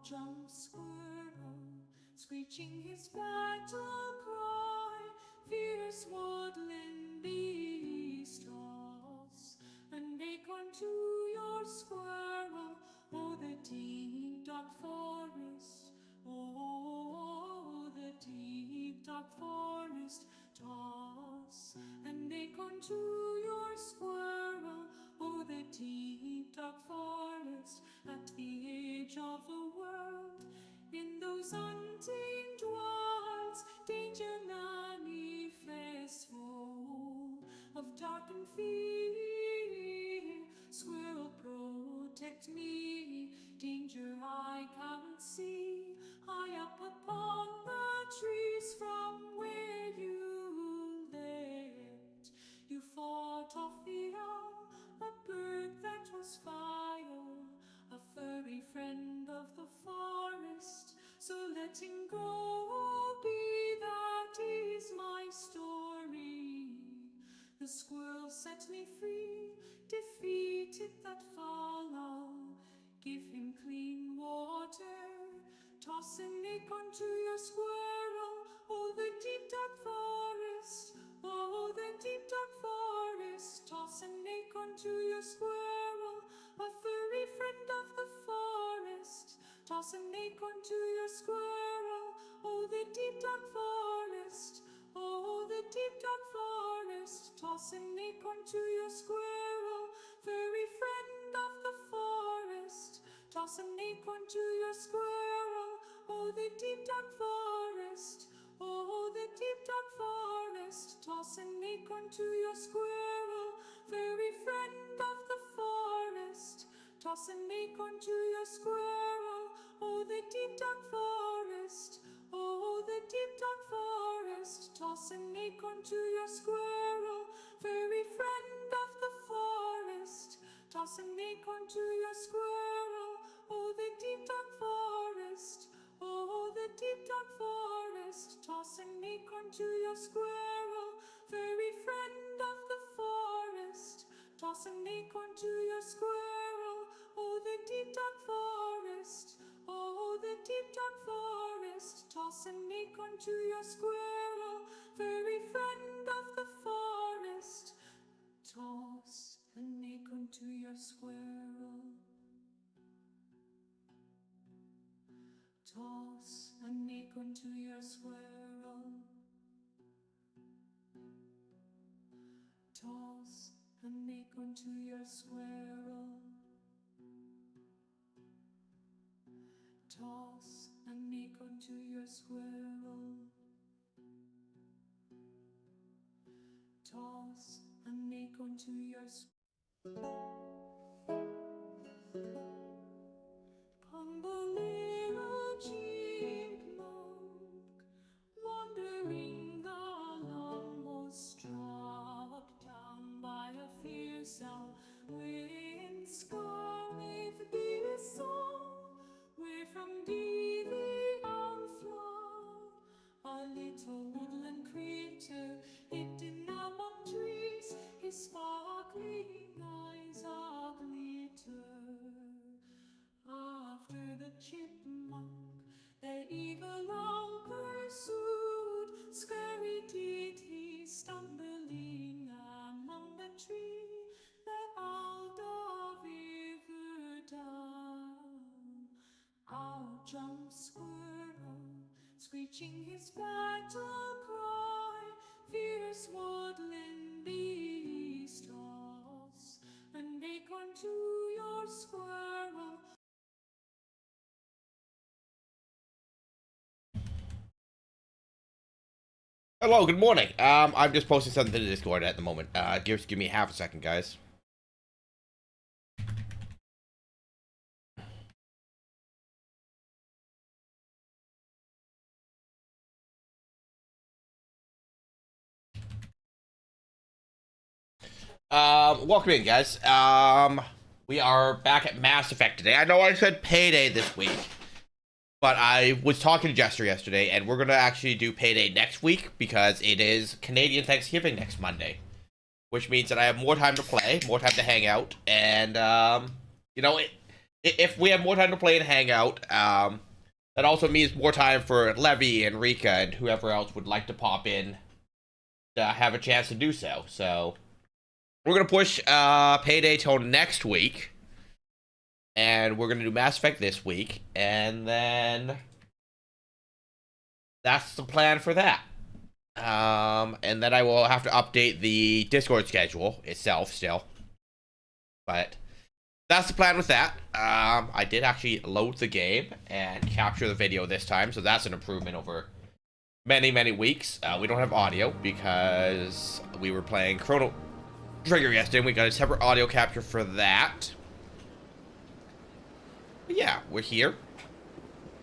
jumps squirrel, screeching his battle cry. Fierce woodland beast toss an acorn to your squirrel. Oh, the deep dark forest, oh, the deep dark forest. Toss an acorn to your squirrel. Oh, the deep dark forest, at the edge of the world, in those untamed wilds, danger manifest, full of dark and fear. Squirrel, protect me, danger I can't see, high up upon the trees from where you lived. You fought off the owl, a bird that was fire, a furry friend of the forest. So let him go be, that is my story. The squirrel set me free, defeated that fowl. Give him clean water, toss an acorn to your squirrel. Oh, the deep dark forest, oh, the deep dark forest. Toss an acorn to your squirrel, a furry friend of the forest. Toss an acorn to your squirrel. Oh, the deep dark forest, oh, the deep dark forest. Toss an acorn to your squirrel, furry friend of the forest. Toss an acorn to your squirrel. Oh, the deep dark forest, oh, the deep dark forest. Toss an acorn to your squirrel, furry friend of the forest. Toss an acorn to your squirrel. Oh, the deep dark forest, oh, the deep dark forest. Toss an acorn to your squirrel, furry friend of the forest. Toss an acorn to your squirrel. Oh, the deep dark forest, oh, the deep dark forest. Toss an acorn to your squirrel, furry friend of the forest. Toss an acorn to your squirrel. Oh, the deep dark forest, oh, the deep dark forest. Toss an acorn to your squirrel, furry friend of the forest. Toss an acorn to your squirrel. Toss an acorn to your squirrel. Toss an acorn to your squirrel. Toss an acorn to your squirrel. Toss an acorn to your Little chipmunk, wandering along, was struck down by a fierce owl. Wind scarlet be the song, where from thee the owl flew. A little woodland creature hidden among trees, his sparkling eyes are glitter. After the chipmunk, their evil long pursued, scurry did he, stumbling among the tree, the owl dove ever down. Out jumps squirrel, screeching his battle cry. Fierce woodland beast toss an acorn to your squirrel. Hello, good morning. I'm just posting something to the Discord at the moment. Give me half a second, guys. Welcome in, guys. We are back at Mass Effect today. I know I said Payday this week, but I was talking to Jester yesterday, and we're gonna actually do Payday next week because it is Canadian Thanksgiving next Monday, which means that I have more time to play, more time to hang out, and If we have more time to play and hang out, that also means more time for Levy and Rika and whoever else would like to pop in to have a chance to do so. So we're gonna push Payday till next week, and we're gonna do Mass Effect this week, and then that's the plan for that. And then I will have to update the Discord schedule itself still, but that's the plan with that. I did actually load the game and capture the video this time, so that's an improvement over many weeks. We don't have audio because we were playing Chrono Trigger yesterday, and we got a separate audio capture for that. But yeah, we're here.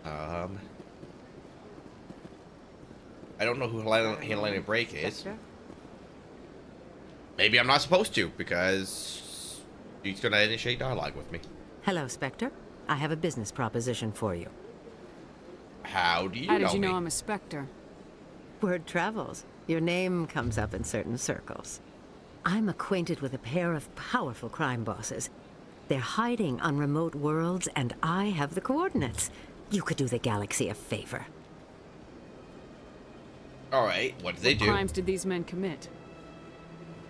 I don't know who Helena Break is. Maybe I'm not supposed to, because she's gonna initiate dialogue with me. Hello, Spectre. I have a business proposition for you. How do you know How did you me? know I'm a Spectre? Word travels. Your name comes up in certain circles. I'm acquainted with a pair of powerful crime bosses. They're hiding on remote worlds, and I have the coordinates. You could do the galaxy a favor. Alright, what did they What do? crimes did these men commit?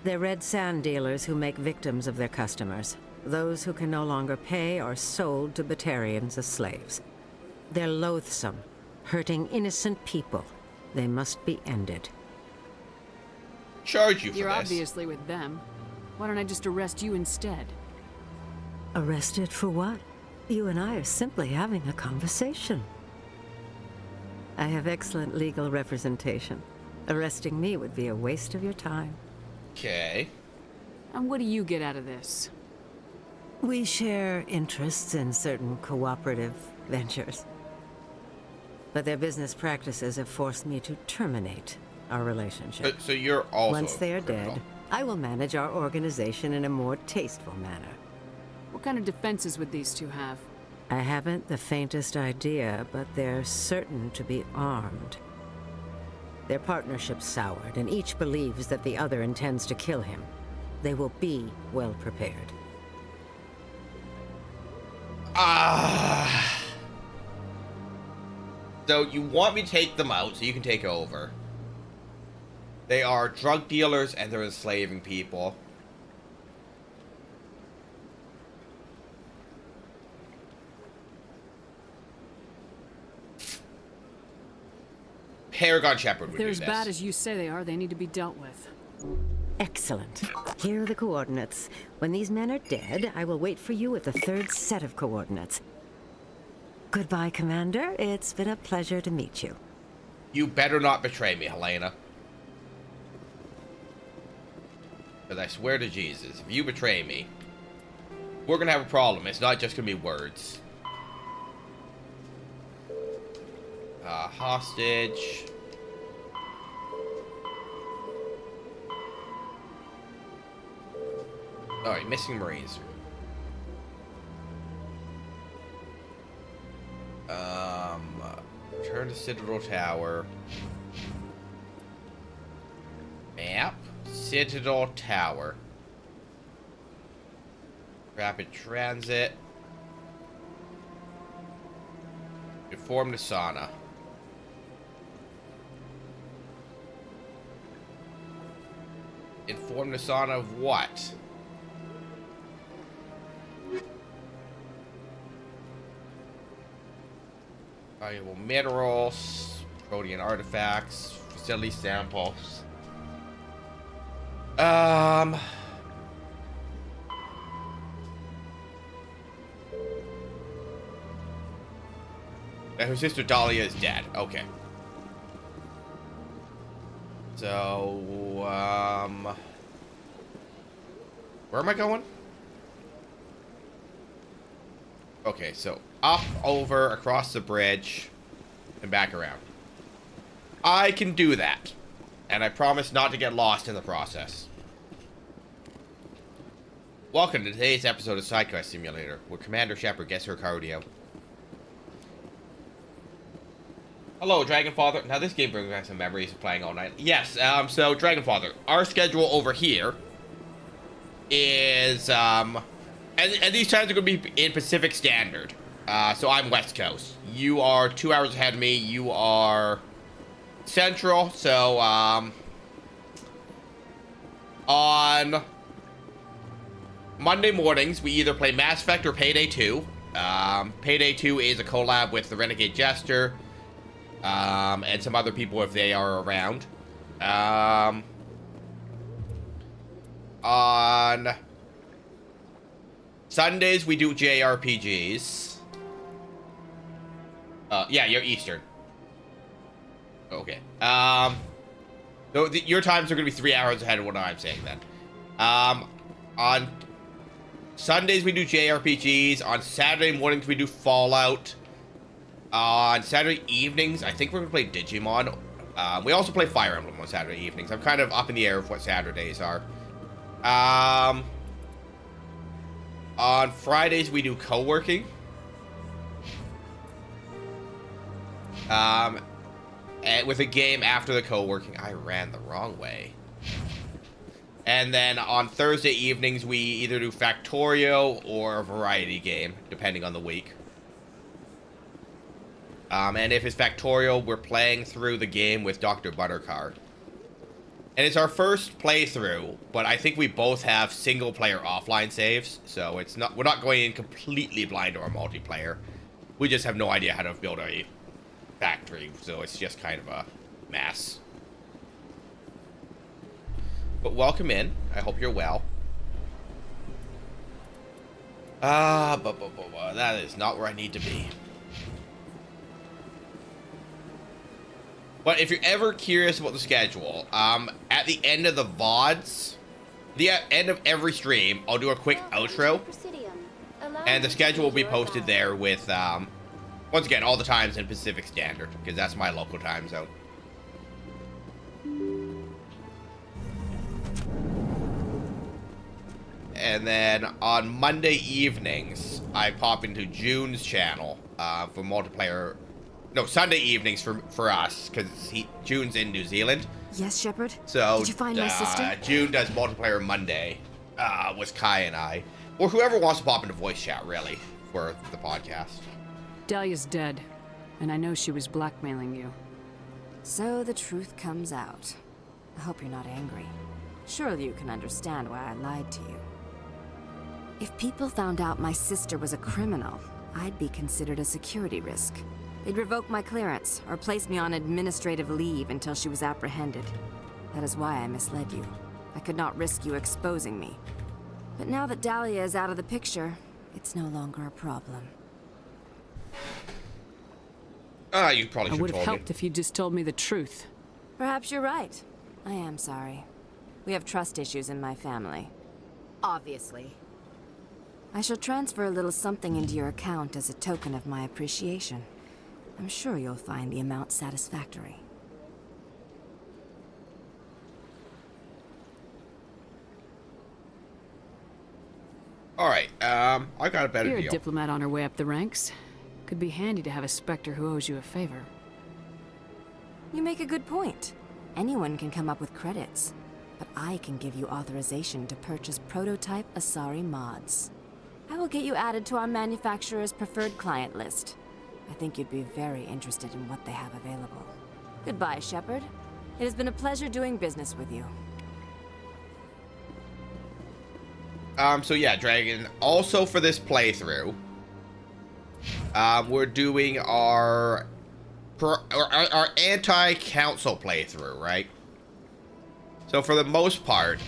They're red sand dealers who make victims of their customers. Those who can no longer pay are sold to Batarians as slaves. They're loathsome, hurting innocent people. They must be ended. Charge you for You're this. obviously with them. Why don't I just arrest you instead? Arrested for what? You and I are simply having a conversation. I have excellent legal representation. Arresting me would be a waste of your time. Okay. And what do you get out of this? We share interests in certain cooperative ventures. But their business practices have forced me to terminate our relationship. So you're also Once they are a criminal. dead, I will manage our organization in a more tasteful manner. What kind of defenses would these two have? I haven't the faintest idea, but they're certain to be armed. Their partnership's soured, and each believes that the other intends to kill him. They will be well prepared. So you want me to take them out so you can take over. They are drug dealers and they're enslaving people. Paragon Shepherd If would they're do as this. bad as you say they are, they need to be dealt with. Excellent. Here are the coordinates. When these men are dead, I will wait for you at the third set of coordinates. Goodbye, Commander. It's been a pleasure to meet you. You better not betray me, Helena. Because I swear to Jesus, if you betray me, we're gonna have a problem. It's not just gonna be words. Hostage. Alright, missing Marines. Return to Citadel Tower. Map. Citadel Tower. Rapid transit. Inform Nasana. Inform Nasana of what? Valuable minerals, protean artifacts, facility samples. Now her sister Dahlia is dead. Okay. So, where am I going? Okay, so up, over, across the bridge, and back around. I can do that. And I promise not to get lost in the process. Welcome to today's episode of SideQuest Simulator, where Commander Shepard gets her cardio. Hello, Dragonfather. Now, this game brings back some memories of playing all night. Yes, so, Dragonfather, our schedule over here is, And these times are going to be in Pacific Standard. So I'm West Coast. You are 2 hours ahead of me. You are Central. So, on Monday mornings, we either play Mass Effect or Payday 2. Payday 2 is a collab with the Renegade Jester, and some other people if they are around. On Sundays, we do JRPGs. Yeah, you're Eastern. Okay. So your times are going to be 3 hours ahead of what I'm saying then. On Sundays, we do JRPGs. On Saturday mornings, we do Fallout. On Saturday evenings, I think we're going to play Digimon. We also play Fire Emblem on Saturday evenings. I'm kind of up in the air of what Saturdays are. On Fridays, we do co-working. And with a game after the co-working. I ran the wrong way. And then on Thursday evenings, we either do Factorio or a variety game, depending on the week. And if it's Factorio, we're playing through the game with Dr. Buttercard. And it's our first playthrough, but I think we both have single-player offline saves, so we're not going in completely blind to our multiplayer. We just have no idea how to build a factory, so it's just kind of a mess. But welcome in. I hope you're well. That is not where I need to be. But if you're ever curious about the schedule, at the end of the VODs, the end of every stream, I'll do a quick outro. And the schedule will be posted there with, once again, all the times in Pacific Standard, because that's my local time zone. And then on Monday evenings, I pop into June's channel for multiplayer. No, Sunday evenings for us, because June's in New Zealand. Yes, Shepard? So, did you find my sister? June does multiplayer Monday with Kai and I. Or whoever wants to pop into voice chat, really, for the podcast. Dahlia's dead, and I know she was blackmailing you. So the truth comes out. I hope you're not angry. Surely you can understand why I lied to you. If people found out my sister was a criminal, I'd be considered a security risk. They'd revoke my clearance, or place me on administrative leave until she was apprehended. That is why I misled you. I could not risk you exposing me. But now that Dahlia is out of the picture, it's no longer a problem. You probably should have told me. I would have helped if you just told me the truth. Perhaps you're right. I am sorry. We have trust issues in my family. Obviously. I shall transfer a little something into your account as a token of my appreciation. I'm sure you'll find the amount satisfactory. Alright, I got a better You're deal. a diplomat on her way up the ranks. Could be handy to have a Spectre who owes you a favor. You make a good point. Anyone can come up with credits. But I can give you authorization to purchase prototype Asari mods. I will get you added to our manufacturer's preferred client list. I think you'd be very interested in what they have available. Goodbye, Shepard. It has been a pleasure doing business with you. So yeah, Dragon, also for this playthrough, we're doing our anti-council playthrough, right? So for the most part,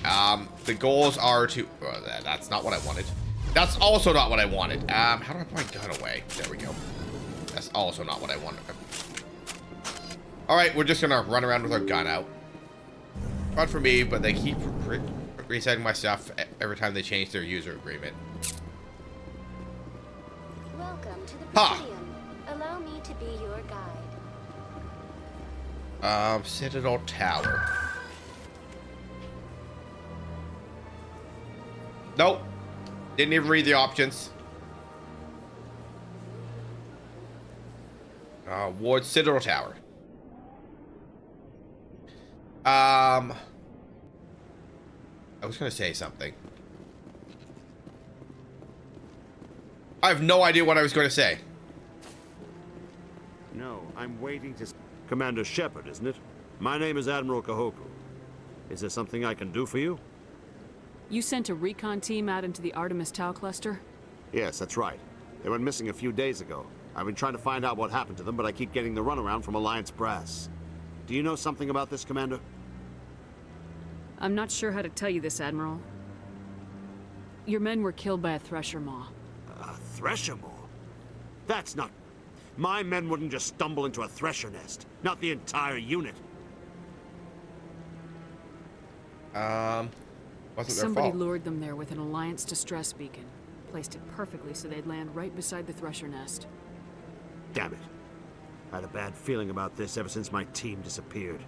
the goals are to... Oh, that's not what I wanted. That's also not what I wanted. How do I put my gun away? There we go. That's also not what I wanted. Alright, we're just gonna run around with our gun out. Fun for me, but they keep resetting my stuff every time they change their user agreement. Welcome to the Ha! Presidium. Allow me to be your guide. Citadel Tower. Nope. Didn't even read the options. Ward Citadel Tower. I was gonna say something. I have no idea what I was going to say. No, I'm waiting to... Commander Shepard, isn't it? My name is Admiral Kahoku. Is there something I can do for you? You sent a recon team out into the Artemis Tau cluster? Yes, that's right. They went missing a few days ago. I've been trying to find out what happened to them, but I keep getting the runaround from Alliance brass. Do you know something about this, Commander? I'm not sure how to tell you this, Admiral. Your men were killed by a Thresher Maw. A Thresher Maw? That's not... My men wouldn't just stumble into a Thresher nest. Not the entire unit. Wasn't their Somebody fault. lured them there with an Alliance distress beacon. Placed it perfectly so they'd land right beside the Thresher nest. Damn it. I had a bad feeling about this ever since my team disappeared.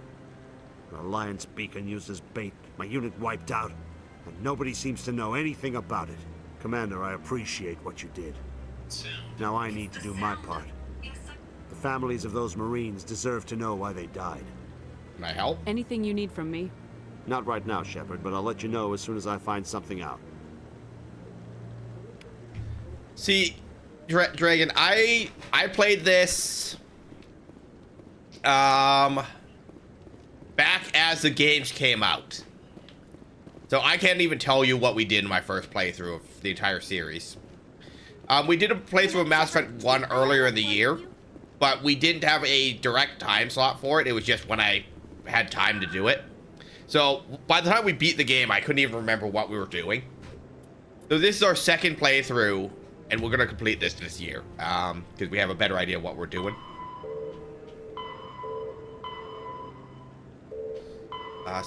An Alliance beacon used as bait, my unit wiped out, and nobody seems to know anything about it. Commander, I appreciate what you did. Now I need to do my part. The families of those Marines deserve to know why they died. Can I help? Anything you need from me? Not right now, Shepard, but I'll let you know as soon as I find something out. See, Dragon, I played this back as the games came out. So I can't even tell you what we did in my first playthrough of the entire series. We did a playthrough of Mass Effect 1 earlier in the year, but we didn't have a direct time slot for it. It was just when I had time to do it. So by the time we beat the game, I couldn't even remember what we were doing. So this is our second playthrough, and we're going to complete this year, because we have a better idea of what we're doing.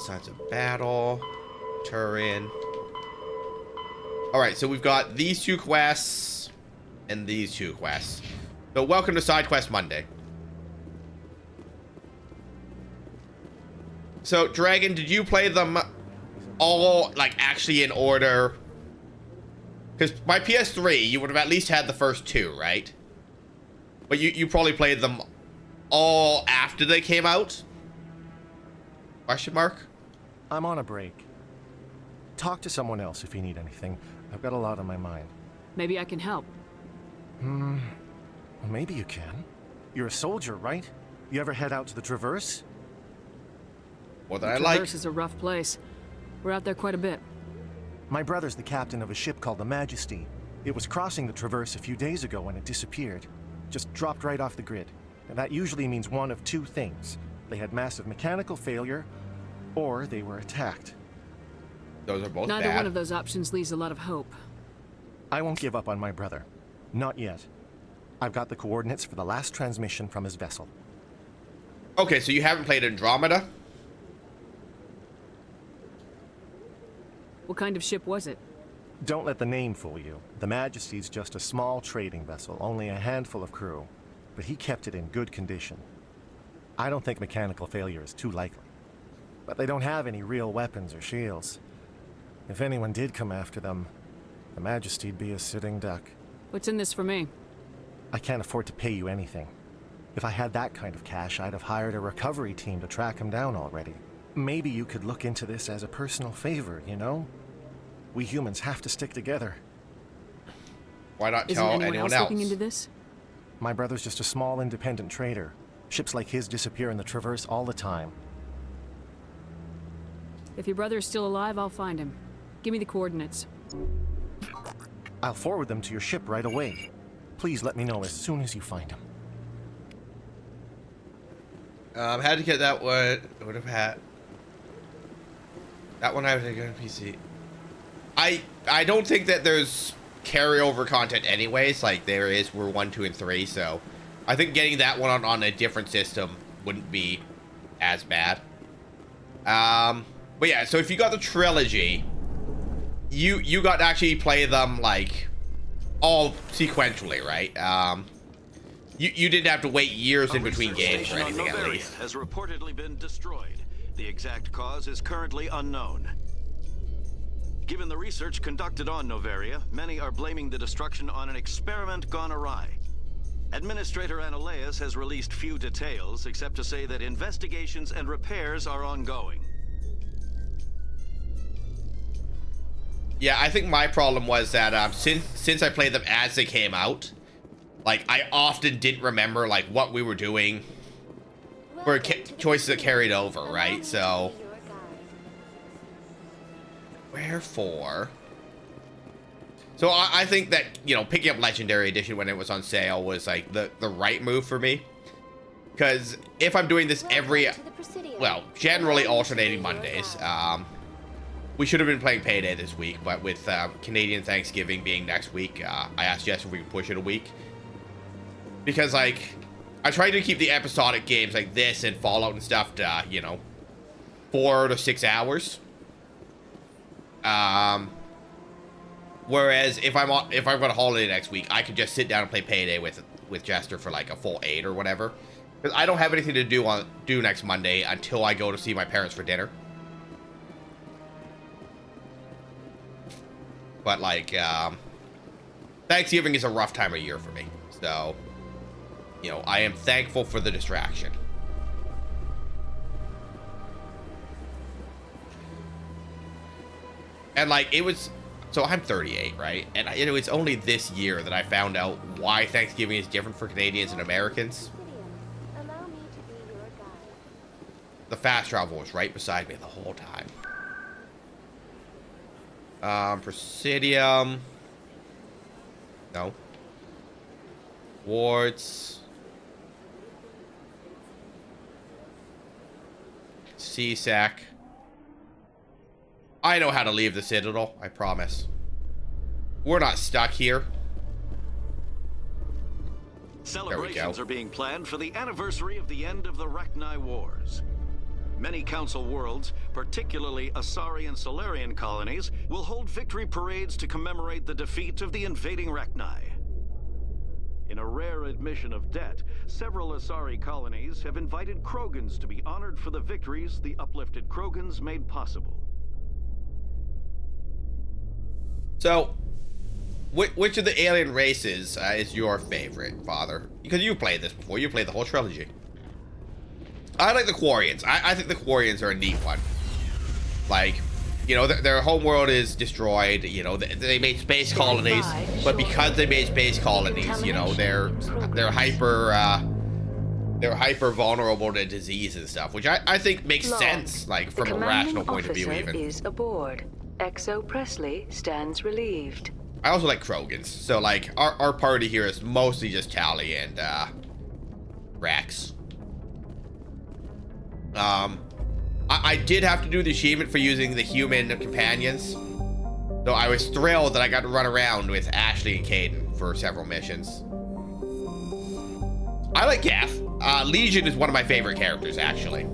Signs of battle, Turin. Alright, so we've got these two quests, and these two quests. So welcome to Side Quest Monday. So, Dragon, did you play them all, like, actually in order? Because my PS3, you would have at least had the first two, right? But you probably played them all after they came out? Question mark? I'm on a break. Talk to someone else if you need anything. I've got a lot on my mind. Maybe I can help. Well, maybe you can. You're a soldier, right? You ever head out to the Traverse? More than The I like. Traverse is a rough place. We're out there quite a bit. My brother's the captain of a ship called the Majesty. It was crossing the Traverse a few days ago when it disappeared. Just dropped right off the grid. And that usually means one of two things. They had massive mechanical failure, or they were attacked. Those are both Neither bad. one of those options leaves a lot of hope. I won't give up on my brother. Not yet. I've got the coordinates for the last transmission from his vessel. Okay, so you haven't played Andromeda? What kind of ship was it? Don't let the name fool you. The Majesty's just a small trading vessel, only a handful of crew. But he kept it in good condition. I don't think mechanical failure is too likely. But they don't have any real weapons or shields. If anyone did come after them, the Majesty'd be a sitting duck. What's in this for me? I can't afford to pay you anything. If I had that kind of cash, I'd have hired a recovery team to track him down already. Maybe you could look into this as a personal favor, you know? We humans have to stick together. Why not Isn't tell anyone anyone else else? looking into this? My brother's just a small independent trader. Ships like his disappear in the Traverse all the time. If your brother is still alive, I'll find him. Give me the coordinates. I'll forward them to your ship right away. Please let me know as soon as you find him. Had to get that one. Would have had that one. I would have gotten PC. I don't think that there's carryover content anyways. Like there is, we're 1, 2, and 3. So I think getting that one on a different system wouldn't be as bad. But yeah, so if you got the trilogy, you got to actually play them like all sequentially, right? You didn't have to wait years in between games or anything, at least. Has reportedly been destroyed. The exact cause is currently unknown. Given the research conducted on Noveria, many are blaming the destruction on an experiment gone awry. Administrator Analeas has released few details, except to say that investigations and repairs are ongoing. Yeah, I think my problem was that since I played them as they came out, like I often didn't remember like what we were doing for choices that carried over, right? So wherefore, so I think that, you know, picking up Legendary Edition when it was on sale was like the right move for me, because if I'm doing this generally alternating Mondays, we should have been playing Payday this week, but with Canadian Thanksgiving being next week, I asked Jess if we could push it a week. Because, like, I tried to keep the episodic games like this and Fallout and stuff to, you know, 4 to 6 hours. Whereas if I'm on a holiday next week, I could just sit down and play Payday with Jester for like a full 8 or whatever. Because I don't have anything to do next Monday until I go to see my parents for dinner. But, like, Thanksgiving is a rough time of year for me. So, you know, I am thankful for the distraction. And, like, it was... So, I'm 38, right? And it was only this year that I found out why Thanksgiving is different for Canadians and Americans. The fast travel was right beside me the whole time. Presidium. No. Wards. CSAC. I know how to leave the Citadel, I promise. We're not stuck here. Celebrations are being planned for the anniversary of the end of the Rachni Wars. Many Council worlds, particularly Asari and Solarian colonies, will hold victory parades to commemorate the defeat of the invading Rachni. In a rare admission of debt, several Asari colonies have invited Krogans to be honored for the victories the uplifted Krogans made possible. So, which of the alien races is your favorite, Father? Because you played this before. You played the whole trilogy. I like the Quarians. I think the Quarians are a neat one. Like, you know, their home world is destroyed. You know, they made space colonies, but because they made space colonies, you know, they're hyper vulnerable to disease and stuff, which I think makes sense, like from a rational point of view, even. Is aboard. XO Presley stands relieved. I also like Krogans, so like our party here is mostly just Tally and Rex. I did have to do the achievement for using the human companions, though I was thrilled that I got to run around with Ashley and Kaiden for several missions. I like Gaff. Legion is one of my favorite characters, actually.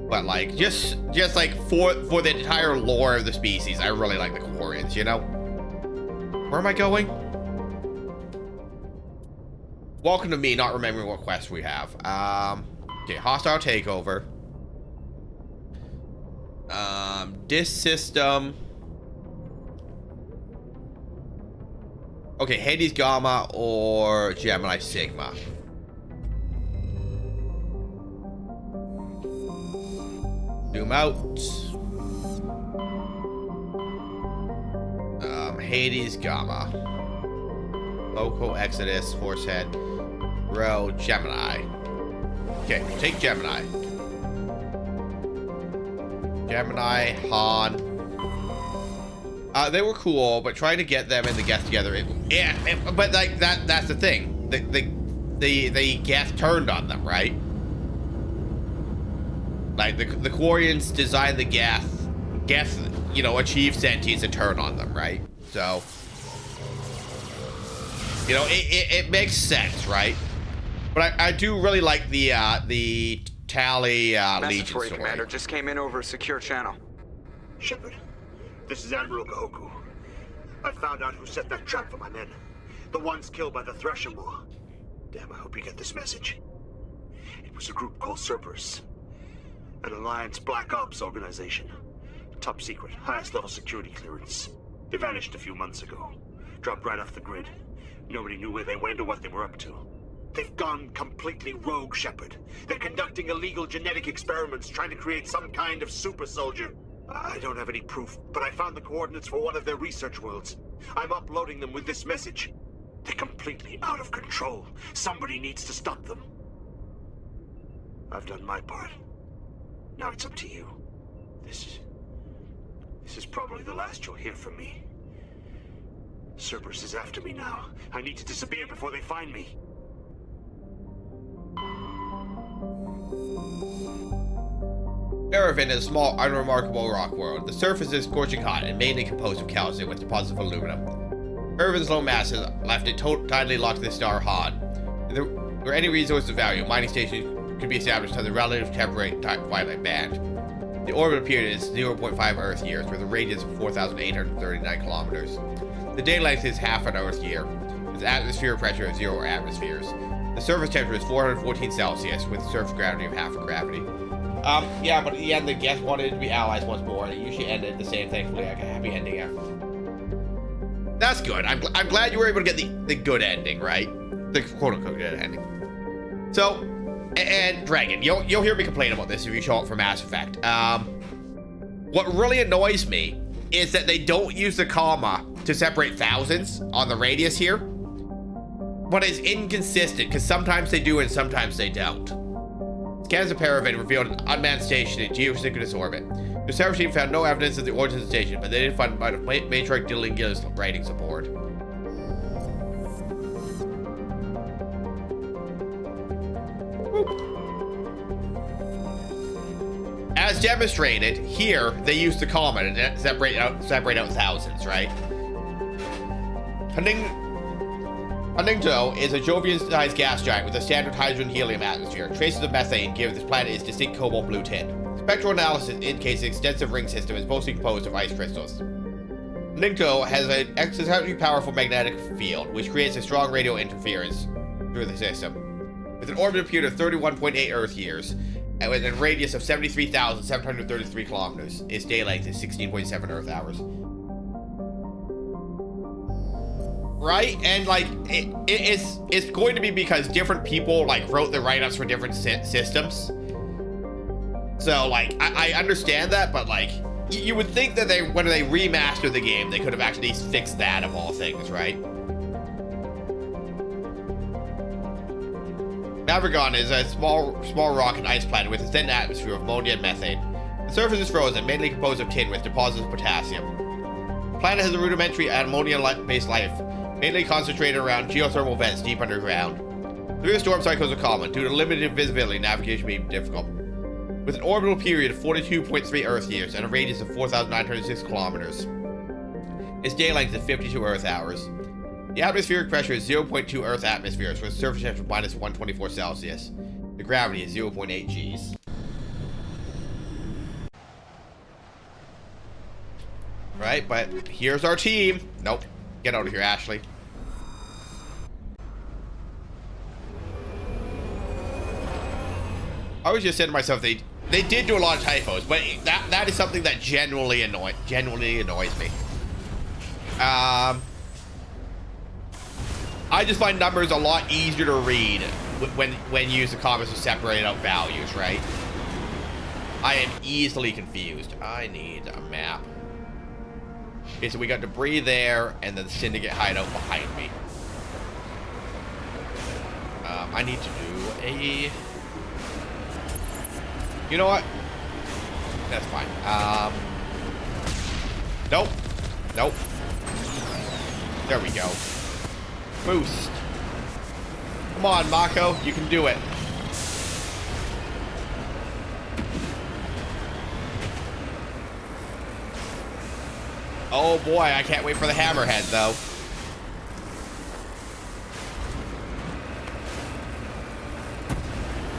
But like, just like for the entire lore of the species, I really like the Quarians, you know? Where am I going? Welcome to me not remembering what quest we have. Okay, hostile takeover. Disk system. Okay, Hades Gamma or Gemini Sigma. Zoom out. Hades Gamma. Local Exodus, Horsehead, Row, Gemini. Okay, take Gemini. Gemini, Han. They were cool, but trying to get them and the Geth together, but like that's the thing. The Geth turned on them, right? Like the Quarians designed the Geth, you know, achieved sentience and turned on them, right? So, you know, it makes sense, right? But I do really like the Tally Legion for you, story. Commander. Just came in over a secure channel. Shepard, this is Admiral Gahoku. I found out who set that trap for my men. The ones killed by the Thresher Maw. Damn, I hope you get this message. It was a group called Cerberus. An Alliance Black Ops organization. Top secret, highest level security clearance. They vanished a few months ago. Dropped right off the grid. Nobody knew where they went or what they were up to. They've gone completely rogue, Shepard. They're conducting illegal genetic experiments, trying to create some kind of super soldier. I don't have any proof, but I found the coordinates for one of their research worlds. I'm uploading them with this message. They're completely out of control. Somebody needs to stop them. I've done my part. Now it's up to you. This is probably the last you'll hear from me. Cerberus is after me now. I need to disappear before they find me. Erevan is a small, unremarkable rock world. The surface is scorching hot and mainly composed of calcium with deposits of aluminum. Erevan's low mass has left it tightly locked to the star Hod. If there were any resources of value, a mining station could be established on the relative temperate twilight band. The orbital period is 0.5 Earth years, with a radius of 4,839 kilometers. The day length is half an Earth year, with atmospheric pressure of 0 atmospheres. The surface temperature is 414 Celsius, with surface gravity of half a gravity. Yeah, but at the end, the guests wanted to be allies once more, and it usually ended the same, thankfully, like a happy ending. That's good. I'm glad you were able to get the good ending, right? The quote-unquote good ending. So, and Dragon, you'll hear me complain about this if you show up for Mass Effect. What really annoys me is that they don't use the comma to separate thousands on the radius here. But it's inconsistent, because sometimes they do and sometimes they don't. Scans of Paraven revealed an unmanned station in geosynchronous orbit. The server team found no evidence of the origins of the station, but they did find a matriarch Dylan Gill's writings aboard. As demonstrated, here they used the comma to separate out thousands, right? Huntington is a Jovian-sized gas giant with a standard hydrogen-helium atmosphere. Traces of methane give this planet its distinct cobalt blue tint. Spectral analysis indicates the extensive ring system is mostly composed of ice crystals. Huntington has an exceptionally powerful magnetic field, which creates a strong radio interference through the system. With an orbital period of 31.8 Earth years, and with a radius of 73,733 kilometers, its day length is 16.7 Earth hours. Right? And like it's going to be because different people like wrote the write-ups for different systems. So like I understand that, but like you would think that when they remastered the game, they could have actually fixed that of all things, right? Navigon is a small rock and ice planet with a thin atmosphere of ammonia and methane. The surface is frozen, mainly composed of tin with deposits of potassium. The planet has a rudimentary ammonia-based life, mainly concentrated around geothermal vents deep underground. Severe storm cycles are common. Due to limited visibility, navigation may be difficult. With an orbital period of 42.3 Earth years and a radius of 4,906 kilometers, its day length is 52 Earth hours. The atmospheric pressure is 0.2 Earth atmospheres with a surface temperature of minus 124 Celsius. The gravity is 0.8 Gs. Right, but here's our team. Nope. Get out of here, Ashley. I was just saying to myself, they did do a lot of typos, but that is something that genuinely annoys me. I just find numbers a lot easier to read when you use the commas to separate out values, right? I am easily confused. I need a map. Okay, so we got debris there, and then the Syndicate hideout behind me. I need to do a... You know what? That's fine. Nope. Nope. There we go. Boost. Come on, Mako. You can do it. Oh boy, I can't wait for the hammerhead, though.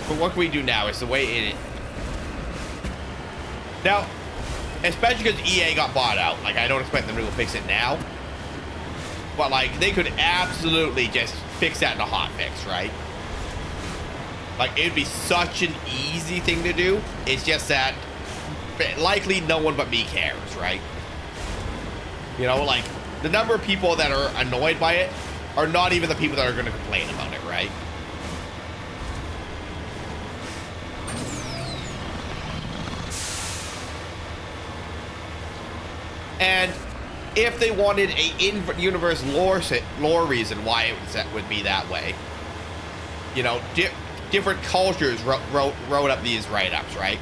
But what can we do now? Is the way in it. Now, especially because EA got bought out. Like, I don't expect them to go fix it now. But, like, they could absolutely just fix that in a hotfix, right? Like, it'd be such an easy thing to do. It's just that likely no one but me cares, right? You know, like, the number of people that are annoyed by it are not even the people that are going to complain about it, right? And if they wanted a in-universe lore reason why it would be that way, you know, different cultures wrote up these write-ups, right?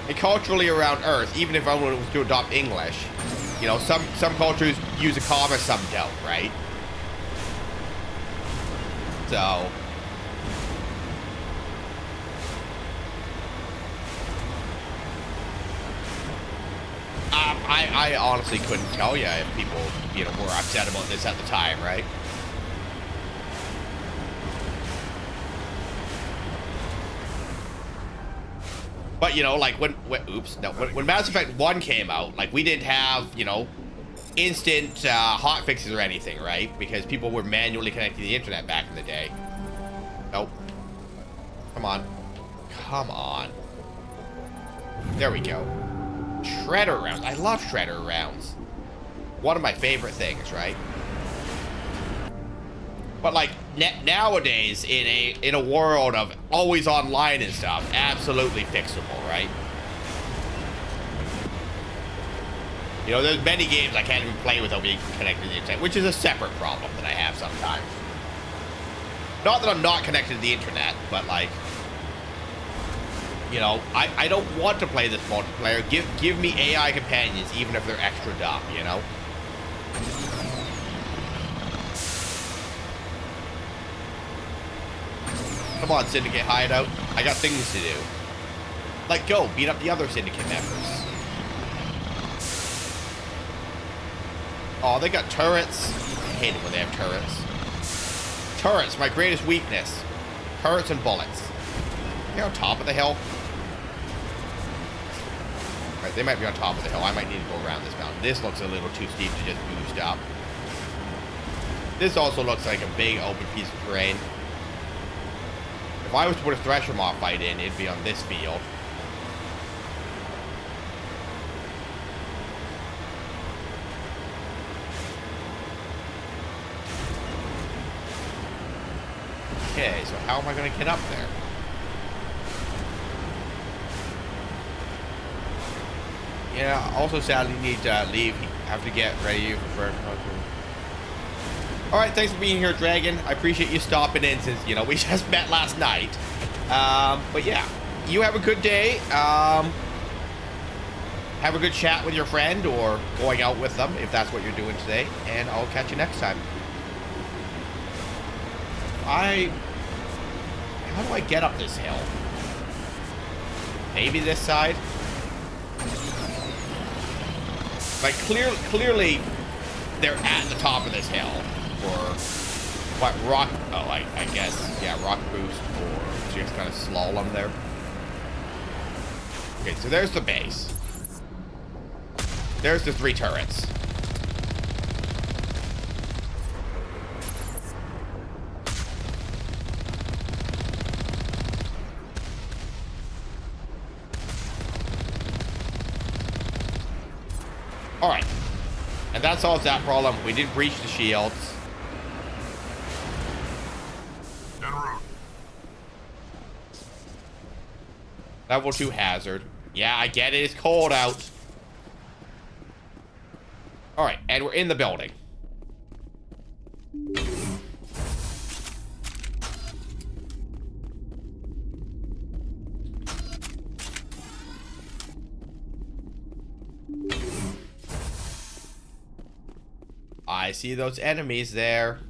And culturally around Earth, even if everyone was to adopt English, you know, some cultures use a comma, some don't, right? So I honestly couldn't tell you if people, you know, were upset about this at the time, right? But, you know, like when Mass Effect 1 came out, like we didn't have, you know, instant hot fixes or anything, right? Because people were manually connecting to the internet back in the day. Nope. Come on. Come on. There we go. Shredder rounds. I love shredder rounds. One of my favorite things, right? But like nowadays, in a world of always online and stuff, absolutely fixable, right? You know, there's many games I can't even play without being connected to the internet, which is a separate problem that I have sometimes. Not that I'm not connected to the internet, but like, you know, I don't want to play this multiplayer. Give me AI companions, even if they're extra dumb, you know? Come on, Syndicate Hideout. I got things to do. Like, go, beat up the other Syndicate members. Oh, they got turrets. I hate it when they have turrets. Turrets, my greatest weakness. Turrets and bullets. They're on top of the hill. Right, they might be on top of the hill. I might need to go around this mountain. This looks a little too steep to just boost up. This also looks like a big open piece of terrain. If I was to put a Thresher Moth fight in, it'd be on this field. Okay, so how am I going to get up there? Yeah, also sadly need to leave. Have to get ready for... Alright, thanks for being here, Dragon. I appreciate you stopping in since, you know, we just met last night. But yeah, you have a good day. Have a good chat with your friend or going out with them if that's what you're doing today. And I'll catch you next time. How do I get up this hill? Maybe this side? Like, clearly, they're at the top of this hill. Or, what, rock... Oh, I guess, yeah, rock boost or just kind of slalom there. Okay, so there's the base. There's the 3 turrets. Alright. And that solves that problem. We did breach the shields. En route. Level 2 hazard. Yeah, I get it. It's cold out. Alright, and we're in the building. I see those enemies there.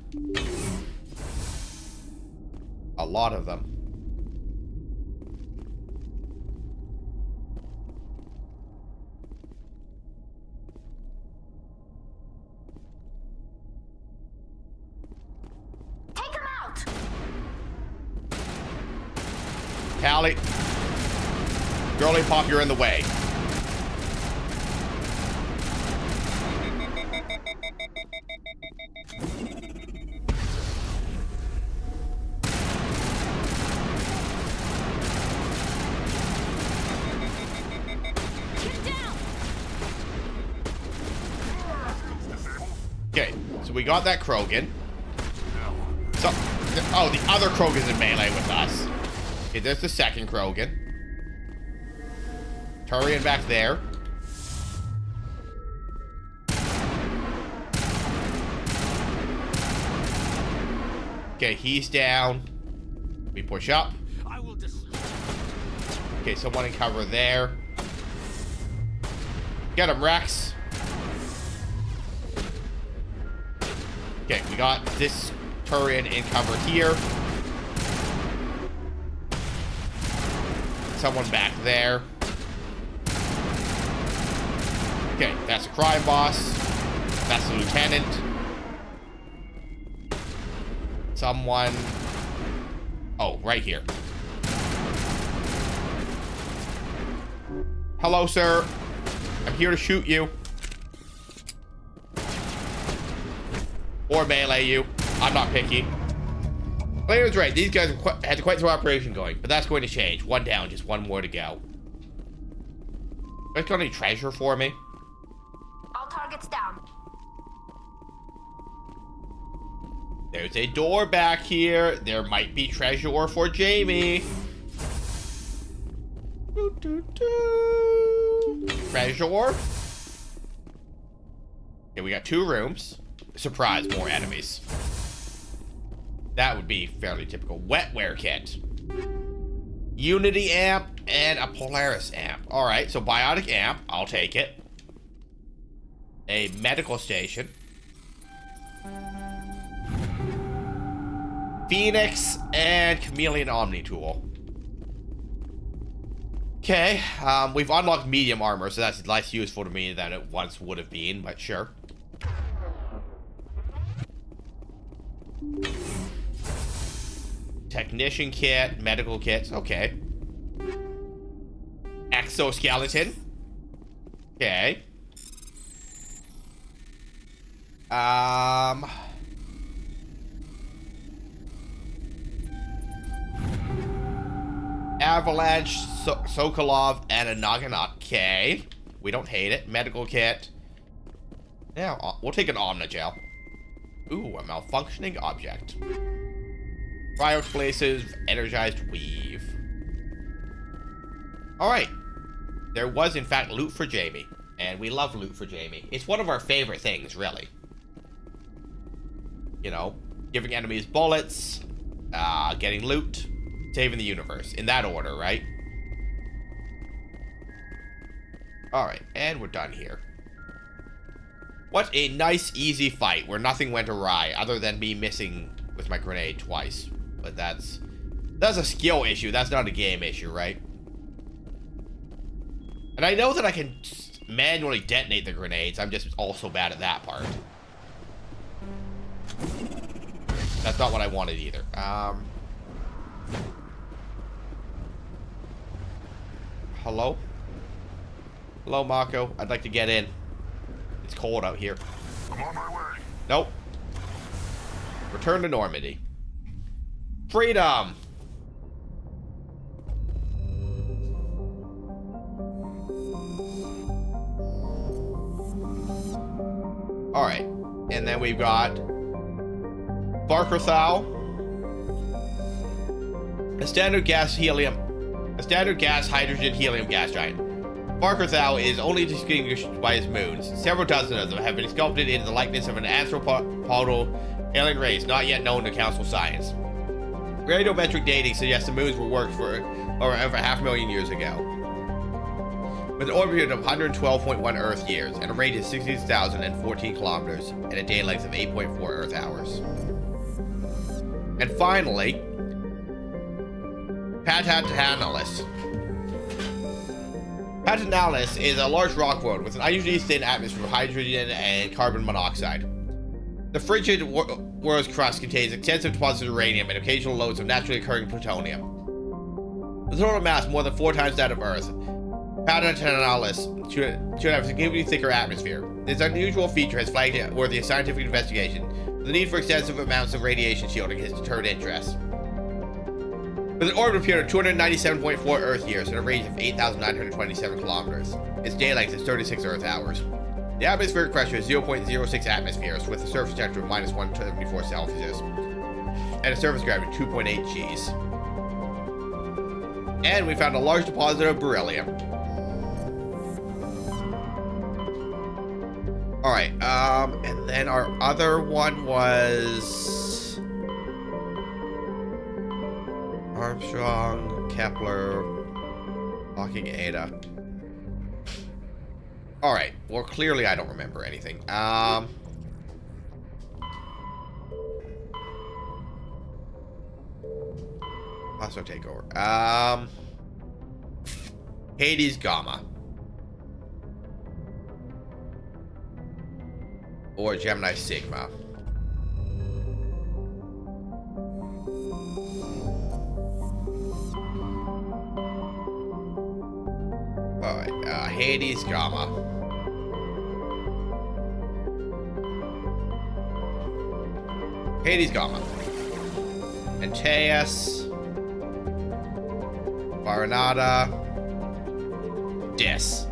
A lot of them. Take him out! Callie. Girly Pop, you're in the way. Okay, so we got that Krogan. So, oh, the other Krogan's in melee with us. Okay, there's the second Krogan. Turian back there. Okay, he's down. We push up. Okay, someone in cover there. Get him, Rex. Okay, we got this Turian in cover here. Someone back there. Okay, that's a crime boss. That's the lieutenant. Someone... Oh, right here. Hello, sir. I'm here to shoot you. Or melee you. I'm not picky. Claire's right. These guys had quite some operation going, but that's going to change. One down, just one more to go. You guys got any treasure for me? All targets down. There's a door back here. There might be treasure for Jamie. Doo, doo, doo. Treasure. Okay, we got 2 rooms. Surprise, more enemies. That would be fairly typical. Wetware kit. Unity amp and a Polaris amp. Alright, so biotic amp. I'll take it. A medical station. Phoenix and Chameleon Omni tool. Okay, we've unlocked medium armor, so that's less useful to me than it once would have been, but sure. Technician kit, medical kits, okay. Exoskeleton. Okay. Avalanche, Sokolov, and a Naganot. Okay. We don't hate it. Medical kit. Yeah, we'll take an Omnigel. Ooh, a malfunctioning object. Cryoexplosive, energized weave. Alright. There was, in fact, loot for Jamie. And we love loot for Jamie. It's one of our favorite things, really. You know, giving enemies bullets, getting loot, saving the universe. In that order, right? Alright, and we're done here. What a nice, easy fight where nothing went awry other than me missing with my grenade twice. But that's a skill issue. That's not a game issue, right? And I know that I can manually detonate the grenades. I'm just also bad at that part. That's not what I wanted either. Hello? Hello, Mako. I'd like to get in. It's cold out here. I'm on my way. Nope. Return to Normandy. Freedom! Alright. And then we've got Barkerthal. A standard gas hydrogen helium gas giant. Barkerthal is only distinguished by his moons. Several dozen of them have been sculpted into the likeness of an anthropodal alien race not yet known to Council science. Radiometric dating suggests the moons were worked for over 500,000 years ago. With an orbit of 112.1 Earth years and a range of 66,014 kilometers and a day length of 8.4 Earth hours. And finally, Patanalis. Patanalis is a large rock world with an unusually thin atmosphere of hydrogen and carbon monoxide. The frigid world's crust contains extensive deposits of uranium and occasional loads of naturally occurring plutonium. The total mass more than 4 times that of Earth. Patanalis should have a significantly thicker atmosphere. This unusual feature has flagged it worthy of scientific investigation. The need for extensive amounts of radiation shielding has deterred interest. With an orbit period of 297.4 Earth years and a range of 8,927 kilometers, its day length is 36 Earth hours. The atmospheric pressure is 0.06 atmospheres with a surface temperature of minus 174 Celsius and a surface gravity of 2.8 Gs. And we found a large deposit of beryllium. Alright, and then our other one was Armstrong, Kepler, Hawking, Ada. Alright, well, clearly I don't remember anything. Also takeover. Hades Gamma. Or Gemini Sigma. Alright, Hades Gamma. Hades Gamma. Antaeus. Varanada. Dis.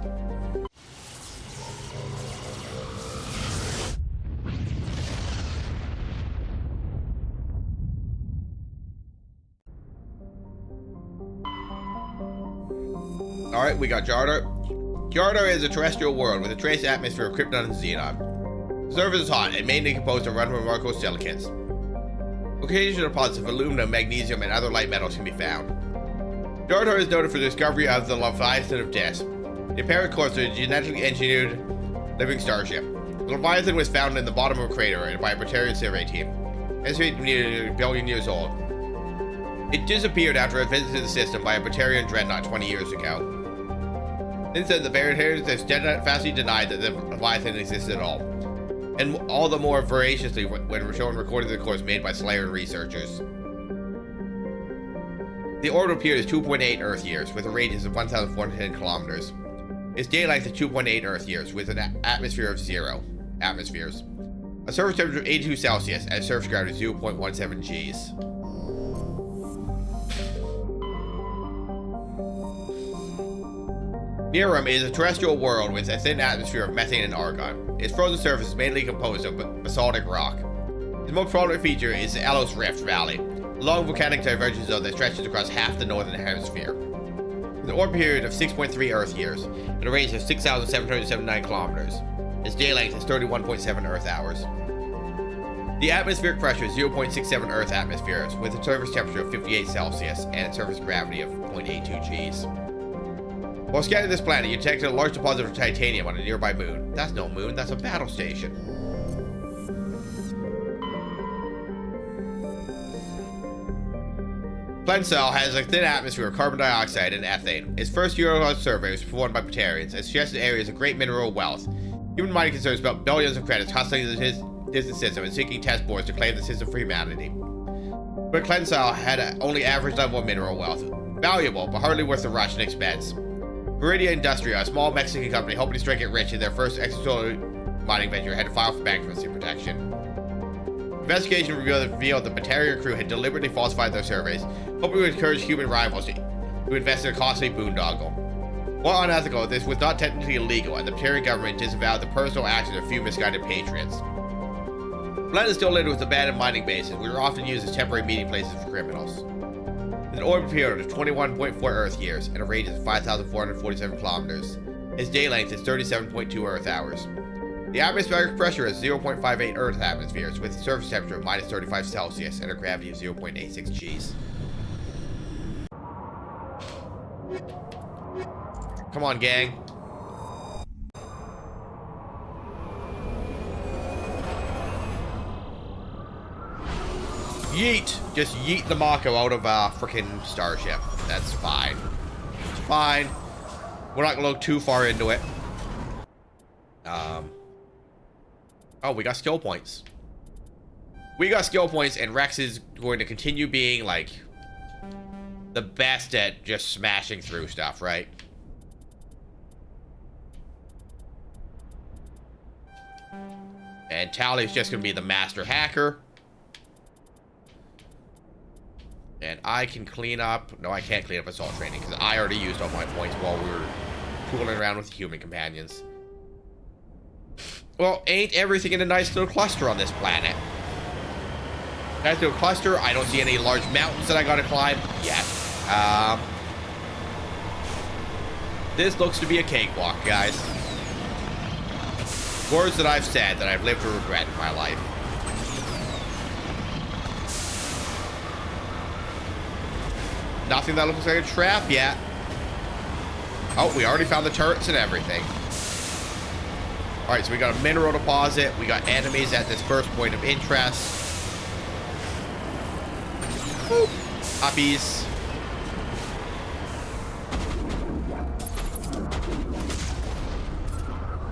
Alright, we got Jardar. Jardar is a terrestrial world with a trace atmosphere of krypton and xenon. The surface is hot and mainly composed of remarkable silicons. Occasional deposits of aluminum, magnesium, and other light metals can be found. Jardar is noted for the discovery of the Leviathan of Dis, the apparent course of a genetically engineered living starship. The Leviathan was found in the bottom of a crater by a Batarian survey team. Estimated nearly a billion years old. It disappeared after it visited the system by a Batarian dreadnought 20 years ago. Since then, the Batarians have steadfastly denied that the Leviathan existed at all, and all the more voraciously when shown recording the course made by Slayer and researchers. The orbital period is 2.8 Earth years, with a radius of 1,410 kilometers. Its day length is 2.8 Earth years, with an atmosphere of 0 atmospheres. A surface temperature of 82 Celsius, and a surface gravity of 0.17 Gs. Niram is a terrestrial world with a thin atmosphere of methane and argon. Its frozen surface is mainly composed of basaltic rock. Its most prominent feature is the Elos Rift Valley, a long volcanic divergence zone that stretches across half the northern hemisphere. With an orbit period of 6.3 Earth years and a range of 6,779 kilometers, its day length is 31.7 Earth hours. The atmospheric pressure is 0.67 Earth atmospheres, with a surface temperature of 58 Celsius and a surface gravity of 0.82 Gs. While scanning this planet, you detected a large deposit of titanium on a nearby moon. That's no moon, that's a battle station. Plensel has a thin atmosphere of carbon dioxide and ethane. Its first Eurocloud survey was performed by Batarians and suggested areas of great mineral wealth. Human mining concerns about billions of credits hustling the distant system and seeking test boards to claim the system for humanity. But Plensel had only average level of mineral wealth. Valuable, but hardly worth the rush and expense. Viridia Industria, a small Mexican company hoping to strike it rich in their first extrasolar mining venture, had to file for bankruptcy protection. Investigation revealed the Batarian crew had deliberately falsified their surveys, hoping to encourage human rivals to invest in a costly boondoggle. While unethical, this was not technically illegal, and the Batarian government disavowed the personal actions of a few misguided patriots. The planet is still littered with abandoned mining bases, which are often used as temporary meeting places for criminals. With an orbit period of 21.4 Earth years and a radius of 5,447 kilometers, its day length is 37.2 Earth hours. The atmospheric pressure is 0.58 Earth atmospheres, with a surface temperature of minus 35 Celsius and a gravity of 0.86 Gs. Come on, gang. Yeet! Just yeet the Mako out of a frickin' starship. That's fine. It's fine. We're not gonna look too far into it. Oh, we got skill points. We got skill points, and Rex is going to continue being, like, the best at just smashing through stuff, right? And Tally's just gonna be the master hacker. And I can clean up... No, I can't clean up assault training, because I already used all my points while we were tooling around with human companions. Well, ain't everything in a nice little cluster on this planet? Nice little cluster. I don't see any large mountains that I gotta climb yet. This looks to be a cakewalk, guys. Words that I've said that I've lived to regret in my life. nothing that looks like a trap yet. Oh, we already found the turrets and everything. All right, so we got a mineral deposit. We got enemies at this first point of interest. Boop. Puppies.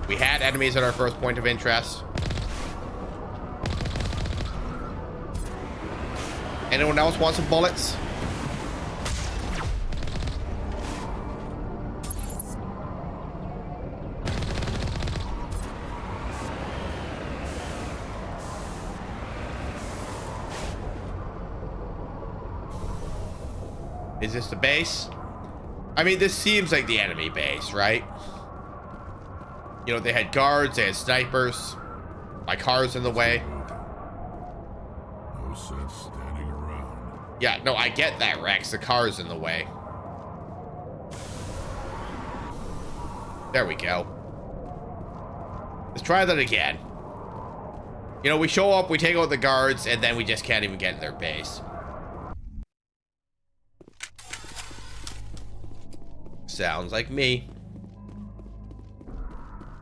We had enemies at our first point of interest. Anyone else want some bullets? Is this the base? I mean, this seems like the enemy base, right? You know, they had guards, they had snipers. My car's in the way. No sense standing around. Yeah, no, I get that, Rex. The car's in the way. There we go. Let's try that again. You know, we show up, we take out the guards, and then we just can't even get in their base. Sounds like me.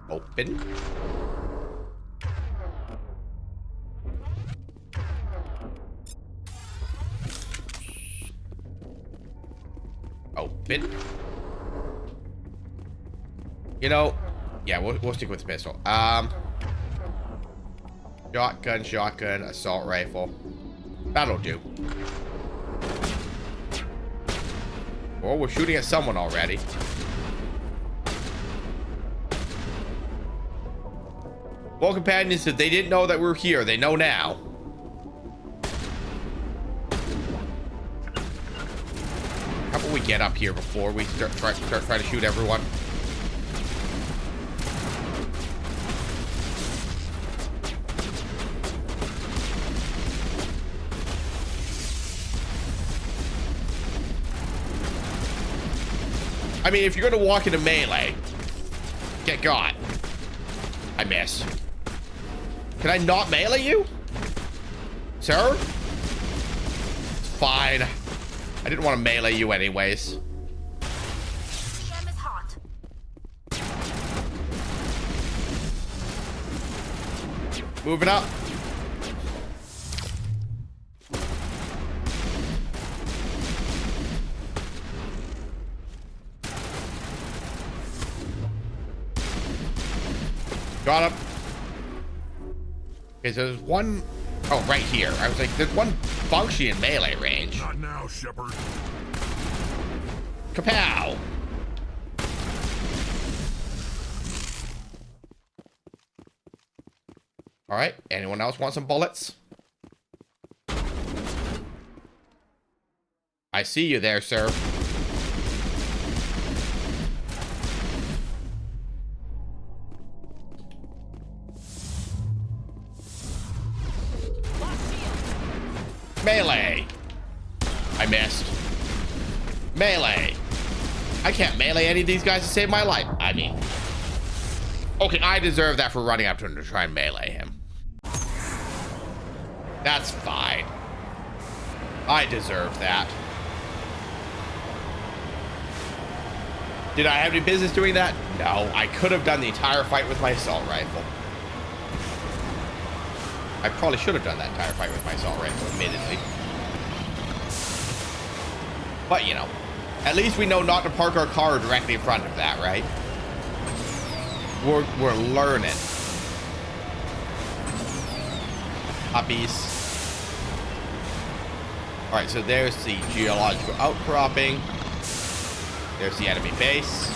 Open. Open. You know, yeah, we'll stick with the pistol. Shotgun, assault rifle. That'll do. Oh, we're shooting at someone already. Well, companions, if they didn't know that we were here, they know now. How about we get up here before we start try to shoot everyone? I mean, if you're gonna walk into melee, get got. I missed. Can I not melee you? Sir? It's fine. I didn't want to melee you anyways. Gem is hot. Moving up. Got him. Okay, so there's one. Oh, right here. I was like, there's one function in melee range. Not now, Shepard. Kapow! All right. Anyone else want some bullets? I see you there, sir. Melee. I missed. Melee. I can't melee any of these guys to save my life. I mean, okay, I deserve that for running up to him to try and melee him. That's fine. I deserve that. Did I have any business doing that? No, I could have done the entire fight with my assault rifle. I probably should have done that entire fight with my assault rifle, admittedly. But, you know, at least we know not to park our car directly in front of that, right? We're learning. Puppies. Alright, so there's the geological outcropping. There's the enemy base.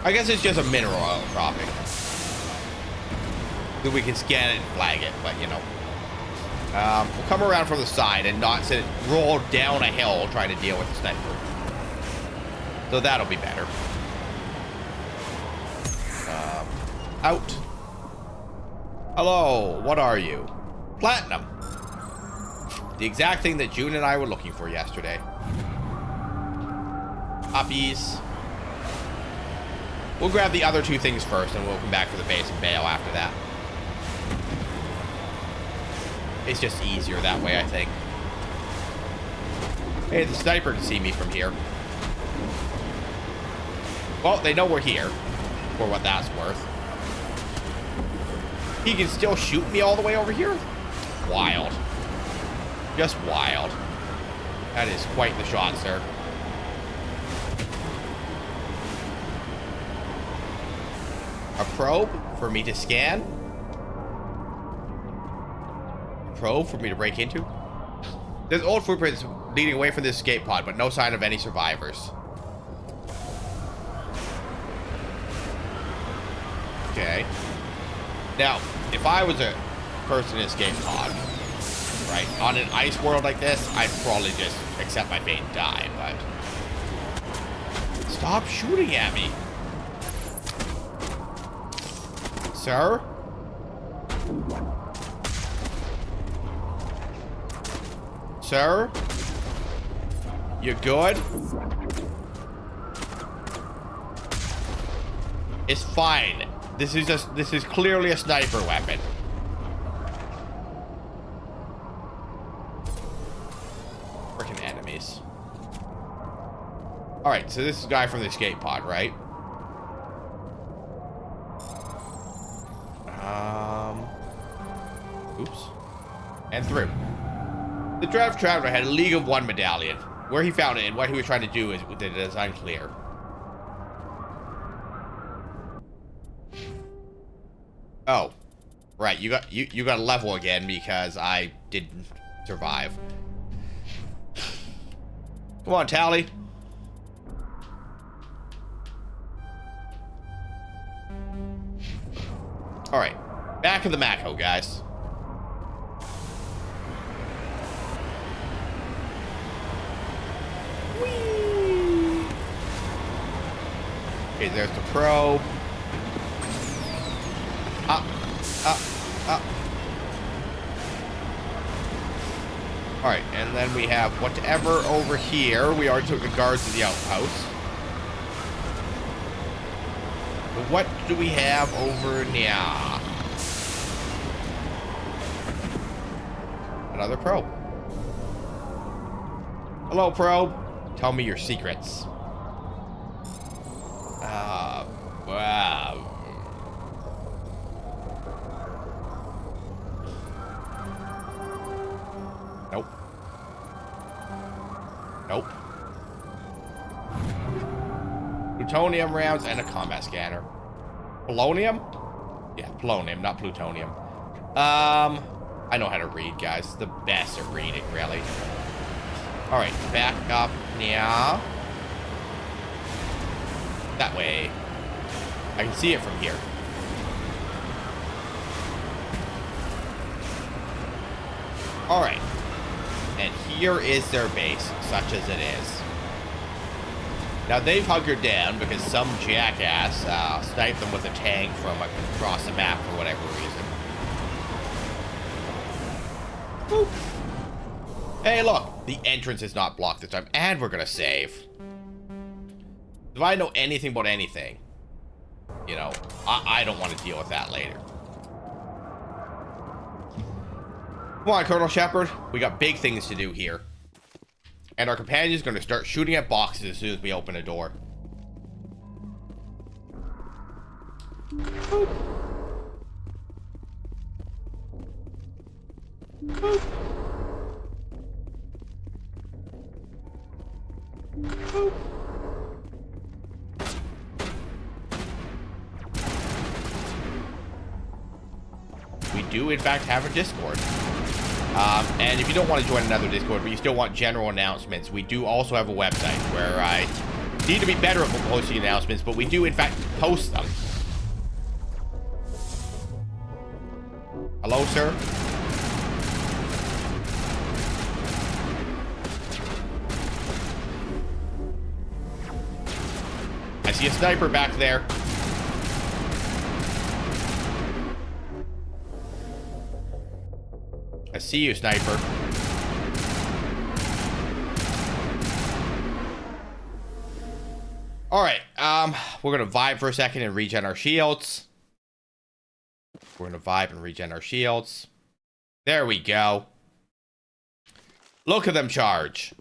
I guess it's just a mineral outcropping. Then we can scan it and flag it, but you know. We'll come around from the side and not sit roll down a hill trying to deal with the sniper. So that'll be better. Out. Hello, what are you? Platinum. The exact thing that June and I were looking for yesterday. Puppies. We'll grab the other two things first and we'll come back to the base and bail after that. It's just easier that way, I think. Hey, the sniper can see me from here. Well, they know we're here, for what that's worth. He can still shoot me all the way over here? Wild. Just wild. That is quite the shot, sir. A probe for me to scan? A probe for me to break into? There's old footprints leading away from this escape pod, but no sign of any survivors. Okay. Now, if I was a person in escape pod, right, on an ice world like this, I'd probably just accept my fate and die, but... Stop shooting at me. Sir? Sir? You good? It's fine. This is clearly a sniper weapon. Freaking enemies. Alright, so this is the guy from the escape pod, right? Oops. And through. The draft traveler had a League of One medallion. Where he found it and what he was trying to do is unclear. Oh. Right, you got a level again because I didn't survive. Come on, Tally. Alright. Back of the Mako, guys. Whee! Okay, there's the probe. Up. Alright, and then we have whatever over here. We already took the guards to the outpost. But what do we have over now? Another probe. Hello, probe. Tell me your secrets. Wow. Nope. Nope. Plutonium rounds and a combat scanner. Polonium? Yeah, polonium, not plutonium. I know how to read, guys. The best at reading, really. Alright, back up now. That way. I can see it from here. Alright. And here is their base, such as it is. Now, they've hunkered down because some jackass sniped them with a tank from across the map for whatever reason. Boop. Hey, look. The entrance is not blocked this time, and we're gonna save. If I know anything about anything, you know, I don't want to deal with that later. Come on, Colonel Shepard. We got big things to do here. And our companion is going to start shooting at boxes as soon as we open a door. Boop. Boop. Boop. We do, in fact, have a Discord. And if you don't want to join another Discord, but you still want general announcements, we do also have a website where I need to be better at posting announcements, but we do, in fact, post them. Hello, sir? I see a sniper back there. I see you, sniper. Alright, we're gonna vibe for a second and regen our shields. We're gonna vibe and regen our shields. There we go. Look at them charge.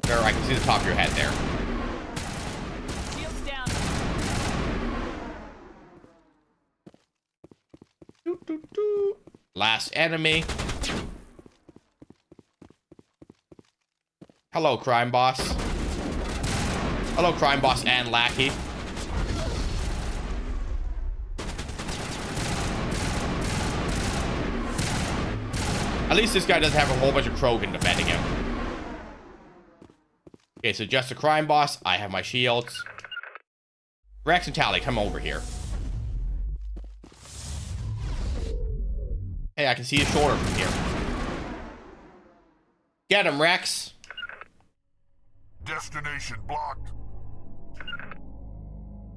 There, I can see the top of your head there. Shields down. Last enemy. Hello, crime boss. Hello, crime boss and lackey. At least this guy doesn't have a whole bunch of Krogan defending him. Okay, so just a crime boss. I have my shields. Rex and Tally, come over here. Hey, I can see his shoulder from here. Get him, Rex. Destination blocked.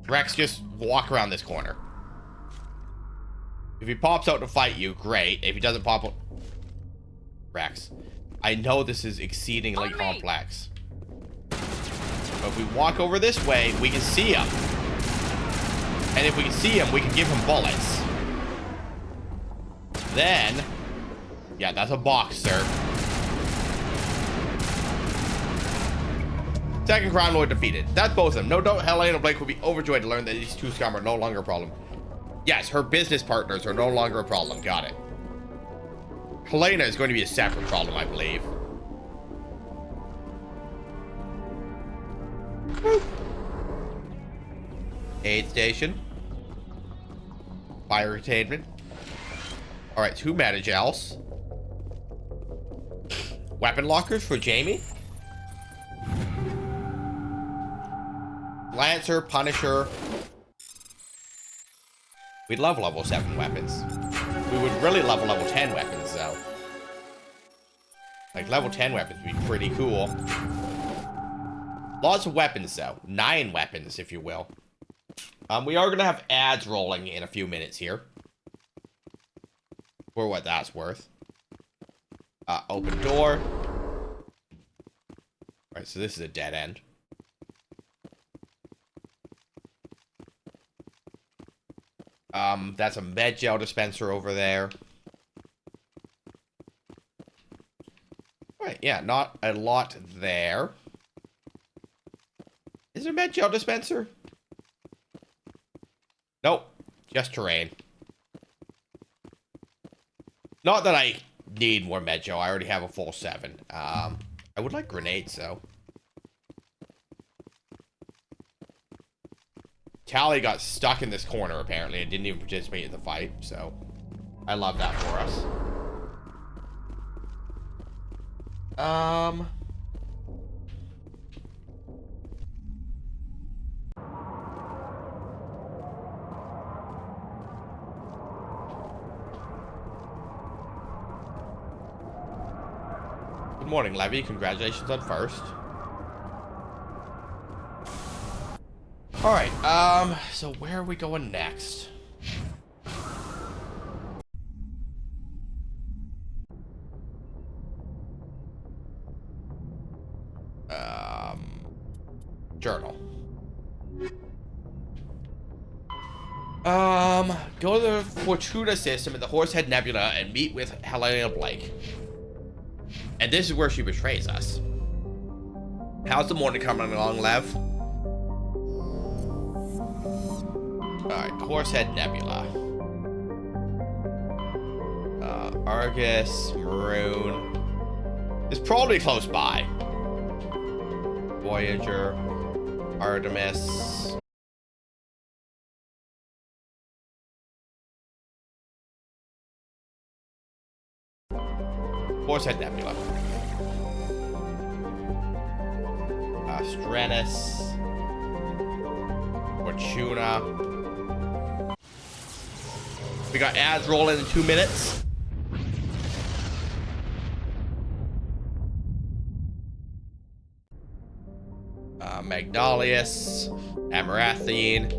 Rex, just walk around this corner. If he pops out to fight you, great. If he doesn't pop out... Rex, I know this is exceedingly complex. But if we walk over this way, we can see him. And if we can see him, we can give him bullets. Then... Yeah, that's a box, sir. Second Crown Lord defeated. That's both of them. No doubt Helena Blake will be overjoyed to learn that these two scum are no longer a problem. Yes, her business partners are no longer a problem. Got it. Helena is going to be a separate problem, I believe. Aid station. Fire containment. Alright, 2 meta gels. Weapon lockers for Jamie. Lancer, Punisher. We'd love level 7 weapons. We would really love level 10 weapons, though. Like, level 10 weapons would be pretty cool. Lots of weapons, though. 9 weapons, if you will. We are going to have ads rolling in a few minutes here. For what that's worth. Open door. Alright, so this is a dead end. That's a med gel dispenser over there. Alright, yeah, not a lot there. Is there a med gel dispenser? Nope, just terrain. Not that I need more med gel, I already have a full 7. I would like grenades, though. Tally got stuck in this corner, apparently, and didn't even participate in the fight, so I love that for us. Good morning, Levy. Congratulations on first. Alright, so where are we going next? Journal. Go to the Fortuna system in the Horsehead Nebula and meet with Helena Blake. And this is where she betrays us. How's the morning coming along, Lev? Alright, Horsehead Nebula. Argus, Maroon. It's probably close by. Voyager, Artemis. Horsehead Nebula. Stranus. Fortuna. We got ads rolling in 2 minutes. Magdalius, Amarathine,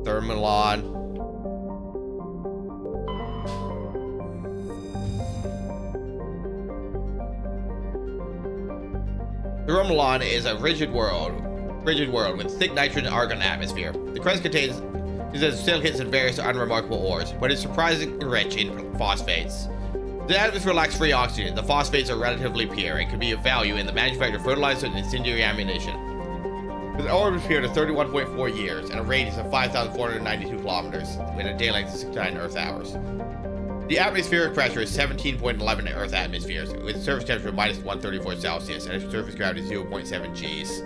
Thermalon. Thermalon is a rigid world with thick nitrogen argon atmosphere. The crust contains It has silicates and various unremarkable ores, but is surprisingly rich in phosphates. The atmosphere lacks free oxygen. The phosphates are relatively pure and can be of value in the manufacture of fertilizer and incendiary ammunition. With an orbit period of 31.4 years and a radius of 5,492 kilometers, with a day length of 69 Earth hours. The atmospheric pressure is 17.11 Earth atmospheres, with a surface temperature of minus 134 Celsius and a surface gravity of 0.7 Gs.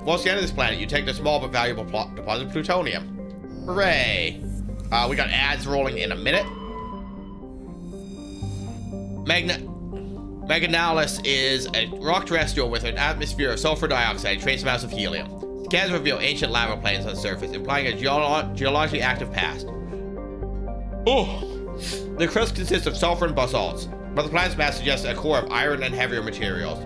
While scanning this planet, you take the small but valuable deposit of plutonium. Hooray! We got ads rolling in a minute. Maganalis is a rock terrestrial with an atmosphere of sulfur dioxide and trace amounts of helium. Scans reveal ancient lava plains on the surface, implying a geologically active past. Oh! The crust consists of sulfur and basalts, but the planet's mass suggests a core of iron and heavier materials.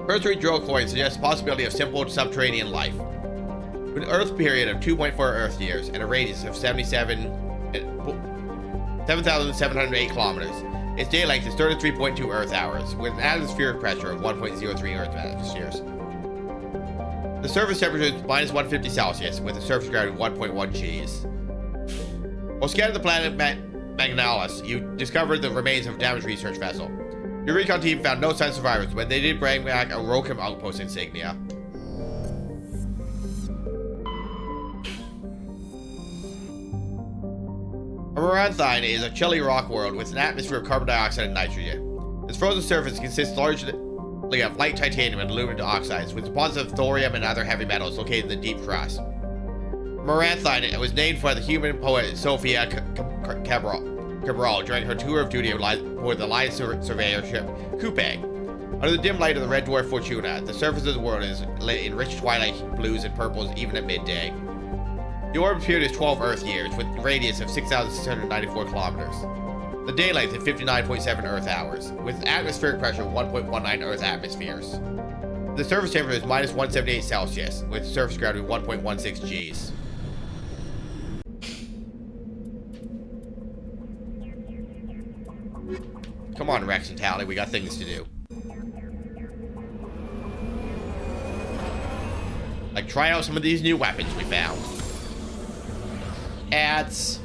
Cursory drill coins suggest the possibility of simple subterranean life. With an Earth period of 2.4 Earth years and a radius of 7,708 kilometers, its day length is 33.2 Earth hours, with an atmospheric pressure of 1.03 Earth atmospheres. The surface temperature is minus 150 Celsius, with a surface gravity of 1.1 Gs. While scanning the planet Magnalis, you discovered the remains of a damaged research vessel. Your recon team found no signs of survivors, but they did bring back a Rokum outpost insignia. Amaranthine is a chilly rock world with an atmosphere of carbon dioxide and nitrogen. Its frozen surface consists largely of light titanium and aluminum oxides, with deposits of thorium and other heavy metals located in the deep crust. Amaranthine was named for the human poet Sophia Cabral during her tour of duty aboard the Alliance surveyor ship Kupang. Under the dim light of the red dwarf Fortuna, the surface of the world is lit in rich twilight blues and purples even at midday. The orbit period is 12 Earth years, with a radius of 6,694 kilometers. The day length is 59.7 Earth hours, with an atmospheric pressure of 1.19 Earth atmospheres. The surface temperature is minus 178 Celsius, with a surface gravity of 1.16 Gs. Come on, Rex and Tally, we got things to do. Like, try out some of these new weapons we found. Ads.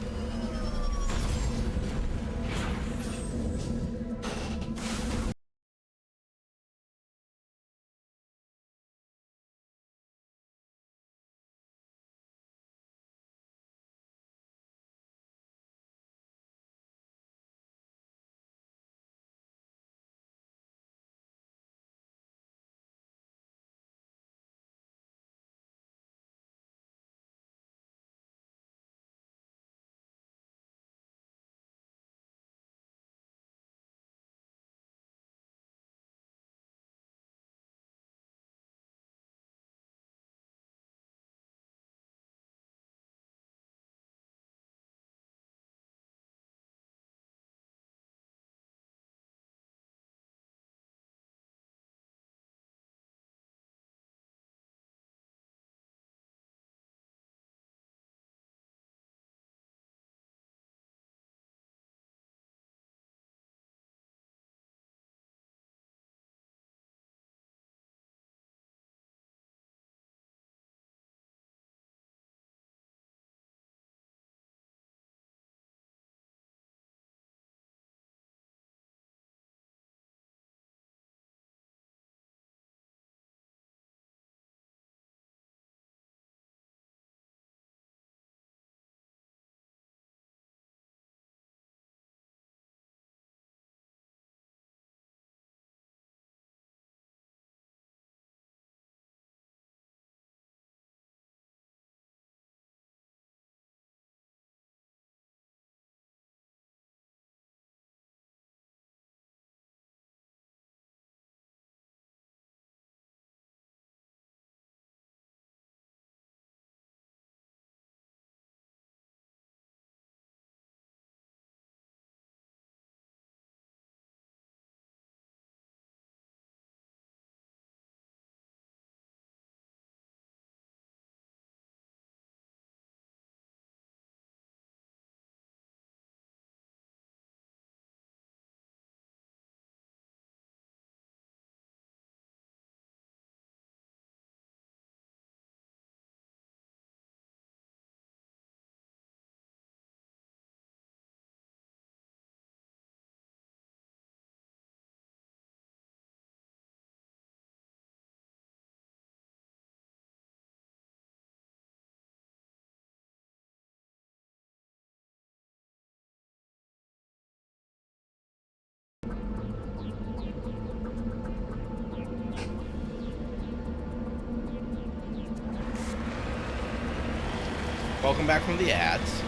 welcome back from the ads.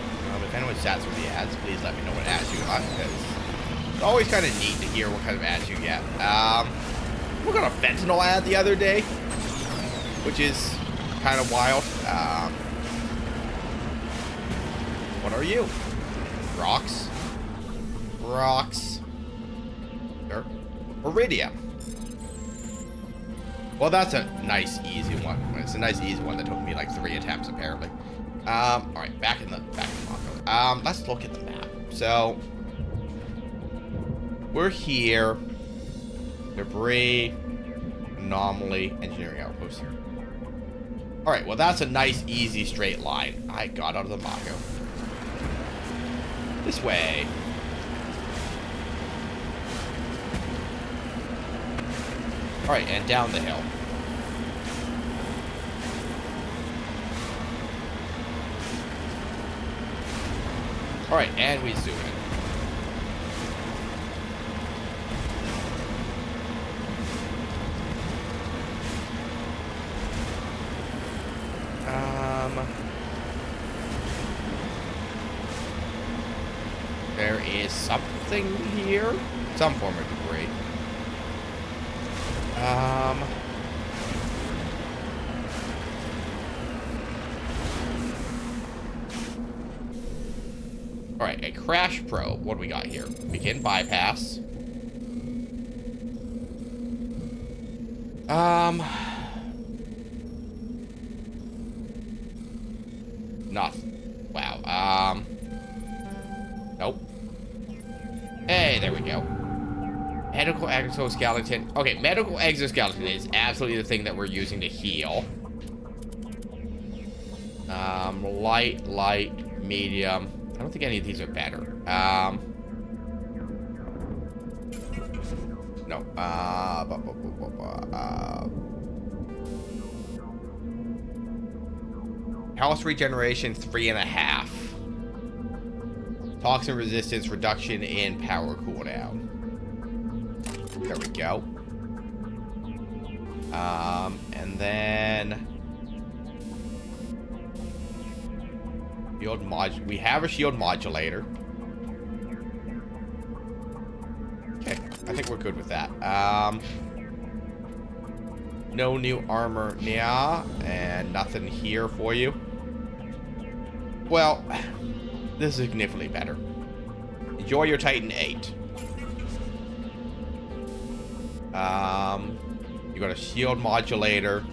If anyone sat through the ads, please let me know what ads you got, because it's always kind of neat to hear what kind of ads you get. We got a fentanyl ad the other day, which is kind of wild. What are you? Rocks? Rocks. Sure. Iridium. Well, that's a nice, easy one. It's a nice, easy one that took me like 3 attempts, apparently. Alright, back in the Mako. Let's look at the map. So, we're here. Debris, anomaly, engineering outpost. Alright, well, that's a nice, easy, straight line. I got out of the Mako. This way. Alright, and down the hill. Alright, and we zoom in. There is something here. Some form of debris. Alright, a crash probe. What do we got here? Begin bypass. Nothing. Wow. Nope. Hey, there we go. Medical exoskeleton. Okay, medical exoskeleton is absolutely the thing that we're using to heal. Light, medium. I don't think any of these are better. No. Health regeneration 3.5. Toxin resistance reduction in power cooldown. There we go. And then we have a shield modulator. Okay, I think we're good with that. No new armor, yeah, and nothing here for you. Well, this is significantly better. Enjoy your Titan 8. You got a shield modulator.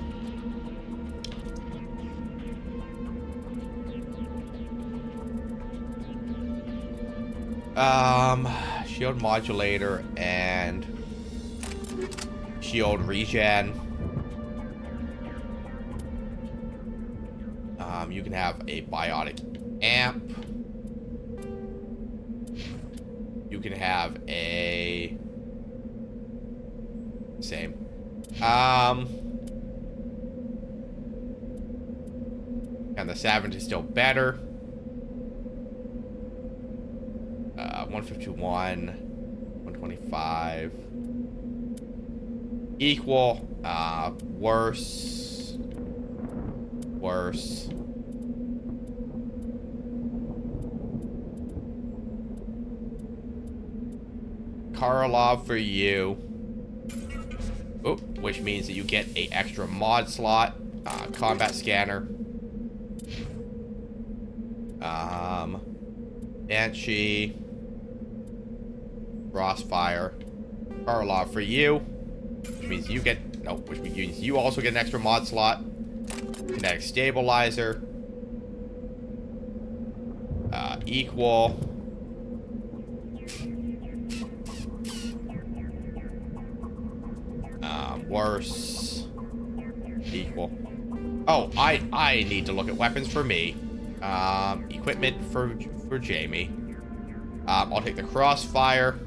Shield modulator and shield regen. You can have a biotic amp. You can have a same. And the Savage is still better. 151, 125. Equal. Worse. Worse. Karlov for you. Oh, which means that you get a extra mod slot. Combat scanner. Banshee. Crossfire. Karlov for you. Which means you get... No, which means you also get an extra mod slot. Kinetic stabilizer. Equal. Worse. Equal. Oh, I need to look at weapons for me. Equipment for Jamie. I'll take the crossfire.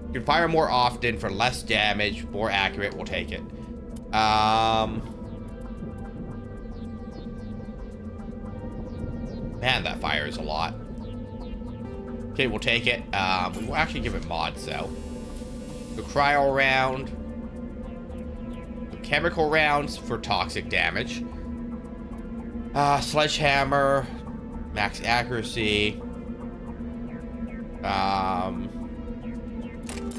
You can fire more often for less damage, more accurate. We'll take it. Man, that fires a lot. Okay, we'll take it. We will actually give it mods, though. The cryo round. chemical rounds for toxic damage. Sledgehammer, max accuracy.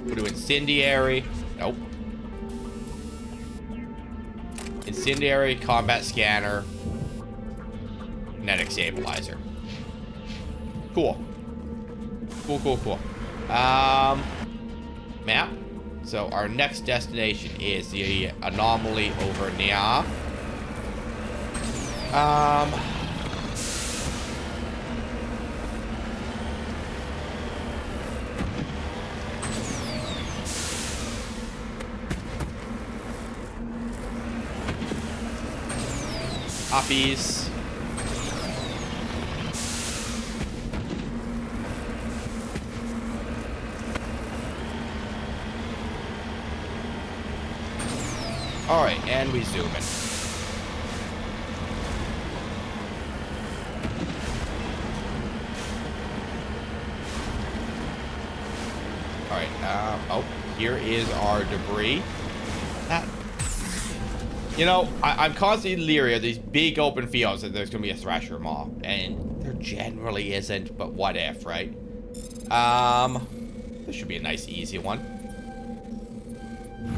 We'll do incendiary. Nope. Incendiary, combat scanner, kinetic stabilizer. Cool. Cool. Map. So our next destination is the anomaly over Nia. Poppies. Alright, and we zoom in. Alright, oh, here is our debris. You know, I'm constantly leery of these big open fields that there's going to be a Thrasher Maw. And there generally isn't, but what if, right? This should be a nice, easy one.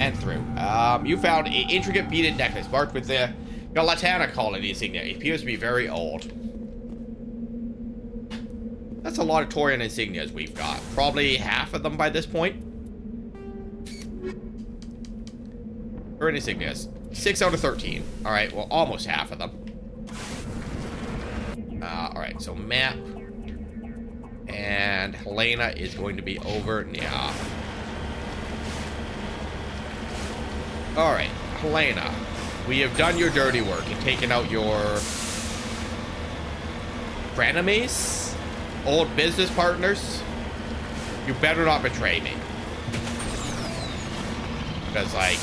And through. You found an intricate beaded necklace marked with the Galatana colony insignia. It appears to be very old. That's a lot of Torian insignias we've got. Probably half of them by this point. Current insignias. 6 out of 13. Alright, well, almost half of them. Alright, so map. And Helena is going to be over now. Alright, Helena. We have done your dirty work and taken out your frenemies? Old business partners? You better not betray me. Because, like,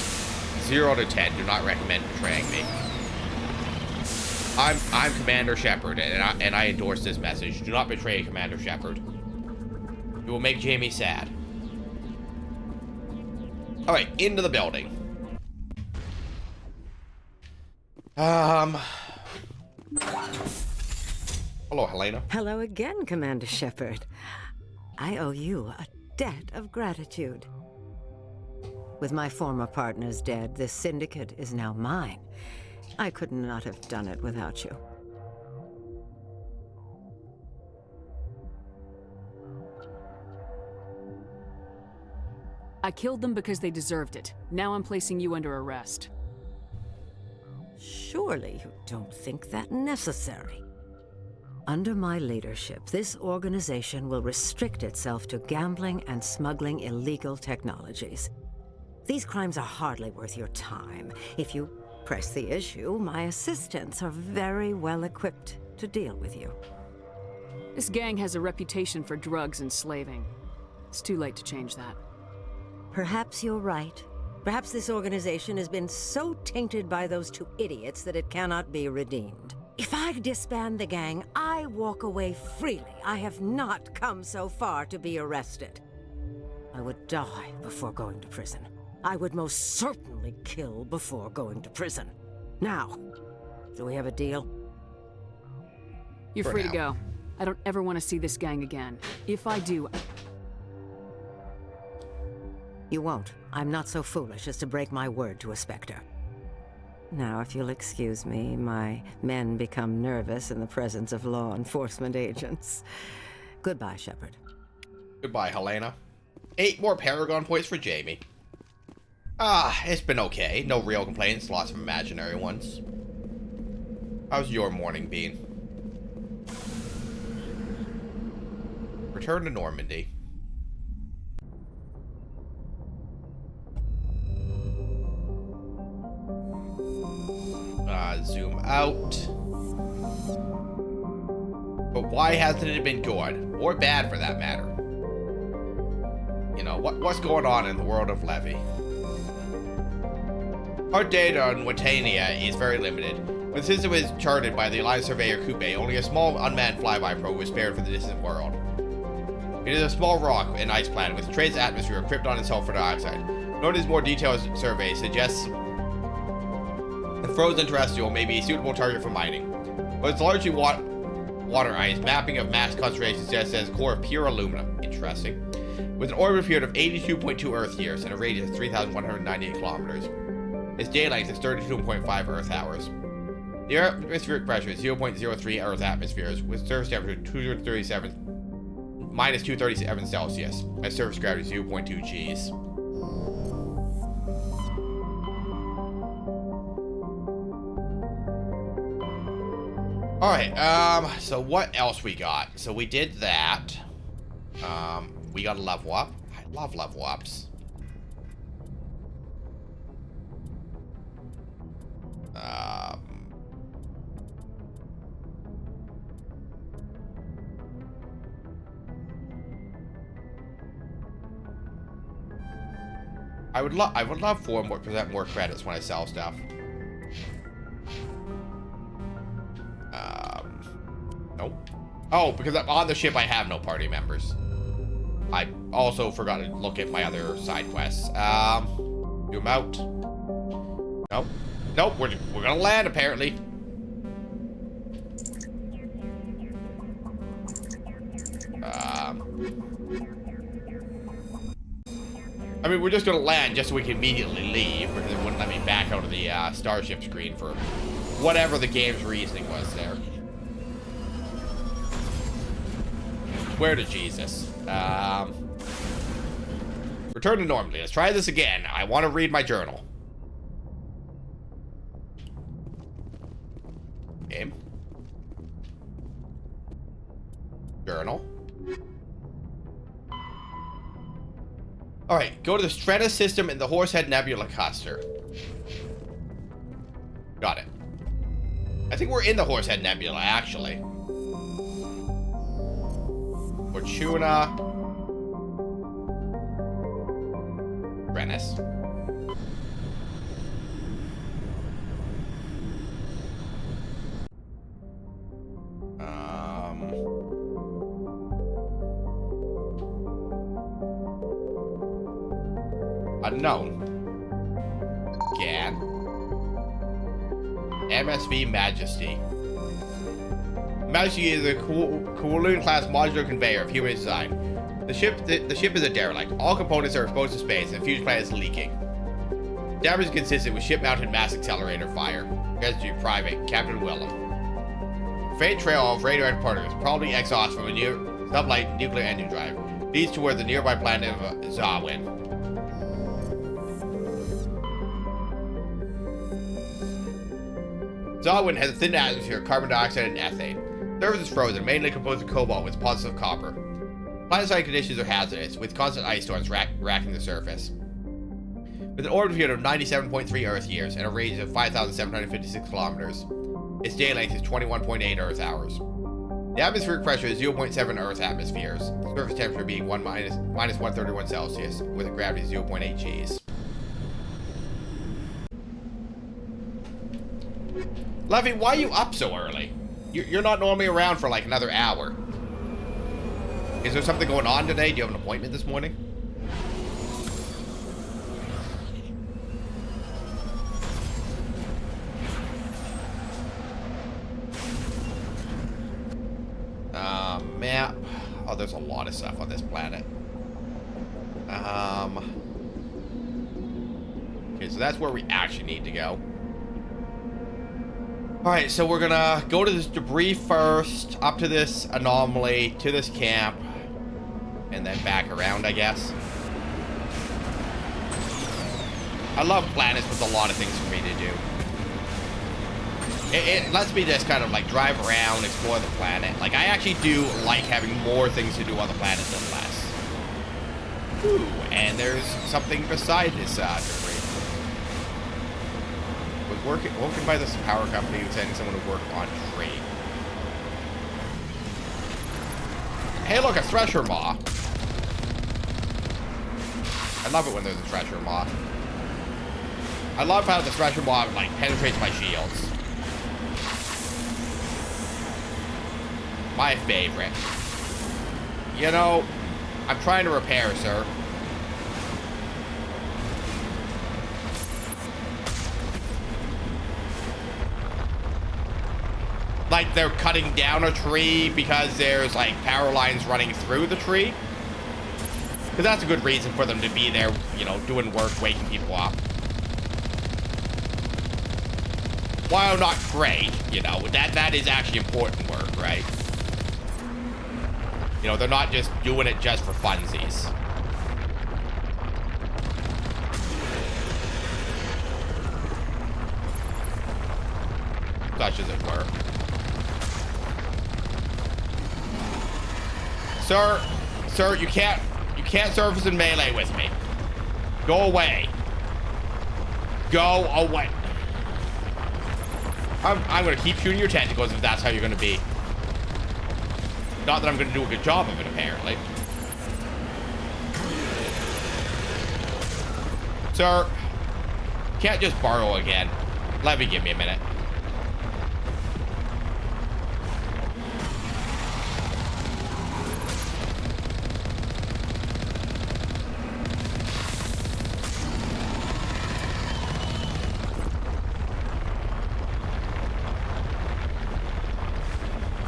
0 to 10, do not recommend betraying me. I'm Commander Shepard, and I endorse this message. Do not betray Commander Shepard. It will make Jamie sad. Alright, into the building. Hello, Helena. Hello again, Commander Shepard. I owe you a debt of gratitude. With my former partners dead, this syndicate is now mine. I could not have done it without you. I killed them because they deserved it. Now I'm placing you under arrest. Surely you don't think that necessary. Under my leadership, this organization will restrict itself to gambling and smuggling illegal technologies. These crimes are hardly worth your time. If you press the issue, my assistants are very well equipped to deal with you. This gang has a reputation for drugs and slaving. It's too late to change that. Perhaps you're right. Perhaps this organization has been so tainted by those two idiots that it cannot be redeemed. If I disband the gang, I walk away freely. I have not come so far to be arrested. I would die before going to prison. I would most certainly kill before going to prison. Now, do we have a deal? You're free to go. I don't ever want to see this gang again. If I do... You won't. I'm not so foolish as to break my word to a Spectre. Now, if you'll excuse me, my men become nervous in the presence of law enforcement agents. Goodbye, Shepard. Goodbye, Helena. 8 more Paragon points for Jamie. It's been okay. No real complaints, lots of imaginary ones. How's your morning been? Return to Normandy. Zoom out. But why hasn't it been good? Or bad, for that matter? You know, what's going on in the world of Levy? Our data on Watania is very limited. When the system was charted by the Alliance Surveyor Coupe, only a small unmanned flyby probe was spared for the distant world. It is a small rock and ice planet with trace atmosphere, krypton and sulfur dioxide. Notice more detailed survey suggests The frozen terrestrial may be a suitable target for mining, but it's largely water ice. Mapping of mass concentration suggests it has a core of pure aluminum. Interesting. With an orbital period of 82.2 Earth years and a radius of 3,198 kilometers. Its day length is 32.5 Earth hours. The atmospheric pressure is 0.03 Earth atmospheres, with surface temperature minus 237 Celsius, and surface gravity 0.2 Gs. Alright, so what else we got? So we did that. We got a level up. I love level ups. I would love 4% more credits when I sell stuff. Nope. Oh, because I'm on the ship, I have no party members. I also forgot to look at my other side quests. Zoom out. Nope. Nope, we're gonna land, apparently. I mean, we're just gonna land just so we can immediately leave, because it wouldn't let me back out of the starship screen for whatever the game's reasoning was there. Swear to Jesus. Return to normally. Let's try this again. I want to read my journal. Game. Journal. Alright, go to the Strata system in the Horsehead Nebula cluster. Got it. I think we're in the Horsehead Nebula, actually. Fortuna. Rennis. Unknown. Gan. MSV Majesty. Majesty is a Kowloon-class modular conveyor of human design. The ship is a derelict. All components are exposed to space, and the fusion planet is leaking. Damage is consistent with ship-mounted mass accelerator fire. Residue Private Captain Willem. Faint trail of radioactive particles, probably exhaust from a sublight nuclear engine drive, leads toward the nearby planet of Zawin. Zawin has a thin atmosphere of carbon dioxide and ethane. The surface is frozen, mainly composed of cobalt with positive copper. Planet-side conditions are hazardous, with constant ice storms racking the surface. With an orbital period of 97.3 Earth years and a radius of 5,756 kilometers, its day length is 21.8 Earth hours. The atmospheric pressure is 0.7 Earth atmospheres, the surface temperature being minus 131 Celsius, with a gravity of 0.8 Gs. Levy, why are you up so early? You're not normally around for like another hour. Is there something going on today? Do you have an appointment this morning? Map. Oh, there's a lot of stuff on this planet. Okay, so that's where we actually need to go. Alright, so we're gonna go to this debris first, up to this anomaly, to this camp, and then back around, I guess. I love planets with a lot of things for me to do. It lets me just kind of like drive around, explore the planet. Like, I actually do like having more things to do on the planet than less. Ooh, and there's something beside this debris. Working by this power company who's sending someone to work on trade. Hey, look, a thresher maw. I love it when there's a thresher maw. I love how the thresher maw like penetrates my shields. My favorite. You know, I'm trying to repair, sir. like they're cutting down a tree because there's like power lines running through the tree. Because that's a good reason for them to be there, you know, doing work, waking people up. While not great, you know, that is actually important work, right? You know, they're not just doing it just for funsies. Such as it were. Sir, you can't surface in melee with me. Go away. Go away. I'm gonna keep shooting your tentacles if that's how you're gonna be. Not that I'm gonna do a good job of it, apparently. Sir, can't just borrow again. Let me give me a minute.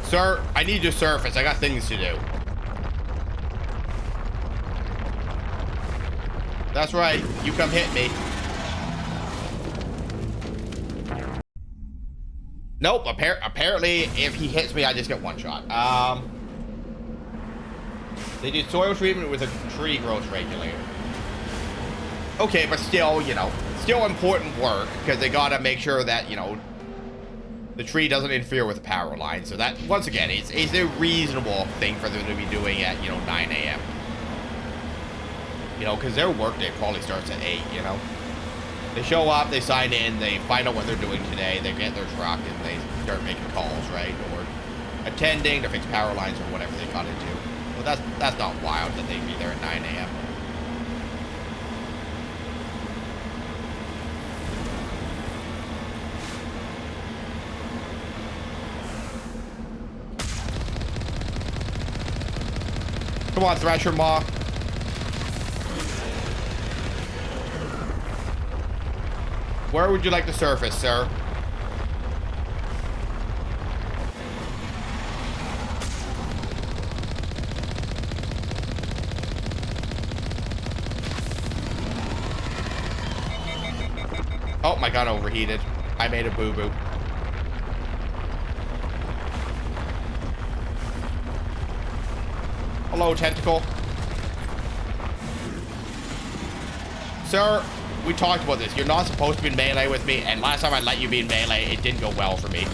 Sir, I need your surface. I got things to do. That's right. You come hit me. Nope. Apparently, if he hits me, I just get one shot. They do soil treatment with a tree growth regulator. Okay, but still, you know, still important work because they gotta make sure that, you know, the tree doesn't interfere with the power line. So that, once again, it's a reasonable thing for them to be doing at, you know, 9 a.m. You know, because their workday probably starts at 8, you know. They show up, they sign in, they find out what they're doing today, they get their truck, and they start making calls, right? Or attending to fix power lines or whatever they got into. Well, that's not wild that they'd be there at 9 a.m. Come on, Thrasher Maw. Where would you like to surface, sir? Oh, my gun overheated. I made a boo-boo. Hello, tentacle. Sir, we talked about this. You're not supposed to be in melee with me, and last time I let you be in melee, it didn't go well for me.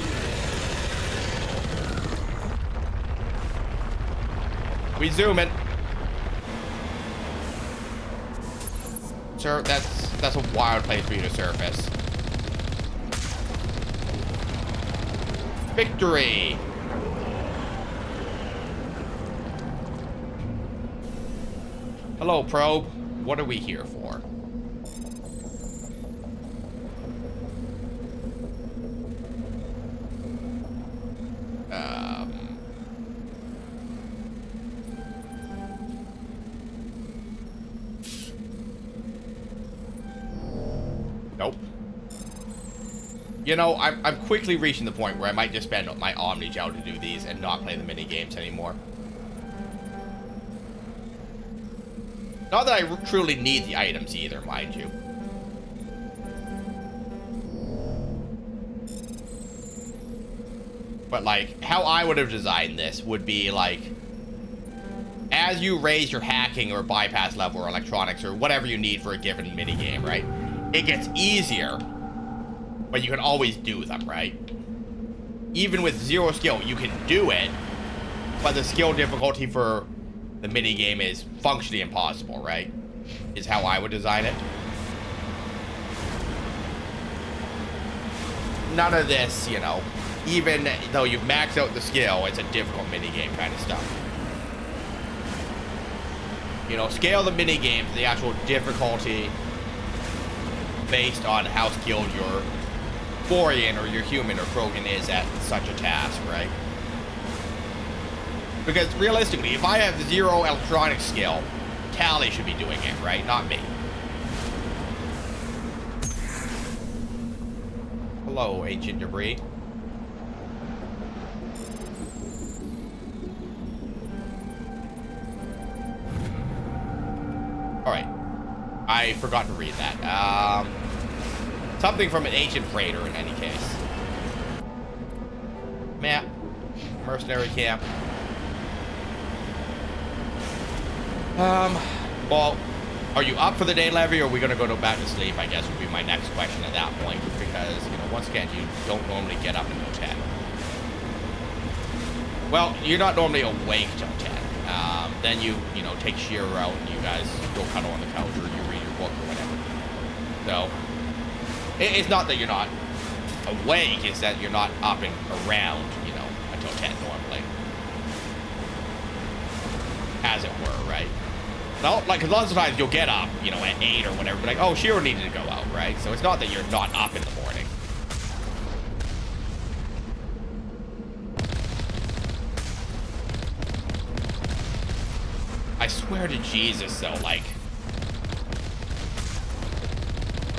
We zoom in. Sir, that's a wild place for you to surface. Victory! Hello, probe. What are we here for? Nope. You know, I'm quickly reaching the point where I might just spend my Omni Gel to do these and not play the mini games anymore. Not that I truly need the items either, mind you. But like, how I would have designed this would be like, as you raise your hacking or bypass level or electronics or whatever you need for a given minigame, right? It gets easier, but you can always do them, right? Even with 0 skill, you can do it, but the skill difficulty for the minigame is functionally impossible, right? Is how I would design it. None of this, you know, even though you've maxed out the skill, it's a difficult minigame kind of stuff. You know, scale the minigame to the actual difficulty based on how skilled your Borean or your human or Krogan is at such a task, right? Because realistically, if I have 0 electronic skill, Tally should be doing it, right? Not me. Hello, ancient debris. I forgot to read that. Something from an ancient freighter in any case. Map. Mercenary camp. Well, are you up for the day, Levy, or are we going to go back to sleep, I guess, would be my next question at that point. Because, you know, once again, you don't normally get up until 10. Well, you're not normally awake till 10. Then you know, take Shearer out and you guys go cuddle on the couch or you read your book or whatever. So, it's not that you're not awake, it's that you're not up and around, you know, until 10 normally. As it were, right? No, like, because lots of times you'll get up, you know, at 8 or whatever, but like, oh, Shearer needed to go out, right? So it's not that you're not up in the morning. I swear to Jesus, though, like...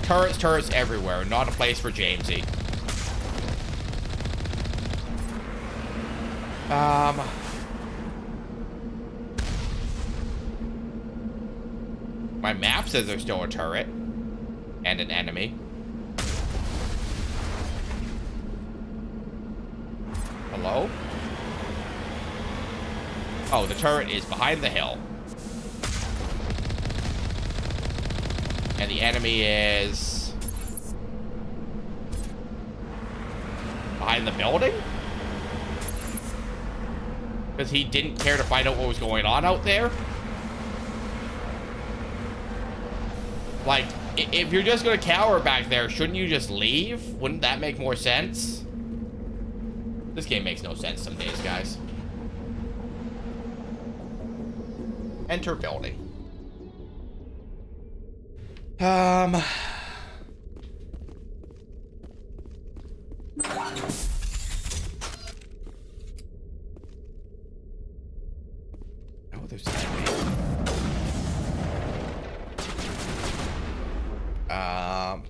Turrets everywhere. Not a place for Jamesy. My map says there's still a turret. And an enemy. Hello? Oh, the turret is behind the hill. And the enemy is... behind the building? Because he didn't care to find out what was going on out there? Like, if you're just gonna cower back there, shouldn't you just leave? Wouldn't that make more sense? This game makes no sense some days, guys. Enter building. Oh, there's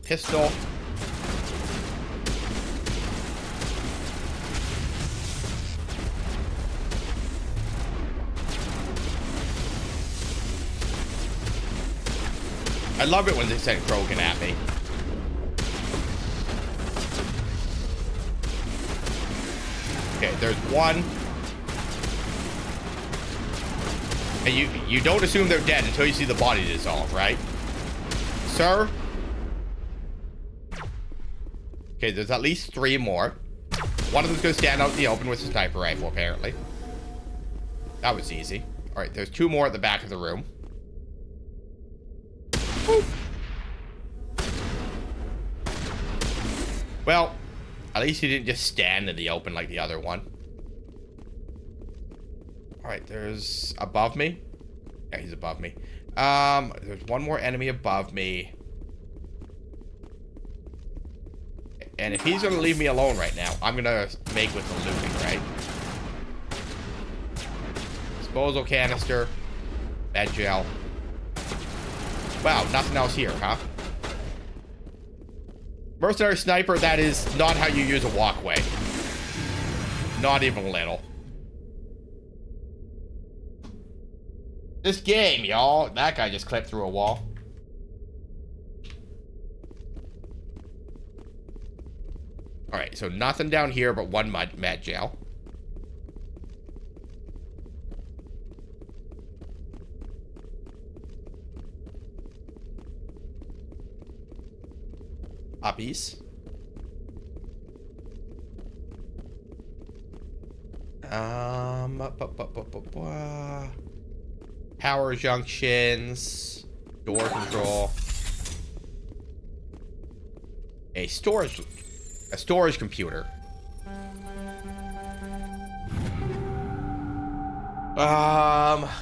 pistol. I love it when they send Krogan at me. Okay, there's one. And you don't assume they're dead until you see the body dissolve, right? Sir? Okay, there's at least 3 more. One of them's gonna stand out in the open with a sniper rifle, apparently. That was easy. Alright, there's 2 more at the back of the room. Woo. Well, at least he didn't just stand in the open like the other one. Alright, there's above me. Yeah, he's above me. There's one more enemy above me. And if he's gonna leave me alone right now, I'm gonna make with the looting, right? Disposal canister. Med gel. Wow, nothing else here, huh? Mercenary sniper, that is not how you use a walkway. Not even a little. This game, y'all. That guy just clipped through a wall. Alright, so nothing down here but one med gel. Uppies. Power junctions. Door control. A storage computer.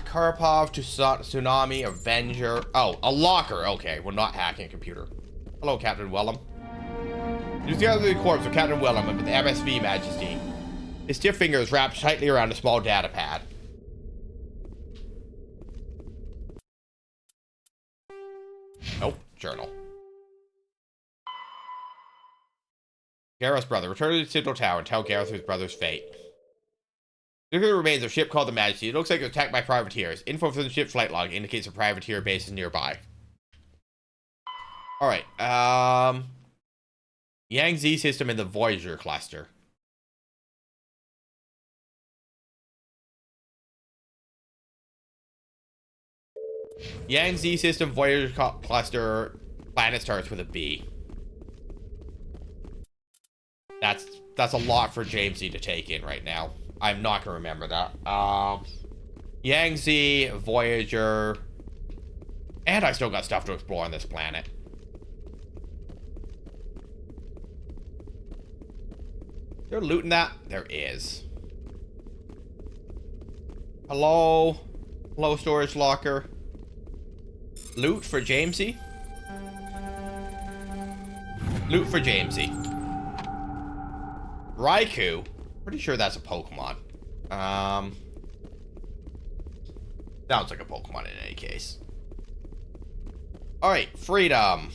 Karpov to Tsunami Avenger. Oh, a locker. Okay, we're not hacking a computer. Hello, Captain Wellham. Use the other corpse of Captain Wellham with the MSV Majesty. His stiff fingers wrapped tightly around a small data pad. Nope, journal. Gareth's brother. Return to the Citadel Tower and tell Gareth his brother's fate. Look at the remains of a ship called the Majesty. It looks like it was attacked by privateers. Info from the ship's flight log indicates a privateer base is nearby. All right. Yang Z system in the Voyager cluster. Yang Z system Voyager cluster. Planet starts with a B. That's a lot for James Z to take in right now. I'm not gonna remember that. Yang Z, Voyager, and I still got stuff to explore on this planet. Is there loot in that? There is. Hello? Hello, storage locker. Loot for Jamesy? Loot for Jamesy. Raikou? Pretty sure that's a Pokemon. Sounds like a Pokemon in any case. Alright, freedom.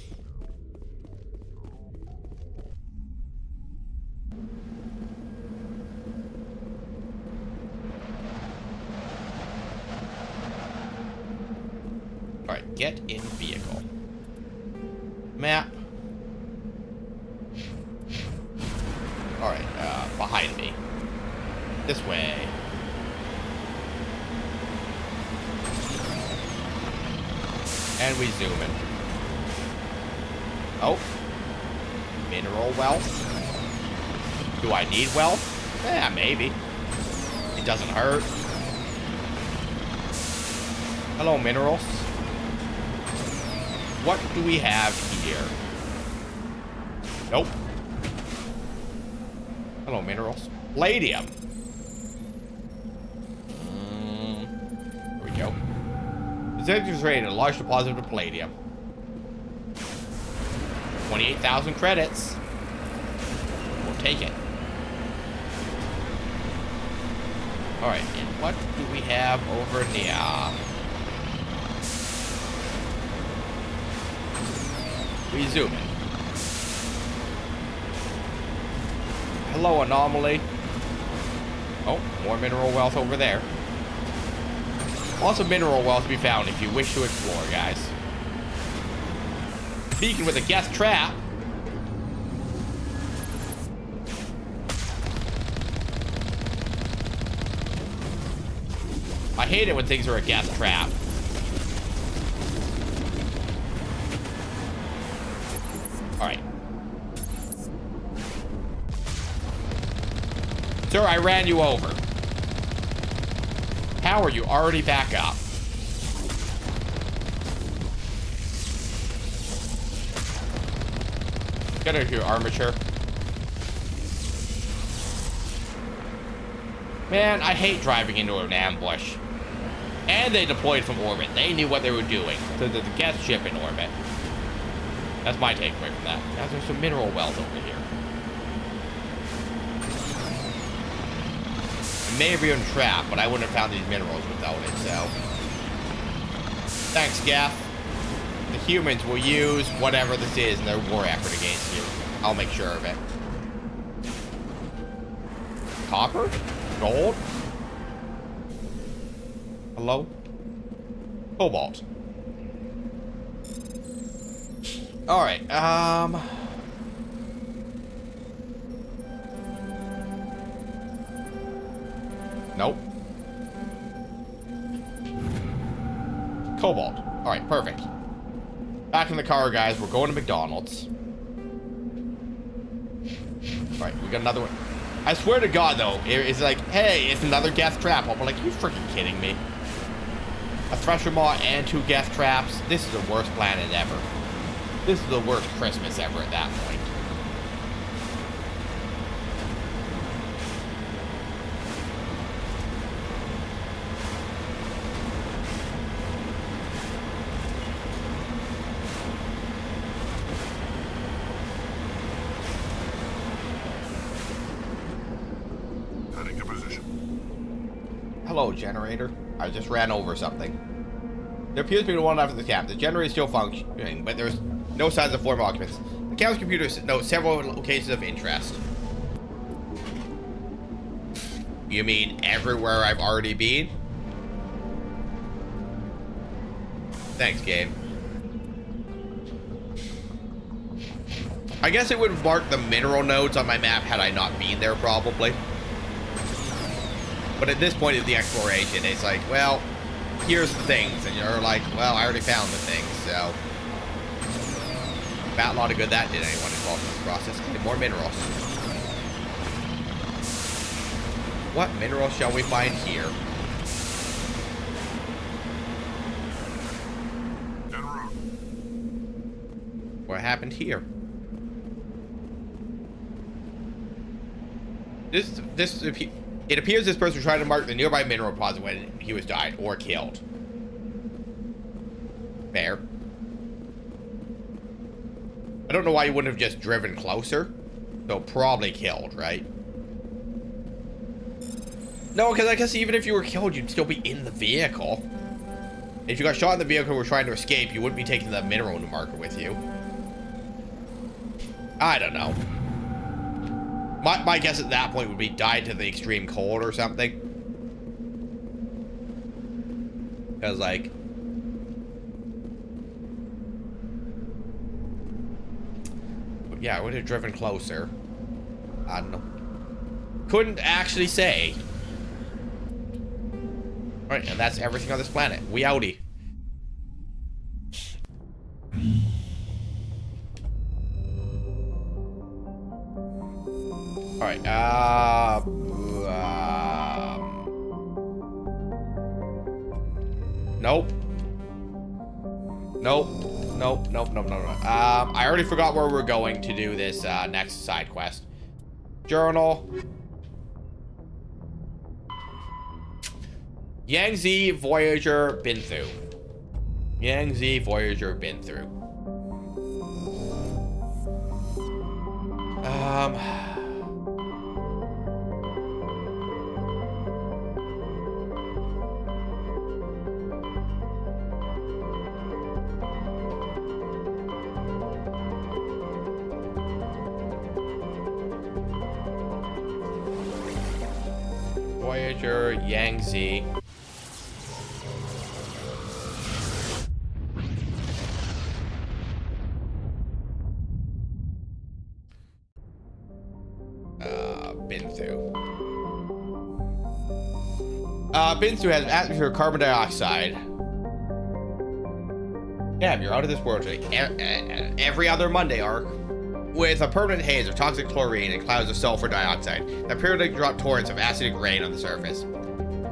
Alright, get in vehicle. Map. Alright, behind me. This way. And we zoom in. Oh. Mineral wealth. Do I need wealth? Yeah, maybe. It doesn't hurt. Hello, minerals. What do we have here? Nope. Hello, minerals. Palladium. There we go. Detectives rated a large deposit of palladium. 28,000 credits. We'll take it. Alright, and what do we have over here? We zoom in. Hello, anomaly. Oh, more mineral wealth over there. Lots of mineral wealth to be found if you wish to explore, guys. Beacon with a guest trap. I hate it when things are a guest trap. Alright. Sir, I ran you over. How are you already back up? Get out here, armature. Man, I hate driving into an ambush. And they deployed from orbit. They knew what they were doing. So there's a guest ship in orbit. That's my takeaway from that. Now there's some mineral wells over here. It may have been trapped, but I wouldn't have found these minerals without it, so. Thanks, Gaff. The humans will use whatever this is in their war effort against you. I'll make sure of it. Copper? Gold? Hello? Cobalt. Alright, Nope. Cobalt. Alright, perfect. Back in the car, guys. We're going to McDonald's. Alright, we got another one. I swear to God, though, it's like, hey, it's another gas trap. I'm like, you freaking kidding me? A thresher maw and 2 gas traps. This is the worst planet ever. This is the worst Christmas ever at that point. Heading to position. Hello, generator. I just ran over something. There appears to be one after the camp. The generator is still functioning, but there's no signs of former occupants. The camp's computer notes several locations of interest. You mean everywhere I've already been? Thanks, game. I guess it would mark the mineral nodes on my map had I not been there, probably. But at this point in the exploration, it's like, well, here's the things. And you're like, well, I already found the things, so. About a lot of good that did anyone involved in this process. Get more minerals. What minerals shall we find here? What happened here? It appears this person tried to mark the nearby mineral deposit when he was died or killed. Fair. I don't know why you wouldn't have just driven closer. So probably killed, right? No, because I guess even if you were killed, you'd still be in the vehicle. If you got shot in the vehicle and were trying to escape, you wouldn't be taking the mineral marker with you. I don't know. My guess at that point would be died to the extreme cold or something. Because, like... yeah, I would have driven closer. I don't know. Couldn't actually say. Alright, and that's everything on this planet. We outie. Alright, nope. Nope. I already forgot where we're going to do this next side quest. Journal. Yangtze Voyager been through. Yangtze Voyager been through. Voyager, Yangtze. Binsu has an atmosphere of carbon dioxide. Damn, you're out of this world today. Every other Monday arc. With a permanent haze of toxic chlorine and clouds of sulfur dioxide that periodically drop torrents of acidic rain on the surface.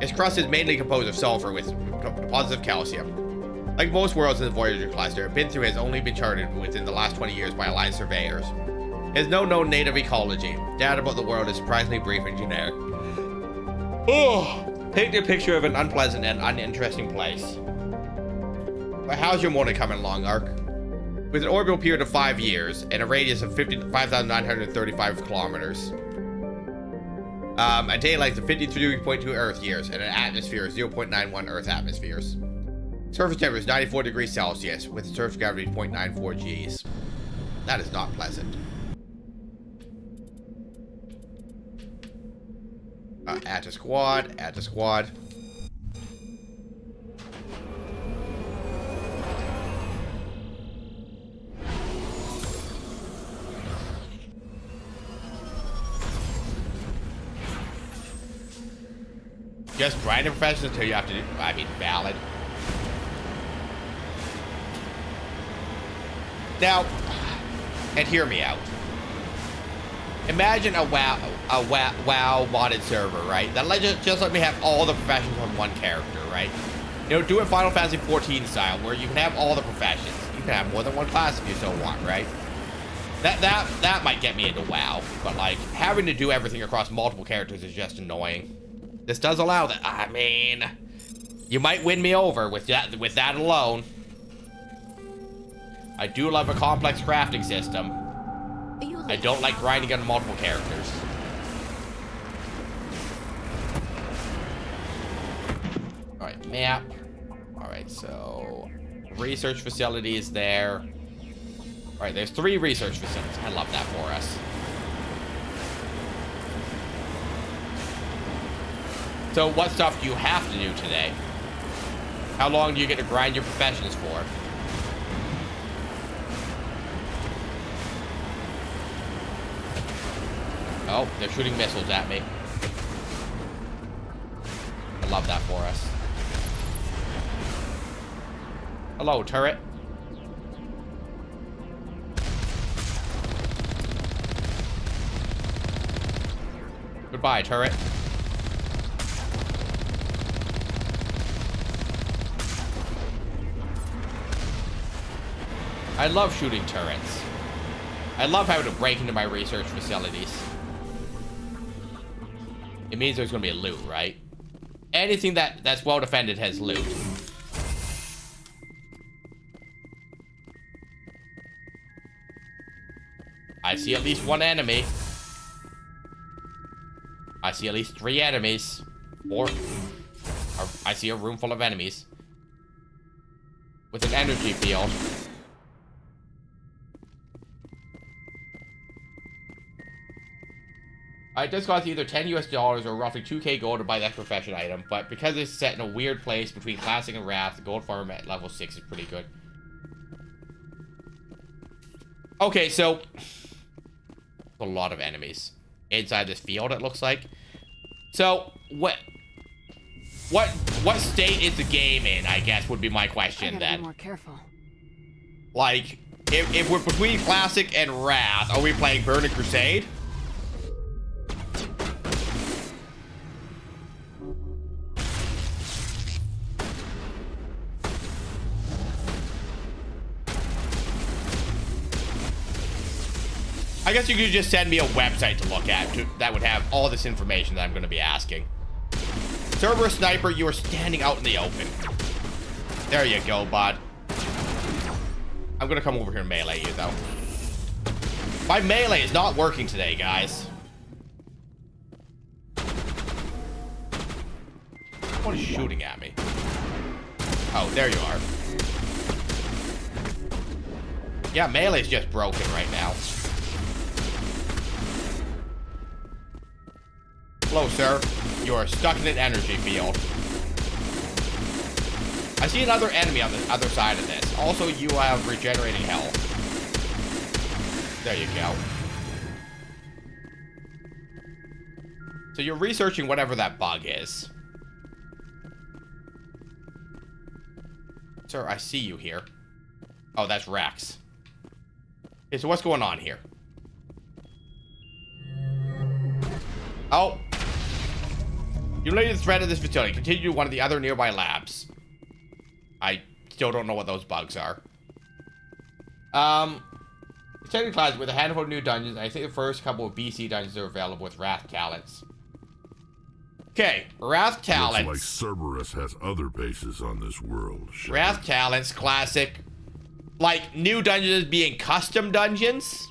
Its crust is mainly composed of sulfur with deposits of calcium. Like most worlds in the Voyager cluster, Binsu has only been charted within the last 20 years by Alliance surveyors. It has no known native ecology. Data about the world is surprisingly brief and generic. Oh! Paint a picture of an unpleasant and uninteresting place. But how's your morning coming along, Ark? With an orbital period of 5 years and a radius of 5,935 kilometers. A day length of 53.2 Earth years and an atmosphere of 0.91 Earth atmospheres. Surface temperature is 94 degrees Celsius with a surface gravity of 0.94 Gs. That is not pleasant. Add to squad, add to squad. Just grind the professions until you have to do, I mean, valid. Now, and hear me out. Imagine a WoW modded server, right? That just let me have all the professions on one character, right? You know, do it Final Fantasy 14 style, where you can have all the professions. You can have more than one class if you so want, right? That might get me into WoW, but like having to do everything across multiple characters is just annoying. This does allow that. I mean, you might win me over with that alone. I do love a complex crafting system. I don't like grinding on multiple characters. Alright, map. Alright, so research facility is there. Alright, there's 3 research facilities. I love that for us. So what stuff do you have to do today? How long do you get to grind your professions for? Oh, they're shooting missiles at me. I love that for us. Hello, turret. Goodbye, turret. I love shooting turrets. I love having to break into my research facilities. It means there's gonna be a loot, right? Anything that's well defended has loot. I see at least one enemy. I see at least 3 enemies. 4. I see a room full of enemies. With an energy field. It does cost either $10 US or roughly 2k gold to buy that profession item, but because it's set in a weird place between Classic and Wrath, the gold farm at level 6 is pretty good. Okay, so a lot of enemies inside this field, it looks like. So what state is the game in, I guess, would be my question then. Be more careful. Like, if we're between Classic and Wrath, are we playing Burning Crusade? I guess you could just send me a website to look at that would have all this information that I'm going to be asking. Cerberus Sniper, you are standing out in the open. There you go, bud. I'm going to come over here and melee you, though. My melee is not working today, guys. What is shooting at me? Oh, there you are. Yeah, melee's just broken right now. Hello, sir. You are stuck in an energy field. I see another enemy on the other side of this. Also, you have regenerating health. There you go. So you're researching whatever that bug is. Sir, I see you here. Oh, that's Rex. Okay, so what's going on here? Oh. You eliminated the threat of this facility. Continue to one of the other nearby labs. I still don't know what those bugs are. Extended class with a handful of new dungeons. I think the first couple of BC dungeons are available with Wrath Talents. Okay, Wrath Talents. Looks like Cerberus has other bases on this world. Wrath Talents, classic. Like, new dungeons being custom dungeons.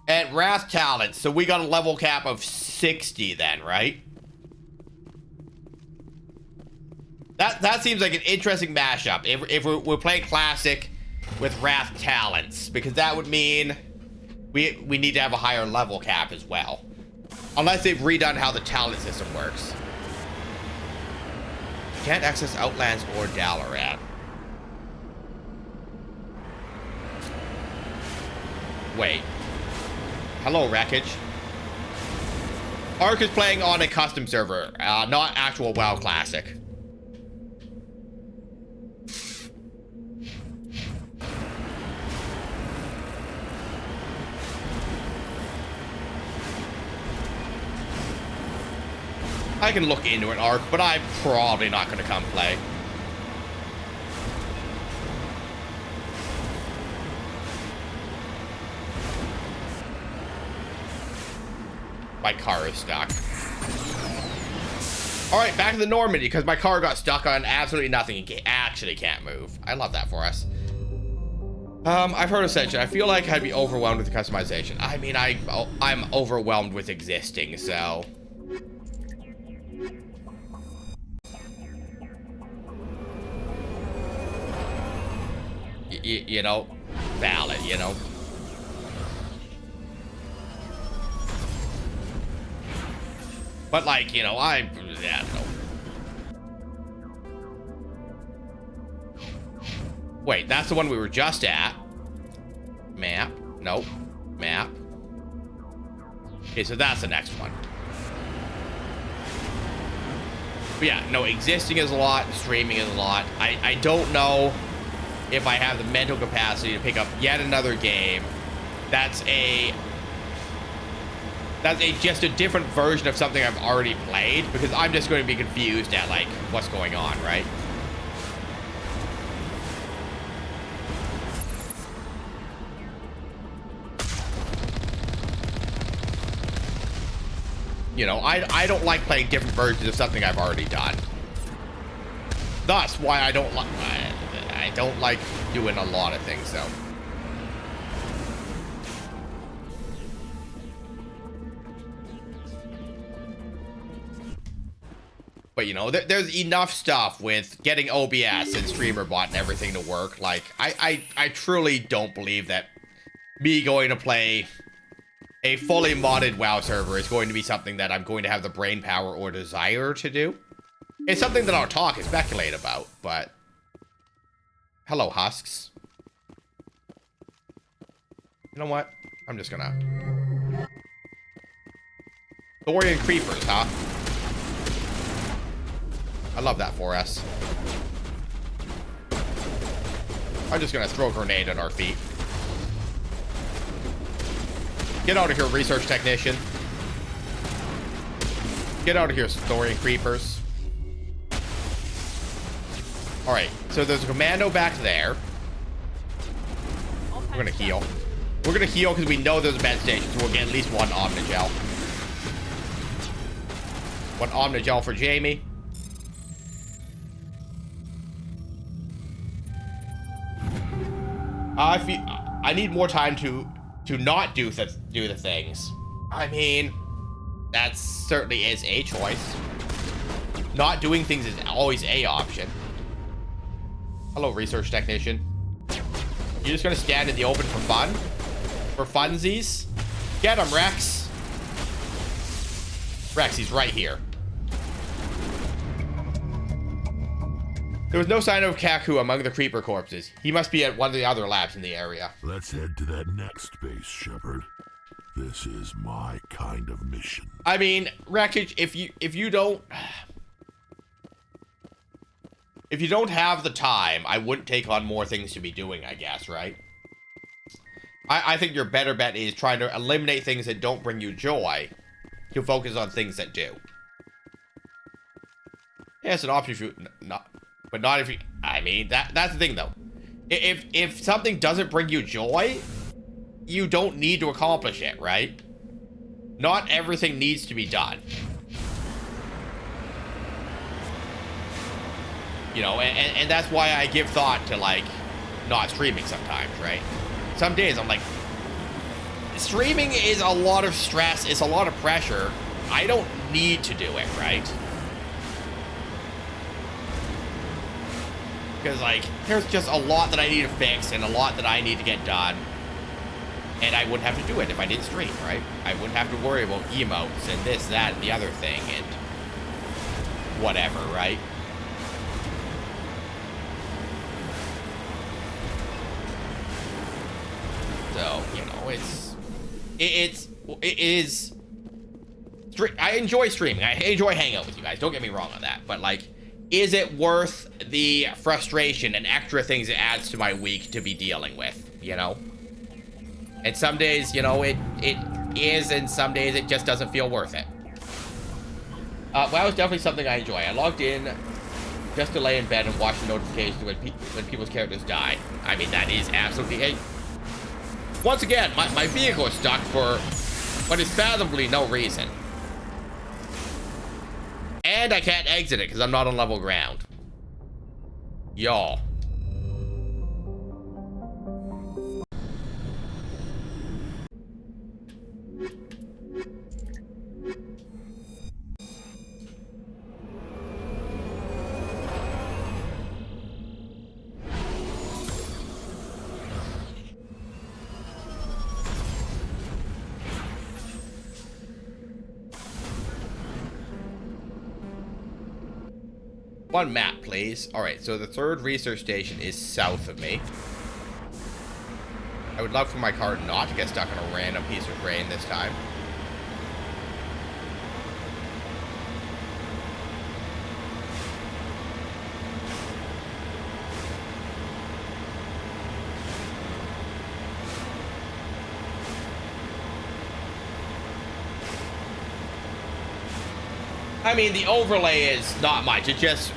And Wrath Talents, so we got a level cap of 60 then, right? That seems like an interesting mashup. If we're playing Classic with Wrath Talents, because that would mean we need to have a higher level cap as well. Unless they've redone how the talent system works. Can't access Outlands or Dalaran. Wait. Hello, Wreckage. Ark is playing on a custom server, not actual WoW Classic. I can look into an Ark, but I'm probably not going to come play. My car is stuck. Alright, back to the Normandy, because my car got stuck on absolutely nothing and actually can't move. I love that for us. I've heard of Ascension. I feel like I'd be overwhelmed with the customization. I mean, I'm overwhelmed with existing, so... You know, valid, you know. But like, you know, I don't know. Wait, that's the one we were just at. Map. Nope. Map. Okay, so that's the next one. But yeah, no, existing is a lot, streaming is a lot. I don't know if I have the mental capacity to pick up yet another game. That's just a different version of something I've already played, because I'm just going to be confused at, like, what's going on, right? You know, I don't like playing different versions of something I've already done. Thus, why I don't like doing a lot of things, though. But, you know, there's enough stuff with getting OBS and StreamerBot and everything to work. Like, I truly don't believe that me going to play a fully modded WoW server is going to be something that I'm going to have the brain power or desire to do. It's something that I'll talk and speculate about, but... Hello, Husks. You know what? I'm just gonna... Thorian Creepers, huh? I love that for us. I'm just gonna throw a grenade at our feet. Get out of here, research technician. Get out of here, Thorian Creepers. Alright, so there's a commando back there. We're gonna heal. We're gonna heal because we know there's a bed station, so we'll get at least one Omnigel. One Omnigel for Jamie. I need more time to not do the things. I mean, that certainly is a choice. Not doing things is always a option. Hello, research technician. You're just gonna stand in the open for fun? For funsies? Get him, Rex. Rex, he's right here. There was no sign of Kaku among the creeper corpses. He must be at one of the other labs in the area. Let's head to that next base, Shepard. This is my kind of mission. I mean, Wreckage, if you don't have the time, I wouldn't take on more things to be doing, I guess, right? I think your better bet is trying to eliminate things that don't bring you joy to focus on things that do. Yeah, it's an option if you but not if you... I mean, that's the thing, though. If something doesn't bring you joy, you don't need to accomplish it, right? Not everything needs to be done. You know, and that's why I give thought to, like, not streaming sometimes, right? Some days I'm like, streaming is a lot of stress, it's a lot of pressure. I don't need to do it, right? Because, like, there's just a lot that I need to fix and a lot that I need to get done. And I wouldn't have to do it if I didn't stream, right? I wouldn't have to worry about emotes and this, that, and the other thing and whatever, right? So, you know, it is, I enjoy streaming. I enjoy hanging out with you guys. Don't get me wrong on that. But, like, is it worth the frustration and extra things it adds to my week to be dealing with, you know? And some days, you know, it is, and some days it just doesn't feel worth it. WoW is definitely something I enjoy. I logged in just to lay in bed and watch the notifications when people's characters die. I mean, that is absolutely... Once again, my vehicle is stuck for what is fathomably no reason. And I can't exit it because I'm not on level ground. Y'all. One map, please. Alright, so the third research station is south of me. I would love for my car not to get stuck on a random piece of grain this time. I mean, the overlay is not much. It's just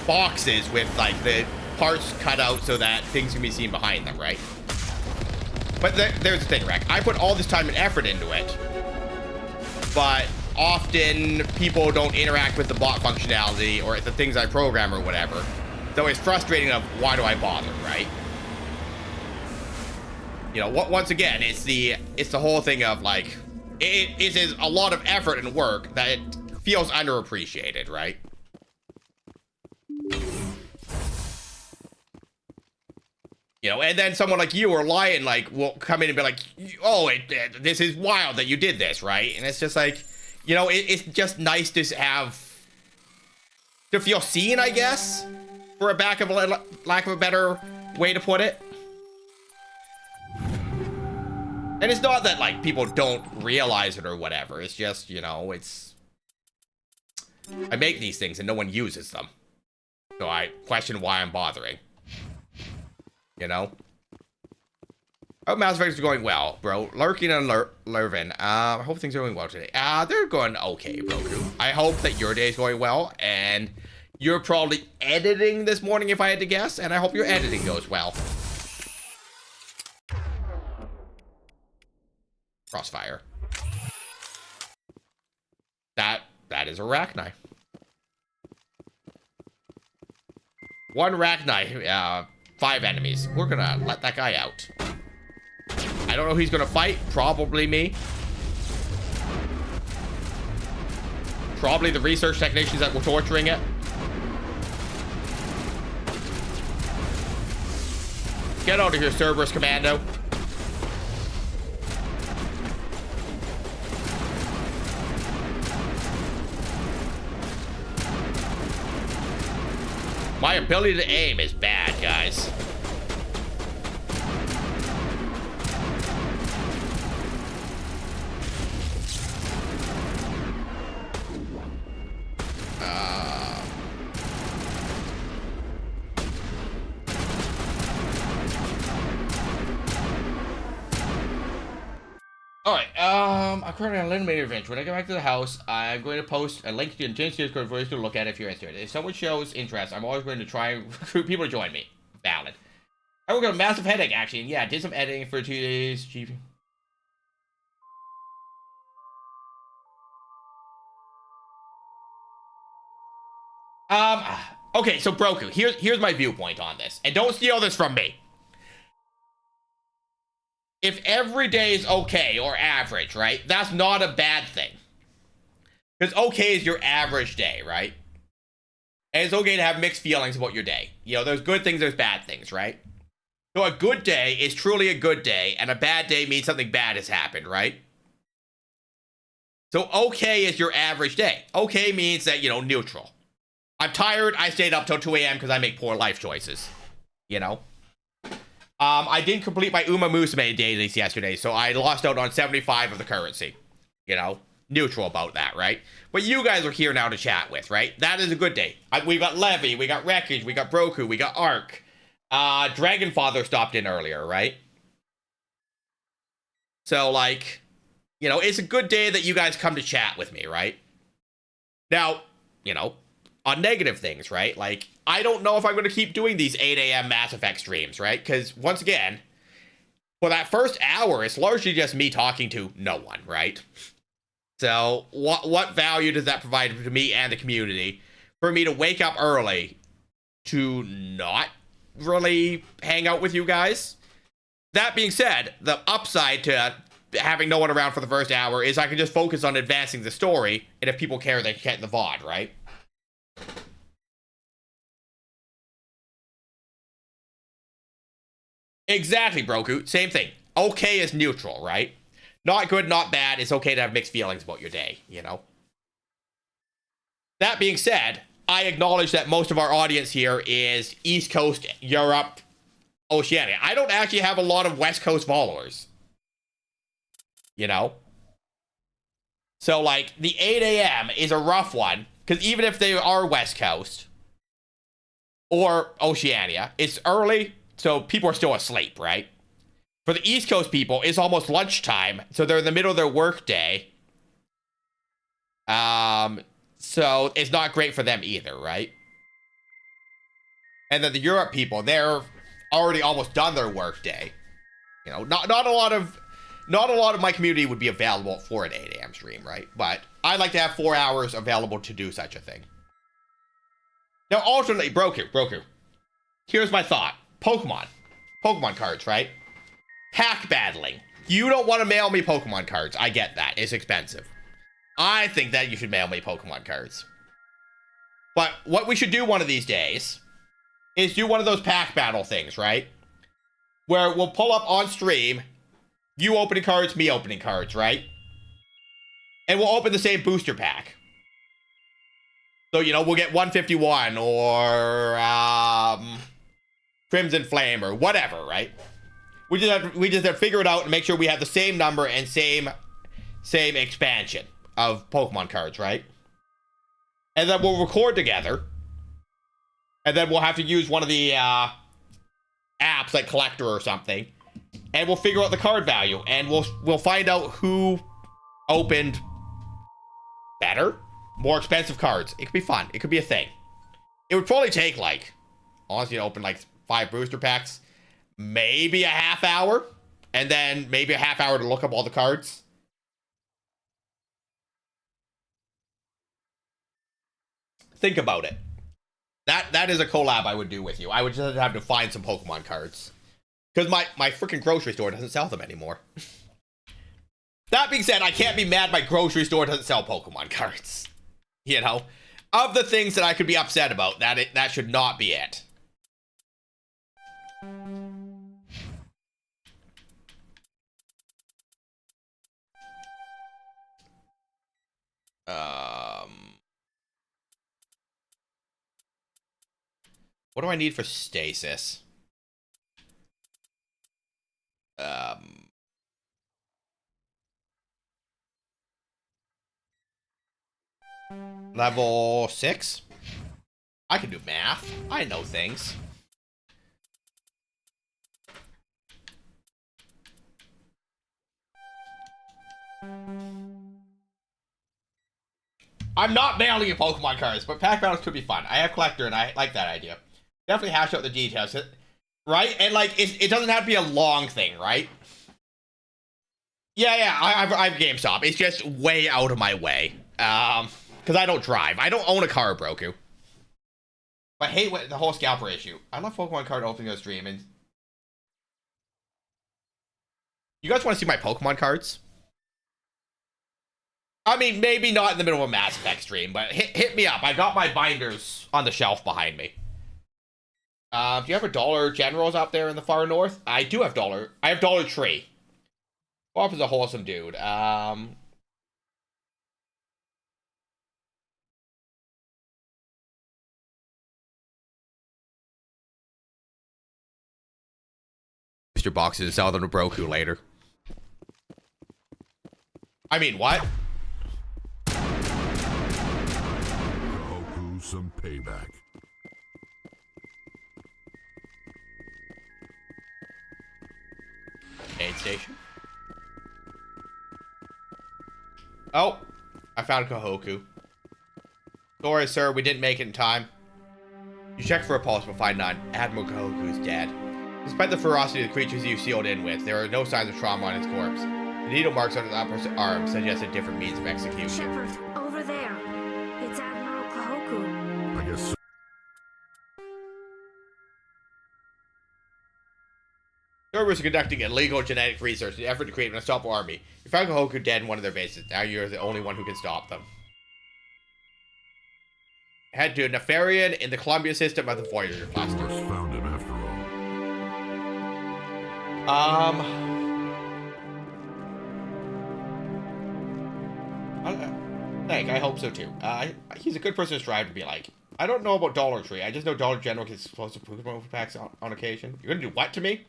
boxes with like the parts cut out so that things can be seen behind them, right? But there's the thing, Rek. I put all this time and effort into it, but often people don't interact with the bot functionality or the things I program or whatever. So it's frustrating of why do I bother, right? You know, once again, it's the whole thing of like, it is a lot of effort and work that it feels underappreciated, right? You know, and then someone like you or Lion like will come in and be like, oh, this is wild that you did this, right? And it's just like, you know, it's just nice to feel seen, I guess, for a lack of a better way to put it. And it's not that, like, people don't realize it or whatever. It's just, you know, I make these things and no one uses them. So I question why I'm bothering. You know? Oh, Mass Effect is going well, bro. Lurking and Lurvin. I hope things are going well today. They're going okay, bro. I hope that your day is going well. And you're probably editing this morning, if I had to guess. And I hope your editing goes well. Crossfire. That is Arachni. One Arachni, 5 enemies. We're gonna let that guy out. I don't know who he's gonna fight. Probably me. Probably the research technicians that were torturing it. Get out of here, Cerberus Commando. My ability to aim is bad, guys. Alright, I'm currently on a eliminator event. When I get back to the house, I'm going to post a link to the intense Discord for you to look at if you're interested. If someone shows interest, I'm always going to try and recruit people to join me. Valid. I work on a massive headache, actually, and yeah, I did some editing for 2 days. Chief. Okay, so Broku, here's my viewpoint on this. And don't steal this from me. If every day is okay or average, right? That's not a bad thing. Because okay is your average day, right? And it's okay to have mixed feelings about your day. You know, there's good things, there's bad things, right? So a good day is truly a good day, and a bad day means something bad has happened, right? So okay is your average day. Okay means that, you know, neutral. I'm tired, I stayed up till 2 a.m. because I make poor life choices. You know? I didn't complete my Uma Musume dailies yesterday, so I lost out on 75 of the currency. You know? Neutral about that, right? But you guys are here now to chat with, right? That is a good day. We got Levy, we got Wreckage, we got Broku, we got Ark. Dragonfather stopped in earlier, right? So, like, you know, it's a good day that you guys come to chat with me, right? Now, you know, on negative things, right? Like, I don't know if I'm going to keep doing these 8 a.m. Mass Effect streams, right? Because, once again, for that first hour, it's largely just me talking to no one, right? So, what value does that provide to me and the community for me to wake up early to not really hang out with you guys? That being said, the upside to having no one around for the first hour is I can just focus on advancing the story, and if people care, they can get the VOD, right? Exactly, Broku. Same thing. Okay is neutral, right? Not good, not bad. It's okay to have mixed feelings about your day, you know? That being said, I acknowledge that most of our audience here is East Coast, Europe, Oceania. I don't actually have a lot of West Coast followers. You know? So, like, the 8 a.m. is a rough one, because even if they are West Coast or Oceania, it's early, so people are still asleep, right? For the East Coast people, it's almost lunchtime, so they're in the middle of their work day. So it's not great for them either, right? And then the Europe people, they're already almost done their work day. You know, not a lot of my community would be available for an 8 a.m. stream, right? But I'd like to have 4 hours available to do such a thing. Now, alternately, Broku. Here's my thought. Pokemon cards, right? Pack battling. You don't want to mail me Pokemon cards. I get that. It's expensive. I think that you should mail me Pokemon cards. But what we should do one of these days is do one of those pack battle things, right? Where we'll pull up on stream, you opening cards, me opening cards, right? And we'll open the same booster pack. So, you know, we'll get 151 or Crimson Flame or whatever, right? We just have to figure it out and make sure we have the same number and same expansion of Pokemon cards, right? And then we'll record together. And then we'll have to use one of the apps like Collector or something. And we'll figure out the card value. And we'll find out who opened better, more expensive cards. It could be fun. It could be a thing. It would probably take, like, honestly, open like 5 booster packs. Maybe a half hour. And then maybe a half hour to look up all the cards. Think about it. That is a collab I would do with you. I would just have to find some Pokemon cards. Because my freaking grocery store doesn't sell them anymore. That being said, I can't be mad my grocery store doesn't sell Pokemon cards. You know? Of the things that I could be upset about, that should not be it. What do I need for stasis? Level 6? I can do math. I know things. I'm not mailing you Pokemon cards, but pack battles could be fun. I have Collector, and I like that idea. Definitely hash out the details, right? And, like, it doesn't have to be a long thing, right? Yeah, I have GameStop. It's just way out of my way. Because I don't drive. I don't own a car, Broku. I hate the whole scalper issue. I love Pokemon card opening a stream, and... You guys want to see my Pokemon cards? I mean, maybe not in the middle of a Mass Effect stream, but hit me up. I got my binders on the shelf behind me. Do you have a Dollar Generals out there in the far north? I do have Dollar. I have Dollar Tree. Bob is a wholesome dude. Mr. Box is sell them to Broku later. I mean, what? Goku some payback. Aid station. Oh, I found Kahoku. Sorry, sir, we didn't make it in time. You check for a pulse, but find none. Admiral Kahoku is dead. Despite the ferocity of the creatures you sealed in with, there are no signs of trauma on his corpse. The needle marks on his upper arm suggest a different means of execution. Shepard, over there. It's Admiral Kahoku. I guess so. Servers are conducting illegal genetic research in an effort to create an unstoppable army. You found Kahoku dead in one of their bases. Now you're the only one who can stop them. Head to Nefarian in the Columbia system of the Voyager cluster. Dolores found him after all. I hope so too. He's a good person to strive to be like. I don't know about Dollar Tree. I just know Dollar General gets explosive Pokemon packs on occasion. You're gonna do what to me?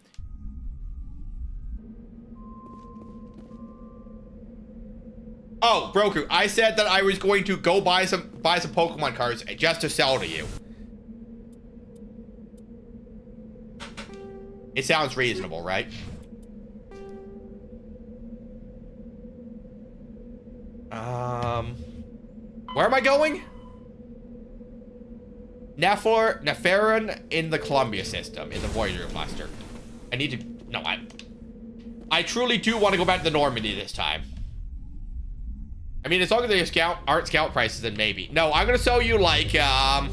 Oh, Broku, I said that I was going to go buy some Pokemon cards just to sell to you. It sounds reasonable, right? Where am I going? Neferin in the Columbia system, in the Voyager cluster. I need to, no, I truly do want to go back to the Normandy this time. I mean, as long as they aren't scout prices, then maybe. No, I'm gonna sell you like, I'm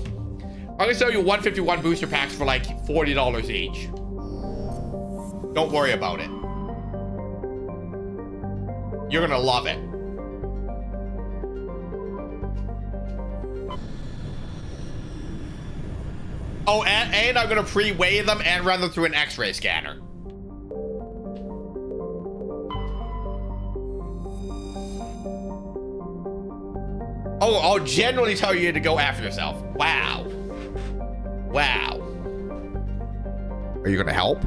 gonna sell you 151 booster packs for like $40 each. Don't worry about it. You're gonna love it. Oh, and I'm gonna pre-weigh them and run them through an X-ray scanner. Oh, I'll generally tell you to go after yourself. Wow. Wow. Are you gonna help?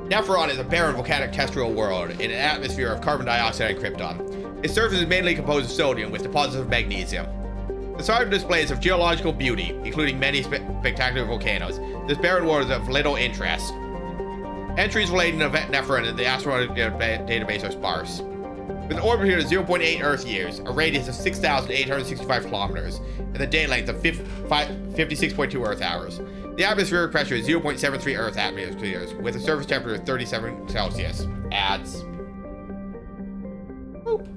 Neferon is a barren volcanic terrestrial world in an atmosphere of carbon dioxide and krypton. Its surface is mainly composed of sodium with deposits of magnesium. The site displays of geological beauty, including many spectacular volcanoes. This barren world is of little interest. Entries relating to Neferon in the astronomical database are sparse. With an orbit here of 0.8 Earth years, a radius of 6,865 kilometers, and the day length of 56.2 Earth hours. The atmospheric pressure is 0.73 Earth atmospheres, with a surface temperature of 37 Celsius. Adds. Boop.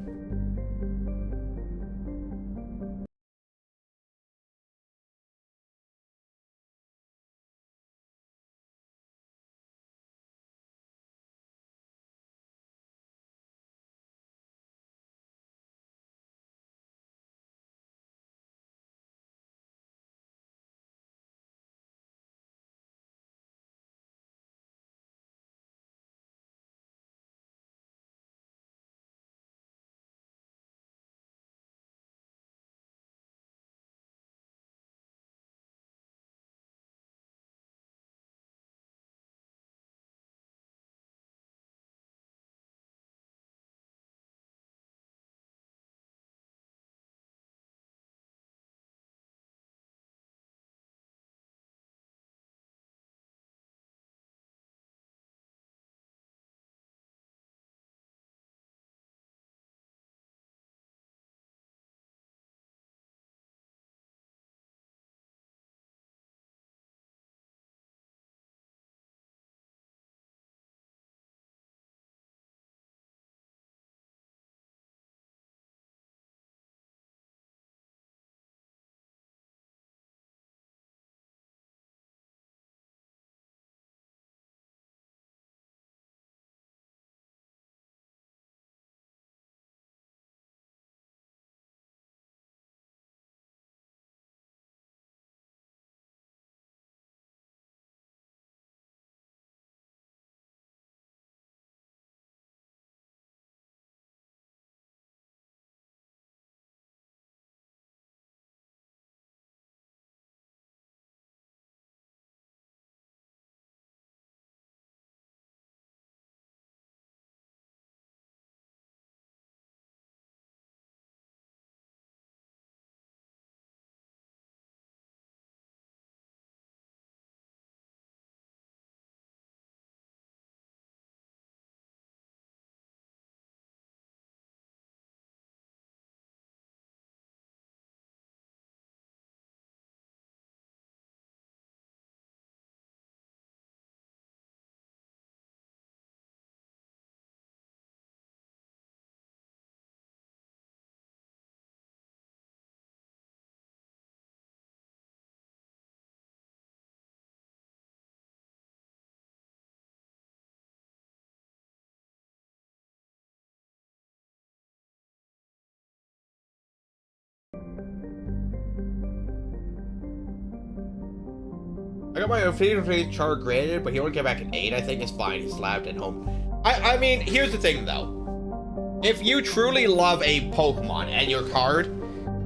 I got my Infinity chart graded, but he only came back at 8. I think it's fine. He's slapped at home. I mean, here's the thing, though. if you truly love a Pokemon and your card,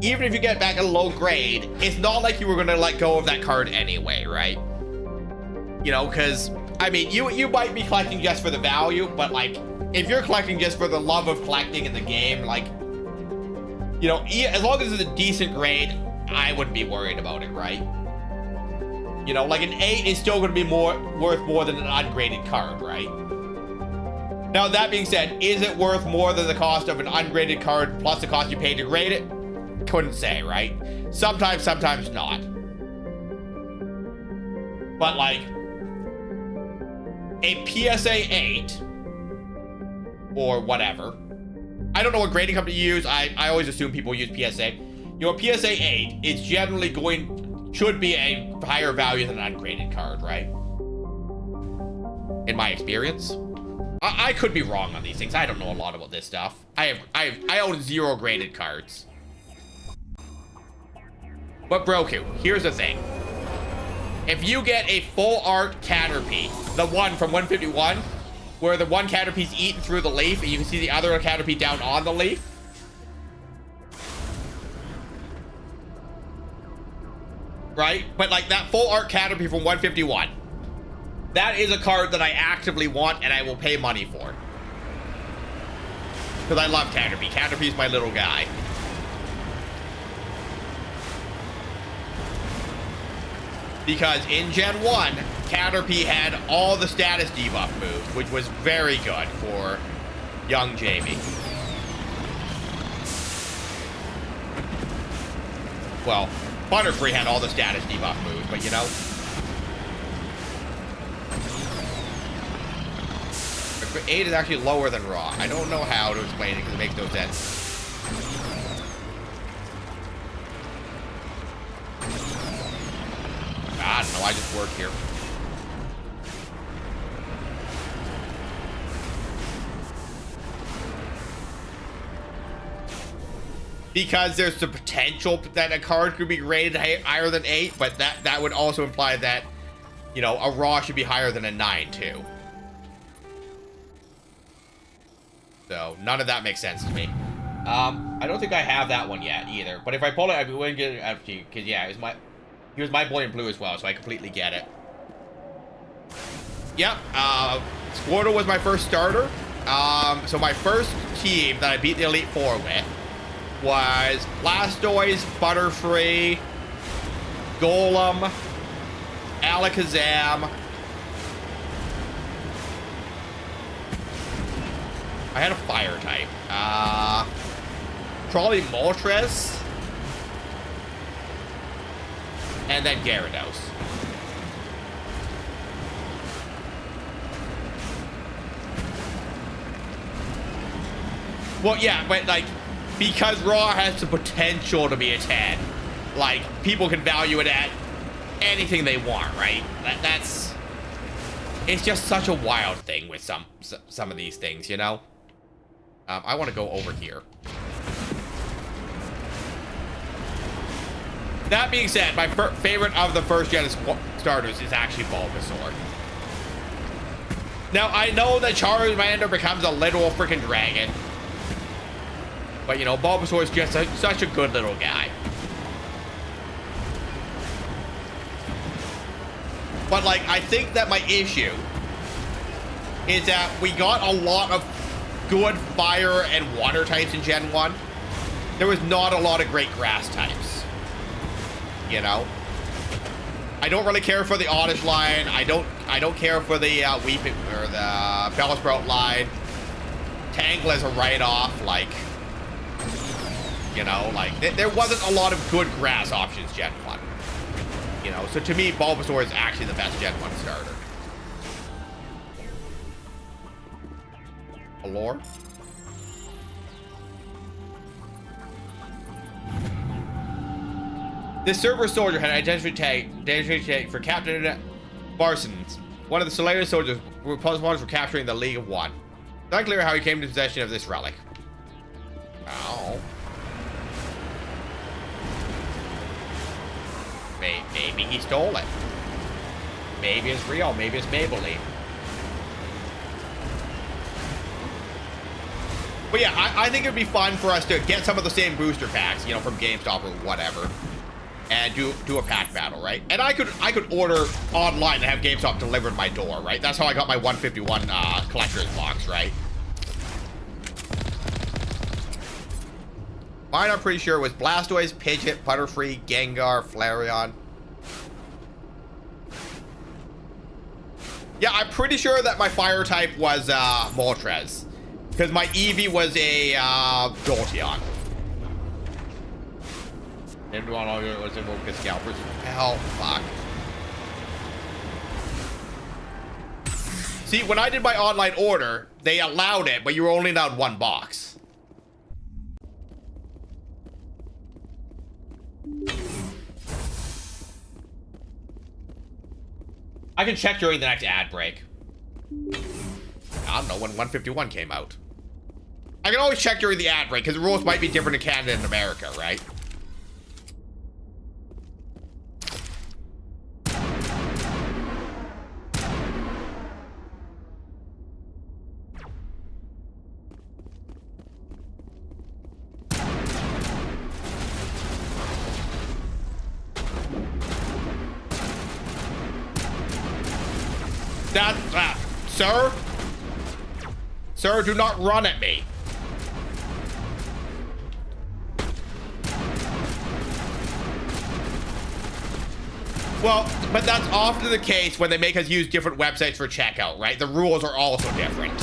even if you get back a low grade, it's not like you were gonna let go of that card anyway, right? You know, because, I mean, you might be collecting just for the value, but like, if you're collecting just for the love of collecting in the game, like, you know, as long as it's a decent grade, I wouldn't be worried about it, right? You know, like an 8 is still gonna be worth more than an ungraded card, right? Now, that being said, is it worth more than the cost of an ungraded card plus the cost you paid to grade it? Couldn't say, right? Sometimes, sometimes not. But like, a PSA 8 or whatever. I don't know what grading company you use. I always assume people use PSA. You know, a PSA 8 is generally should be a higher value than an ungraded card, right? In my experience. I could be wrong on these things. I don't know a lot about this stuff. I own 0 graded cards. But Broku, here's the thing. If you get a full art Caterpie, the one from 151, where the one Caterpie's eaten through the leaf and you can see the other Caterpie down on the leaf. Right? But like that full art Caterpie from 151. That is a card that I actively want and I will pay money for. Because I love Caterpie. Caterpie's my little guy. Because in Gen 1, Caterpie had all the status debuff moves, which was very good for young Jamie. Well, Butterfree had all the status debuff moves, but you know. 8 is actually lower than Raw. I don't know how to explain it because it makes no sense. I don't know, I just work here. Because there's the potential that a card could be graded higher than 8, but that would also imply that, you know, a Raw should be higher than a 9 too. So none of that makes sense to me. I don't think I have that one yet either. But if I pull it, I wouldn't get it up to you because yeah, he was my boy in blue as well, so I completely get it. Yep. Squirtle was my first starter. So my first team that I beat the Elite Four with was Blastoise, Butterfree, Golem, Alakazam. I had a fire type. Probably Moltres. And then Gyarados. Well, yeah, but like, because Raw has the potential to be a 10, like, people can value it at anything they want, right? That's... It's just such a wild thing with some of these things, you know? I want to go over here. That being said, my favorite of the first gen starters is actually Bulbasaur. Now, I know that Charmander becomes a literal freaking dragon. But, you know, Bulbasaur is just such a good little guy. But, like, I think that my issue is that we got a lot of good fire and water types in Gen 1. There was not a lot of great grass types. You know? I don't really care for the Oddish line. I don't care for the Weeping or the Bellsprout line. Tangela is a write-off, like, you know, like there wasn't a lot of good grass options Gen 1. You know, so to me, Bulbasaur is actually the best Gen 1 starter. Allure? This Cerberus soldier had an identity tag for Captain Barsons, one of the Solarian soldiers who were responsible for capturing the League of One. It's unclear how he came into possession of this relic. Oh. Maybe he stole it. Maybe it's real. Maybe it's Maybelline. But yeah, I think it'd be fun for us to get some of the same booster packs, you know, from GameStop or whatever, and do a pack battle, right? And I could order online and have GameStop delivered my door, right? That's how I got my 151 collector's box, right? Mine, I'm pretty sure it was Blastoise, Pidgeot, Butterfree, Gengar, Flareon. Yeah, I'm pretty sure that my fire type was Moltres. Because my Eevee was a Jolteon. Named one all was a Mocha Scalpers. Hell, fuck. See, when I did my online order, they allowed it, but you were only allowed one box. I can check during the next ad break. I don't know when 151 came out. I can always check during the ad break, because the rules might be different in Canada and America, right? Sir? Sir, do not run at me. Well, but that's often the case when they make us use different websites for checkout, right? The rules are also different.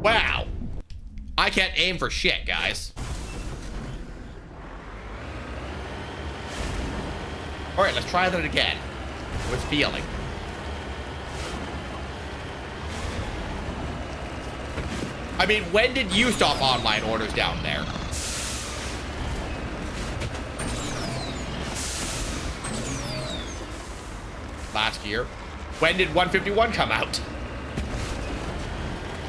Wow. I can't aim for shit, guys. All right, let's try that again. With feeling. I mean, when did you stop online orders down there? Last year. When did 151 come out?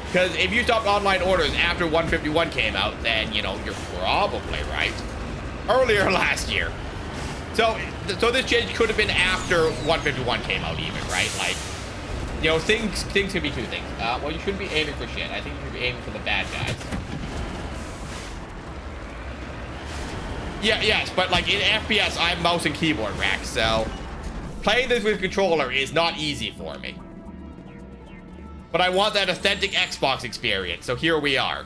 Because if you stopped online orders after 151 came out, then, you know, you're probably right. Earlier last year. So this change could have been after 151 came out even, right? Like, you know, things can be two things. Well, you shouldn't be aiming for shit. I think you should be aiming for the bad guys. Yeah, yes, but like in FPS, I'm mouse and keyboard rack, so playing this with controller is not easy for me. But I want that authentic Xbox experience, so here we are.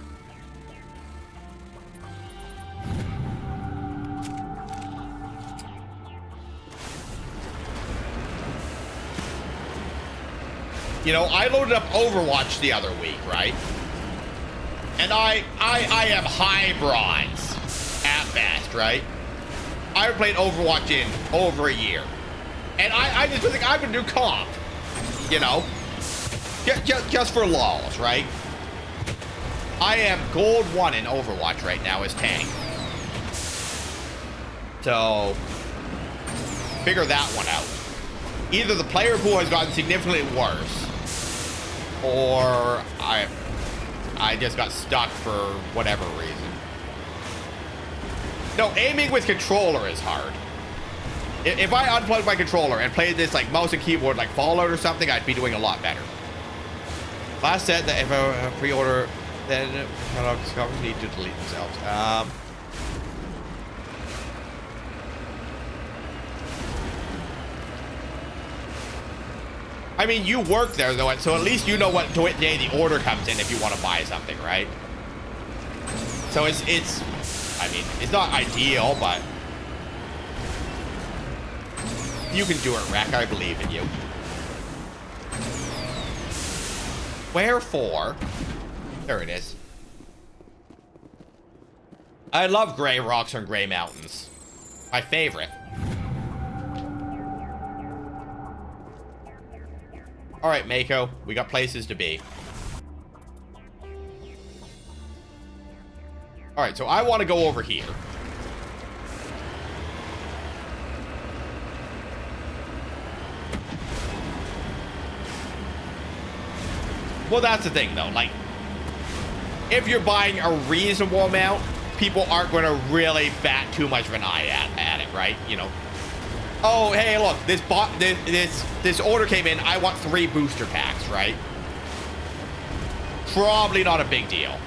You know, I loaded up Overwatch the other week, right? And I am high bronze at best, right? I haven't played Overwatch in over a year. And I just think I'm gonna do comp, you know? Just for lols, right? I am gold 1 in Overwatch right now as tank. So, figure that one out. Either the player pool has gotten significantly worse, or I just got stuck for whatever reason. No, aiming with controller is hard. If I unplugged my controller and played this like mouse and keyboard like Fallout or something, I'd be doing a lot better. Last said that if I pre-order, then discoveries need to delete themselves. I mean, you work there though, so at least you know what day the order comes in if you want to buy something, right? So it's I mean, it's not ideal, but you can do it, Rack. I believe in you. Wherefore, there it is. I love gray rocks and gray mountains. My favorite. All right, Mako, we got places to be. All right, so I want to go over here. Well, that's the thing, though. Like, if you're buying a reasonable amount, people aren't going to really bat too much of an eye at it, right? You know, oh, hey, look, this order came in. I want 3 booster packs, right? Probably not a big deal.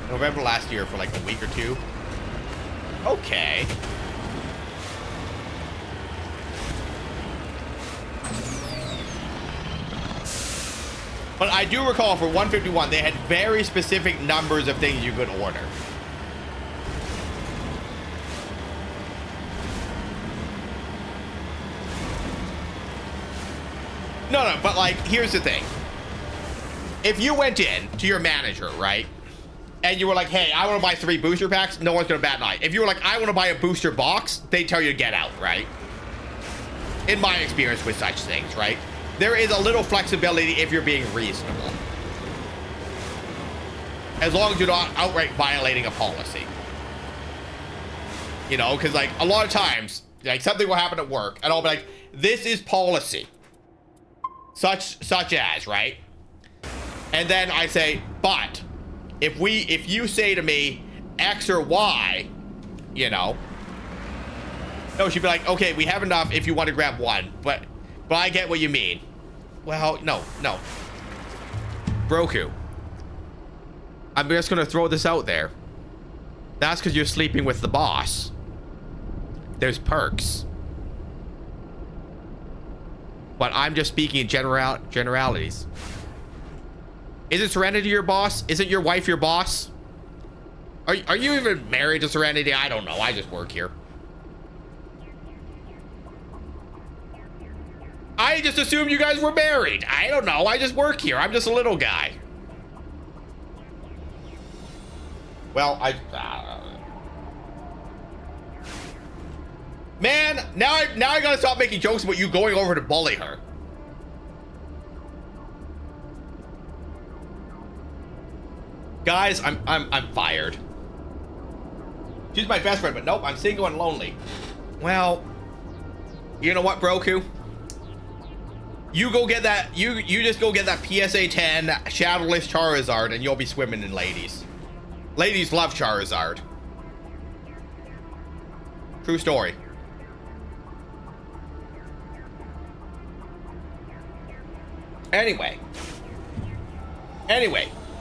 November last year for like a week or 2. Okay. But I do recall for 151, they had very specific numbers of things you could order. No, but like, here's the thing. If you went in to your manager, right? And you were like, hey, I want to buy 3 booster packs, no one's going to bat an eye. If you were like, I want to buy a booster box, they tell you to get out, right? In my experience with such things, right? There is a little flexibility if you're being reasonable. As long as you're not outright violating a policy. You know, because like a lot of times, like something will happen at work and I'll be like, this is policy. Such as, right? And then I say, but if you say to me X or Y, you know, no, she'd be like, okay, we have enough if you want to grab 1, but I get what you mean. Well, no. Broku. I'm just gonna throw this out there. That's because you're sleeping with the boss. There's perks. But I'm just speaking in generalities. Isn't Serenity your boss? Isn't your wife your boss? Are you even married to Serenity? I don't know. I just work here. I just assumed you guys were married. I don't know. I just work here. I'm just a little guy. Well, man, now I gotta stop making jokes about you going over to bully her. Guys, I'm fired. She's my best friend, but nope, I'm single and lonely. Well, you know what, Broku? You go get that. You just go get that PSA 10 Shadowless Charizard, and you'll be swimming in ladies. Ladies love Charizard. True story. Anyway,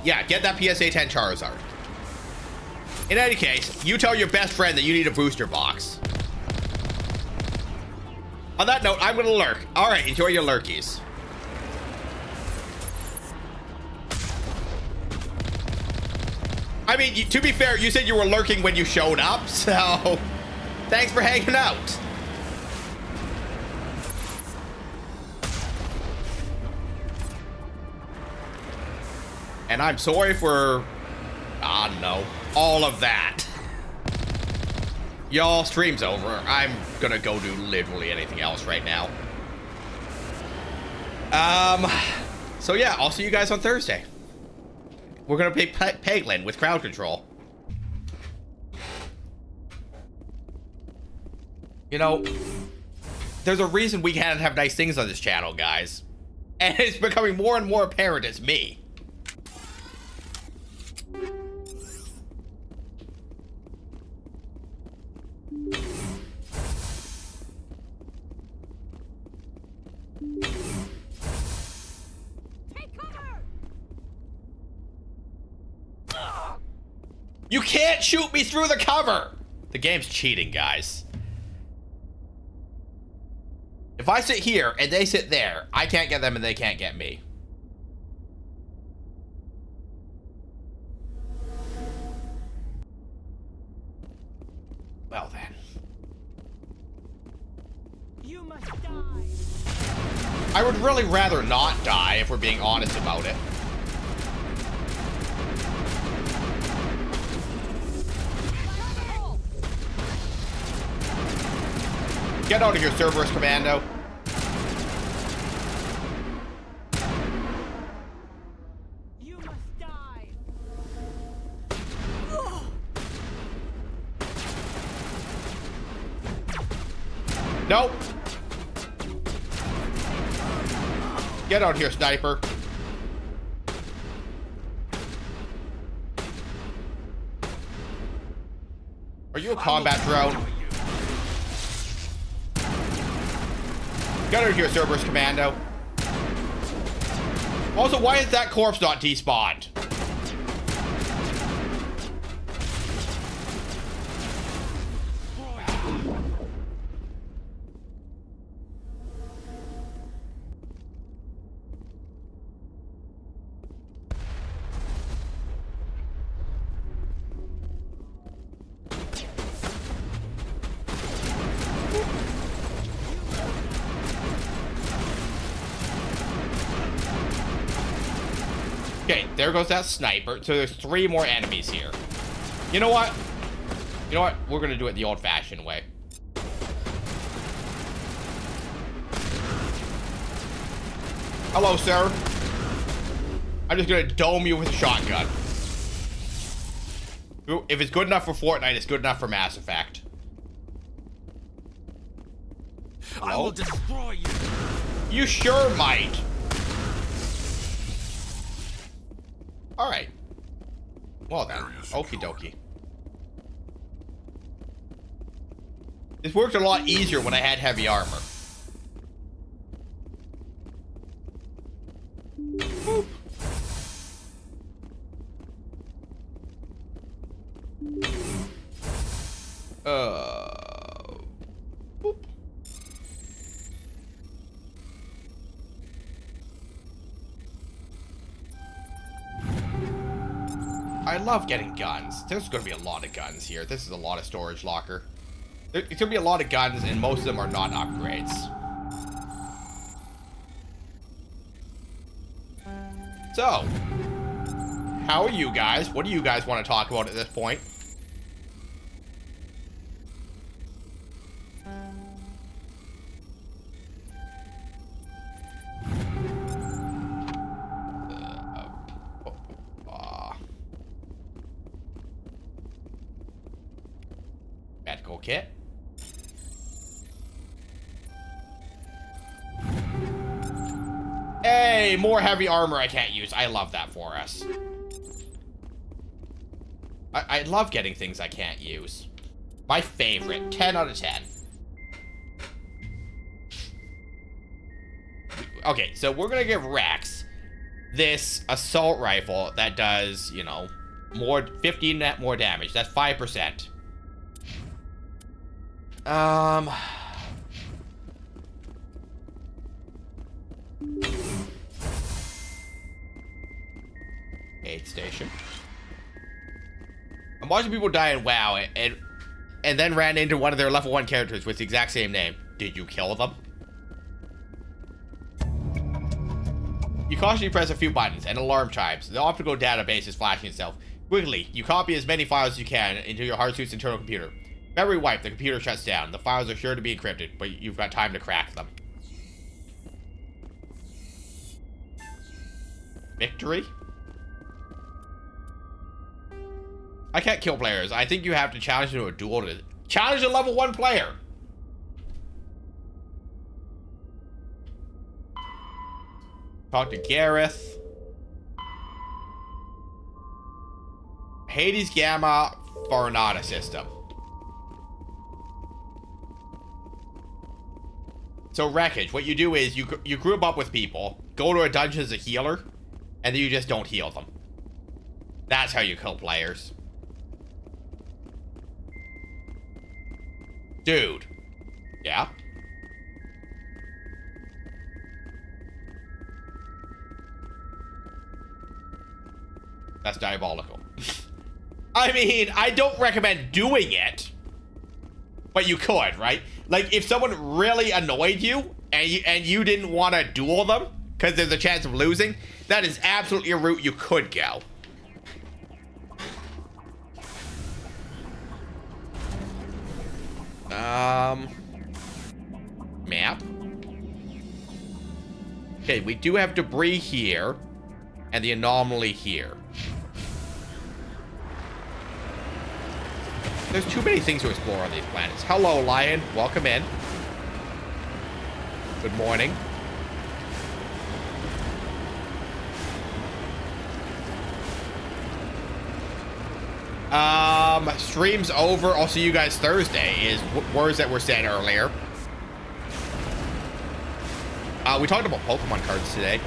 yeah, get that PSA 10 Charizard. In any case, you tell your best friend that you need a booster box. On that note, I'm gonna lurk. All right, enjoy your lurkies. I mean, to be fair, you said you were lurking when you showed up, so thanks for hanging out. And I'm sorry for, I don't know, all of that. Y'all, stream's over. I'm gonna go do literally anything else right now. So yeah, I'll see you guys on Thursday. We're gonna play Peglin with crowd control. You know, there's a reason we can't have nice things on this channel, guys. And it's becoming more and more apparent it's me. You can't shoot me through the cover! The game's cheating, guys. If I sit here and they sit there, I can't get them and they can't get me. Well then. You must die. I would really rather not die if we're being honest about it. Get out of here, Cerberus Commando. You must die. Nope. Get out here, sniper. Are you a combat drone? Get out here, Cerberus Commando. Also, why is that corpse not despawned? Okay, there goes that sniper. So there's 3 more enemies here. You know what? You know what? We're gonna do it the old-fashioned way. Hello, sir. I'm just gonna dome you with a shotgun. If it's good enough for Fortnite, it's good enough for Mass Effect. Hello? I will destroy you. You sure might. Alright. Well then. Okie dokie. This worked a lot easier when I had heavy armor. Boop. Boop. I love getting guns. There's going to be a lot of guns here. This is a lot of storage locker. There's going to be a lot of guns, and most of them are not upgrades. So, how are you guys? What do you guys want to talk about at this point? Medical kit. Hey, more heavy armor I can't use. I love that for us. I love getting things I can't use. My favorite. 10 out of 10. Okay, so we're gonna give Rex this assault rifle that does, you know, 15 net more damage. That's 5%. Aid station. I'm watching people die in WoW and then ran into one of their level 1 characters with the exact same name. Did you kill them? You cautiously press a few buttons and alarm chimes. The optical database is flashing itself. Quickly, you copy as many files as you can into your hard suit's internal computer. Memory wipe, the computer shuts down. The files are sure to be encrypted, but you've got time to crack them. Victory? I can't kill players. I think you have to challenge them to a duel to challenge a level 1 player. Talk to Gareth. Hades Gamma Farnada system. So Wreckage, what you do is you group up with people, go to a dungeon as a healer, and then you just don't heal them. That's how you kill players. Dude. Yeah? That's diabolical. I mean, I don't recommend doing it. But you could, right? Like, if someone really annoyed you and you didn't want to duel them because there's a chance of losing, that is absolutely a route you could go. Map. Okay, we do have debris here and the anomaly here. There's too many things to explore on these planets. Hello, Lion. Welcome in. Good morning. Stream's over. I'll see you guys Thursday is words that were said earlier. We talked about Pokemon cards today.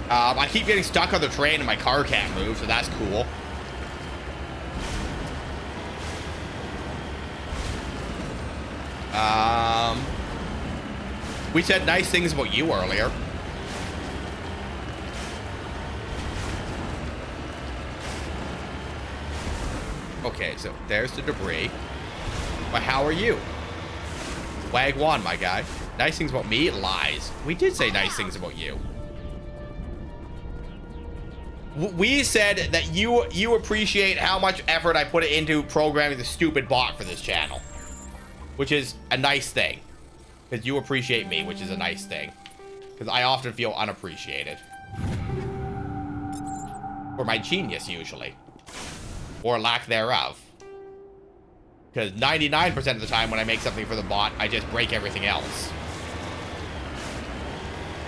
I keep getting stuck on the train and my car can't move, so that's cool. We said nice things about you earlier. Okay, so there's the debris. But how are you? Wagwan, my guy. Nice things about me? Lies. We did say nice things about you. We said that you appreciate how much effort I put into programming the stupid bot for this channel. Which is a nice thing. Because you appreciate me, which is a nice thing. Because I often feel unappreciated. For my genius, usually. Or lack thereof. Because 99% of the time when I make something for the bot, I just break everything else.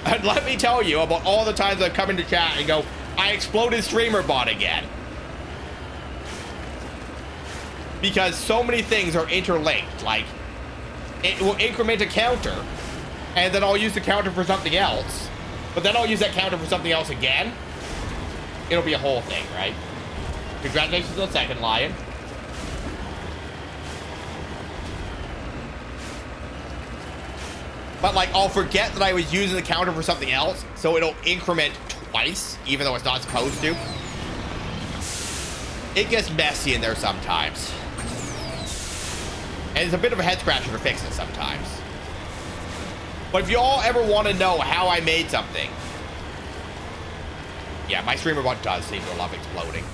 And let me tell you about all the times I've come into chat and go, I exploded streamer bot again. Because so many things are interlinked. Like, it will increment a counter, and then I'll use the counter for something else. But then I'll use that counter for something else again. It'll be a whole thing, right? Congratulations on the second lion. But, like, I'll forget that I was using the counter for something else, so it'll increment twice, even though it's not supposed to. It gets messy in there sometimes. And it's a bit of a head scratcher to fix it sometimes. But if you all ever want to know how I made something... Yeah, my streamer bot does seem to love exploding.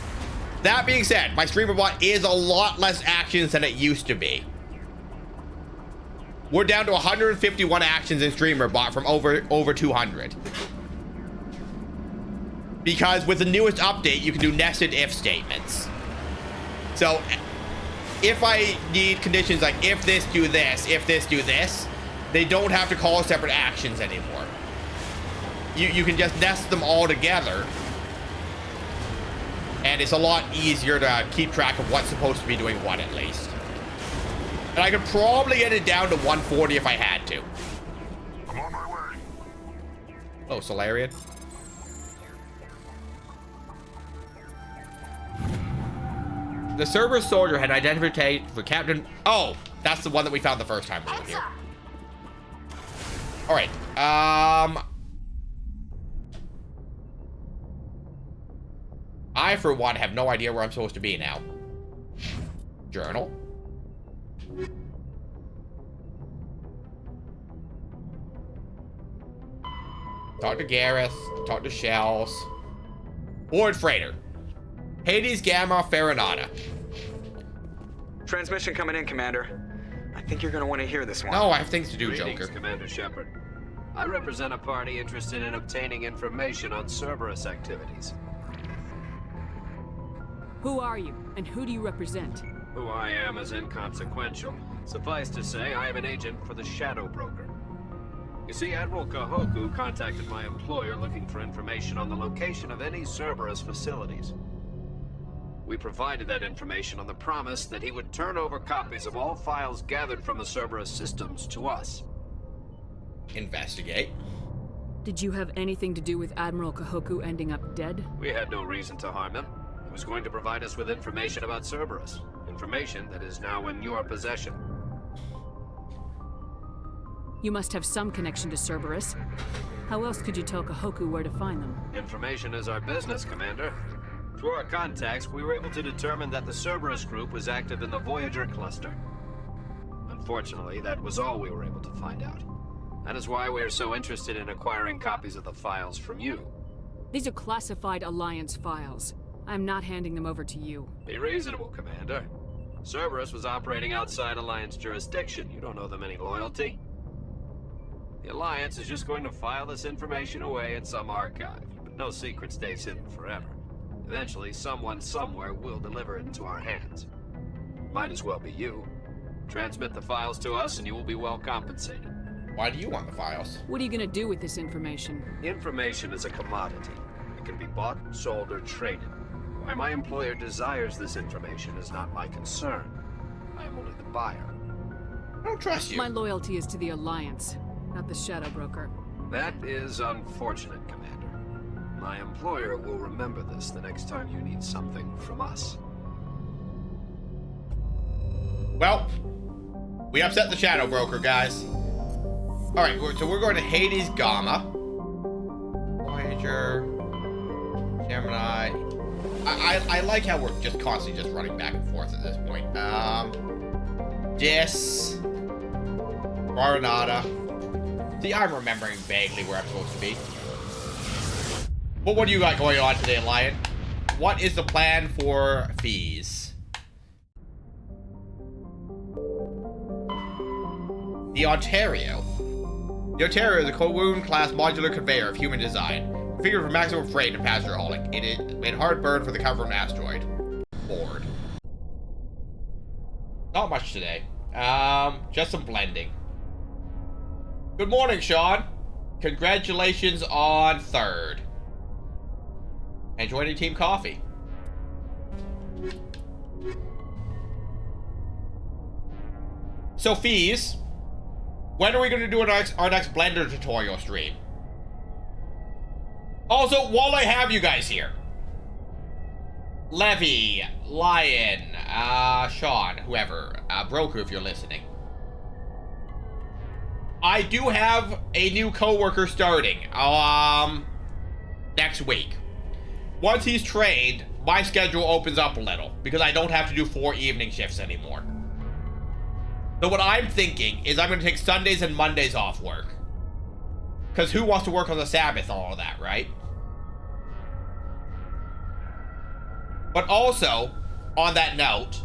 That being said, my streamer bot is a lot less actions than it used to be. We're down to 151 actions in streamer bot from over 200. Because with the newest update, you can do nested if statements. So, if I need conditions like if this, do this, if this, do this, they don't have to call separate actions anymore. You can just nest them all together. And it's a lot easier to keep track of what's supposed to be doing what, at least. And I could probably get it down to 140 if I had to. I'm on my way. Oh, Solarian. The Cerberus soldier had identified for Captain... Oh, that's the one that we found the first time we were here. Alright, I, for one, have no idea where I'm supposed to be now. Journal. Talk to Gareth. Talk to Shells. Board freighter. Hades Gamma Farinata. Transmission coming in, Commander. I think you're gonna want to hear this one. No, I have things to do, Greetings, Joker. Commander Shepard. I represent a party interested in obtaining information on Cerberus activities. Who are you, and who do you represent? Who I am is inconsequential. Suffice to say, I am an agent for the Shadow Broker. You see, Admiral Kahoku contacted my employer looking for information on the location of any Cerberus facilities. We provided that information on the promise that he would turn over copies of all files gathered from the Cerberus systems to us. Investigate. Did you have anything to do with Admiral Kahoku ending up dead? We had no reason to harm him. He was going to provide us with information about Cerberus. Information that is now in your possession. You must have some connection to Cerberus. How else could you tell Kahoku where to find them? Information is our business, Commander. Through our contacts, we were able to determine that the Cerberus group was active in the Voyager cluster. Unfortunately, that was all we were able to find out. That is why we are so interested in acquiring copies of the files from you. These are classified Alliance files. I'm not handing them over to you. Be reasonable, Commander. Cerberus was operating outside Alliance jurisdiction. You don't owe them any loyalty. The Alliance is just going to file this information away in some archive, but no secret stays hidden forever. Eventually, someone somewhere will deliver it into our hands. Might as well be you. Transmit the files to us and you will be well compensated. Why do you want the files? What are you gonna do with this information? Information is a commodity. It can be bought, sold, or traded. Why my employer desires this information is not my concern. I am only the buyer. I don't trust you. My loyalty is to the Alliance, not the Shadow Broker. That is unfortunate, Commander. My employer will remember this the next time you need something from us. Well, we upset the Shadow Broker, guys. Alright, so we're going to Hades Gamma. Voyager. Gemini. I like how we're just constantly just running back and forth at this point. Dis. Maranata. See, I'm remembering vaguely where I'm supposed to be. But what do you got going on today, Lion? What is the plan for fees? The Ontario. The Ontario is a Kawoon-class modular conveyor of human design, configured for maximum freight and passenger hauling. It is made hard burn for the cover of an asteroid. Bored. Not much today. Just some blending. Good morning, Sean. Congratulations on 3rd. And joining Team Coffee. So fees. When are we going to do our next Blender tutorial stream? Also, while I have you guys here. Levy, Lion, Sean, whoever, Broker if you're listening. I do have a new coworker starting, next week. Once he's trained, my schedule opens up a little, because I don't have to do 4 evening shifts anymore. So what I'm thinking is I'm going to take Sundays and Mondays off work. Because who wants to work on the Sabbath and all of that, right? But also, on that note,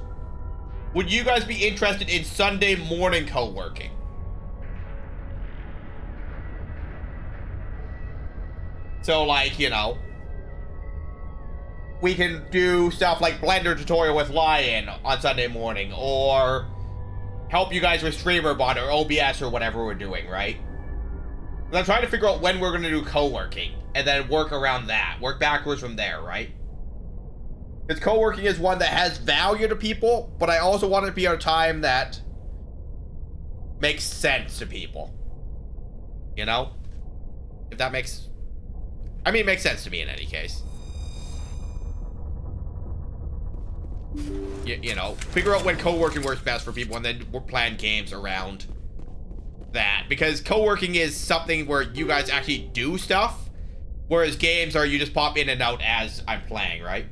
would you guys be interested in Sunday morning co-working? So, like, you know, we can do stuff like Blender tutorial with Lion on Sunday morning, or help you guys with StreamerBot or OBS or whatever we're doing, right? I'm trying to figure out when we're going to do co-working, and then work around that. Work backwards from there, right? Because co-working is one that has value to people, but I also want it to be at a time that makes sense to people. You know? If that makes... I mean, it makes sense to me in any case. You know, figure out when co-working works best for people, and then we'll plan games around that. Because co-working is something where you guys actually do stuff, whereas games are you just pop in and out as I'm playing, right?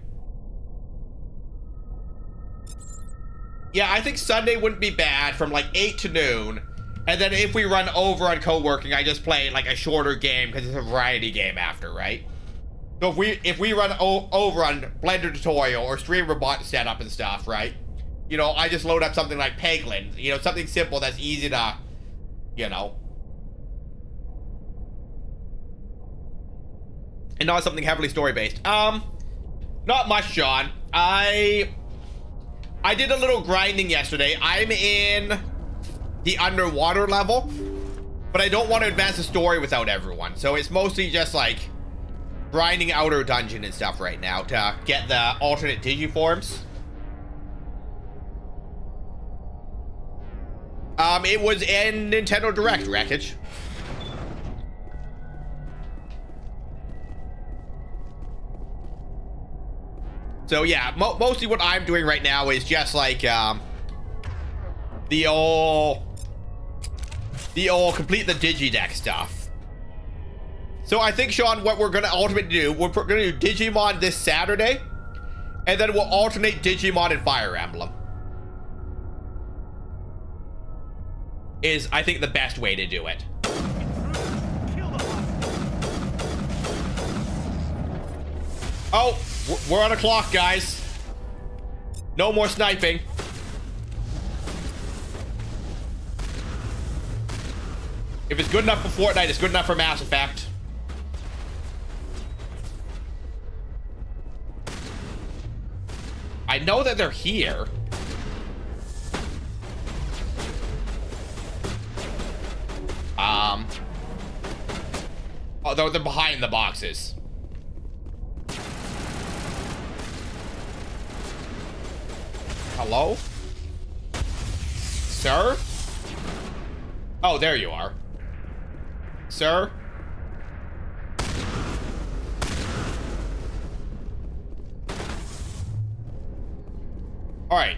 Yeah, I think Sunday wouldn't be bad from like 8 to noon. And then if we run over on co-working, I just play like a shorter game because it's a variety game after, right? So if we run over on Blender tutorial or StreamerBot setup and stuff, right? You know, I just load up something like Peglin. You know, something simple that's easy to, you know. And not something heavily story-based. Not much, John. I did a little grinding yesterday. I'm in the underwater level, but I don't want to advance the story without everyone. So it's mostly just like grinding outer dungeon and stuff right now to get the alternate digiforms. It was in Nintendo Direct, Wreckage. So yeah, mostly what I'm doing right now is just like the old complete the Digideck stuff. So I think, Sean, what we're gonna ultimately do, we're gonna do Digimon this Saturday, and then we'll alternate Digimon and Fire Emblem. Is, I think, the best way to do it. Oh, we're on a clock, guys. No more sniping. If it's good enough for Fortnite, it's good enough for Mass Effect. I know that they're here. Although they're behind the boxes. Hello? Sir? Oh, there you are. Sir? Alright.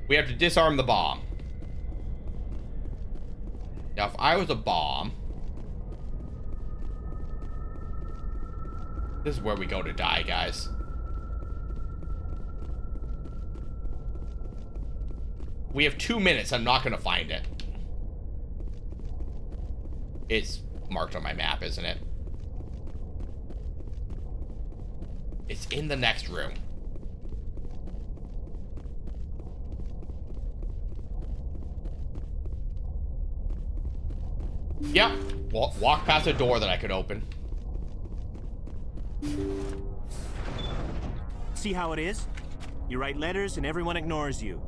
We have to disarm the bomb. Now, if I was a bomb... This is where we go to die, guys. We have 2 minutes. I'm not going to find it. It's marked on my map, isn't it? It's in the next room. Yep. Walk past a door that I could open. See how it is? You write letters and everyone ignores you.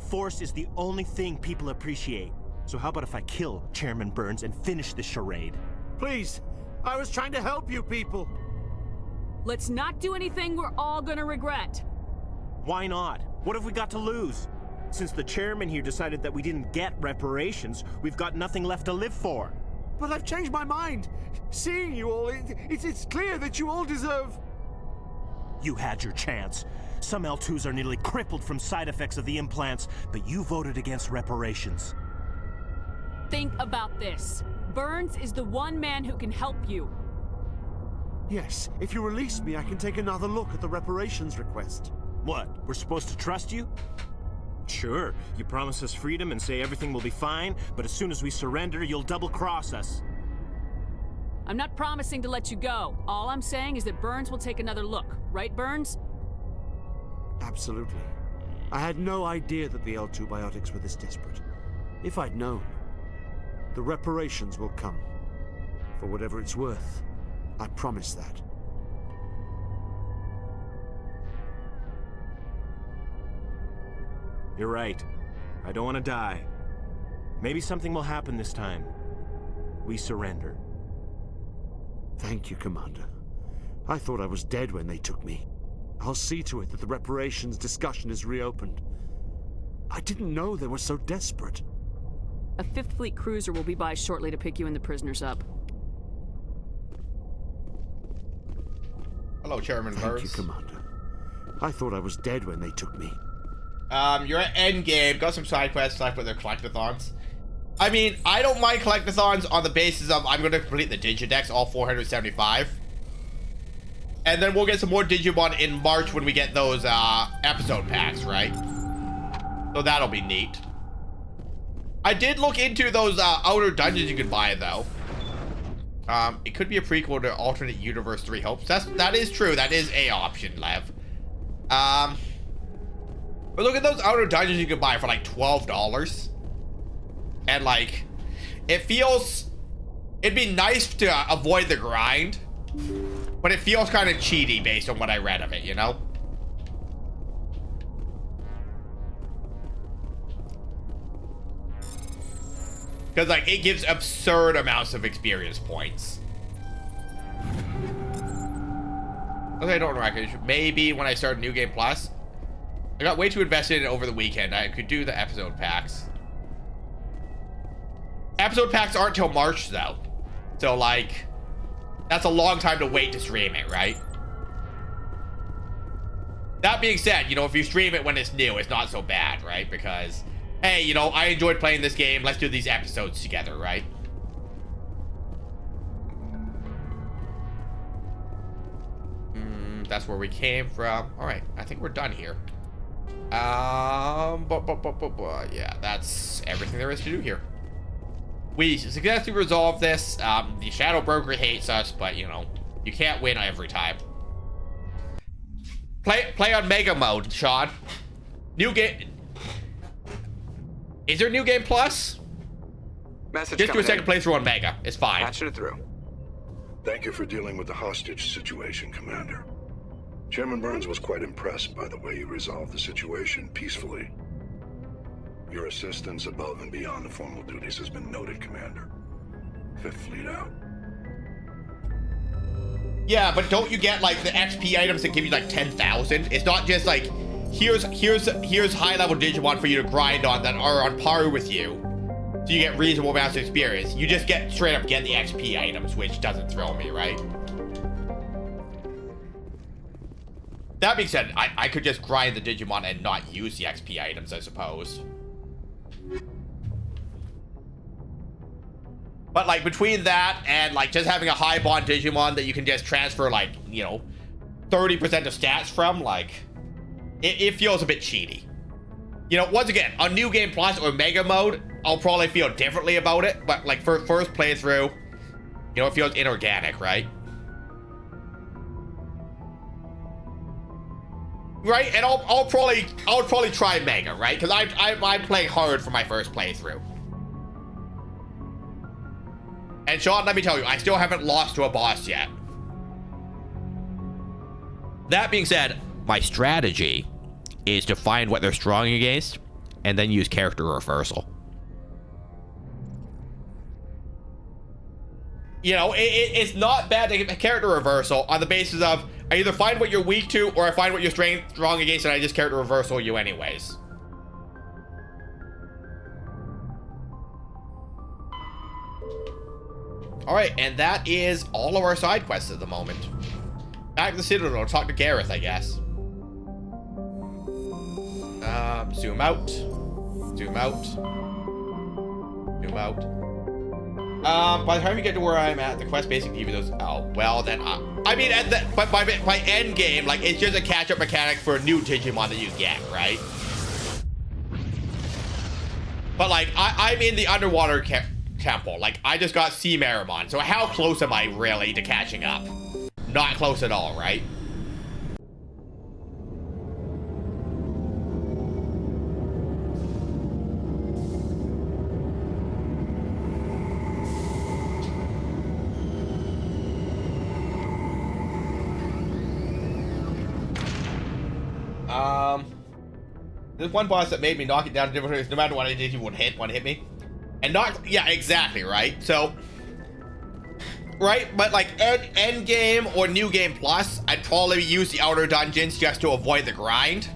Force is the only thing people appreciate. So how about if I kill Chairman Burns and finish this charade? Please, I was trying to help you people. Let's not do anything we're all gonna regret. Why not? What have we got to lose? Since the chairman here decided that we didn't get reparations, we've got nothing left to live for. But I've changed my mind. Seeing you all, it's clear that you all deserve... You had your chance. Some L2s are nearly crippled from side effects of the implants, but you voted against reparations. Think about this. Burns is the one man who can help you. Yes, if you release me, I can take another look at the reparations request. What, we're supposed to trust you? Sure, you promise us freedom and say everything will be fine, but as soon as we surrender, you'll double-cross us. I'm not promising to let you go. All I'm saying is that Burns will take another look. Right, Burns? Absolutely. I had no idea that the L2 biotics were this desperate. If I'd known, the reparations will come. For whatever it's worth, I promise that. You're right. I don't want to die. Maybe something will happen this time. We surrender. Thank you, Commander. I thought I was dead when they took me. I'll see to it that the reparations discussion is reopened. I didn't know they were so desperate. A 5th Fleet cruiser will be by shortly to pick you and the prisoners up. Hello, Chairman Burns. Thank you, Commander. I thought I was dead when they took me. You're at endgame. Got some side quests left with their collectathons. I mean, I don't mind collectathons on the basis of I'm going to complete the Digidex, all 475. And then we'll get some more Digimon in March when we get those episode packs, right? So that'll be neat. I did look into those outer dungeons you could buy, though. It could be a prequel to Alternate Universe 3 Hopes. That is true. That is a option, Lev. But look at those outer dungeons you could buy for like $12. And like, it'd be nice to avoid the grind, but it feels kind of cheaty based on what I read of it, you know? Because like, it gives absurd amounts of experience points. Okay, I don't know. Maybe when I start New Game Plus. I got way too invested in it over the weekend. I could do the episode packs. Episode packs aren't till March, though. So, like, that's a long time to wait to stream it, right? That being said, you know, if you stream it when it's new, it's not so bad, right? Because, hey, you know, I enjoyed playing this game. Let's do these episodes together, right? That's where we came from. All right, I think we're done here. Yeah, that's everything there is to do here. We successfully resolved this. The Shadow Broker hates us, but you know, you can't win every time. Play on Mega Mode, Sean. New game. Is there New Game Plus? Message Just do a coming second playthrough on Mega. It's fine. Patching it through. Thank you for dealing with the hostage situation, Commander. Chairman Burns was quite impressed by the way you resolved the situation peacefully. Your assistance above and beyond the formal duties has been noted, Commander. 5th Fleet out. Yeah, but don't you get like the XP items that give you like 10,000? It's not just like here's high-level Digimon for you to grind on that are on par with you. So you get reasonable amounts of experience. You just get straight up get the XP items, which doesn't thrill me, right? That being said, I could just grind the Digimon and not use the XP items, I suppose. But, like, between that and, like, just having a high bond Digimon that you can just transfer, like, you know, 30% of stats from, like, it feels a bit cheaty. You know, once again, on New Game Plus or Mega Mode, I'll probably feel differently about it. But, like, for first playthrough, you know, it feels inorganic, right? Right? And I'll probably try Mega, right? Because I'm playing hard for my first playthrough. And Sean, let me tell you, I still haven't lost to a boss yet. That being said, my strategy is to find what they're strong against and then use character reversal. You know, it's not bad to get character reversal on the basis of I either find what you're weak to or I find what you're strong against and I just character reversal you anyways. Alright, and that is all of our side quests at the moment. Back to the Citadel, talk to Gareth, I guess. Zoom out. Zoom out. Zoom out. By the time you get to where I'm at, the quest basically give you those. Oh, well then, I mean, but by end game, like, it's just a catch-up mechanic for a new Digimon that you get, right? But, like, I'm in the underwater temple. Like, I just got Sea Marimon, so how close am I really to catching up? Not close at all, right? There's one boss that made me knock it down to different areas. No matter what I did, he would hit me. And not, yeah, exactly, right? So, right? But like end game or New Game Plus, I'd probably use the outer dungeons just to avoid the grind.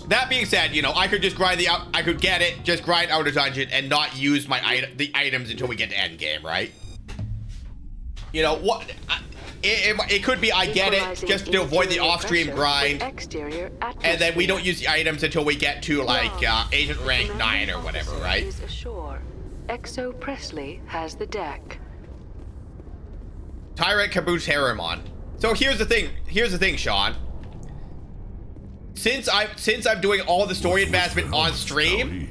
That being said, you know, I could just grind I could get it, just grind outer dungeon and not use the items until we get to end game, right? You know, what... It could be I get it just to avoid the off-stream grind, and then we don't use the items until we get to like agent rank 9 or whatever, right? Exo Presley has the deck. Tyrant Caboose Haremon. So here's the thing, Sean. Since I'm doing all the story advancement on stream,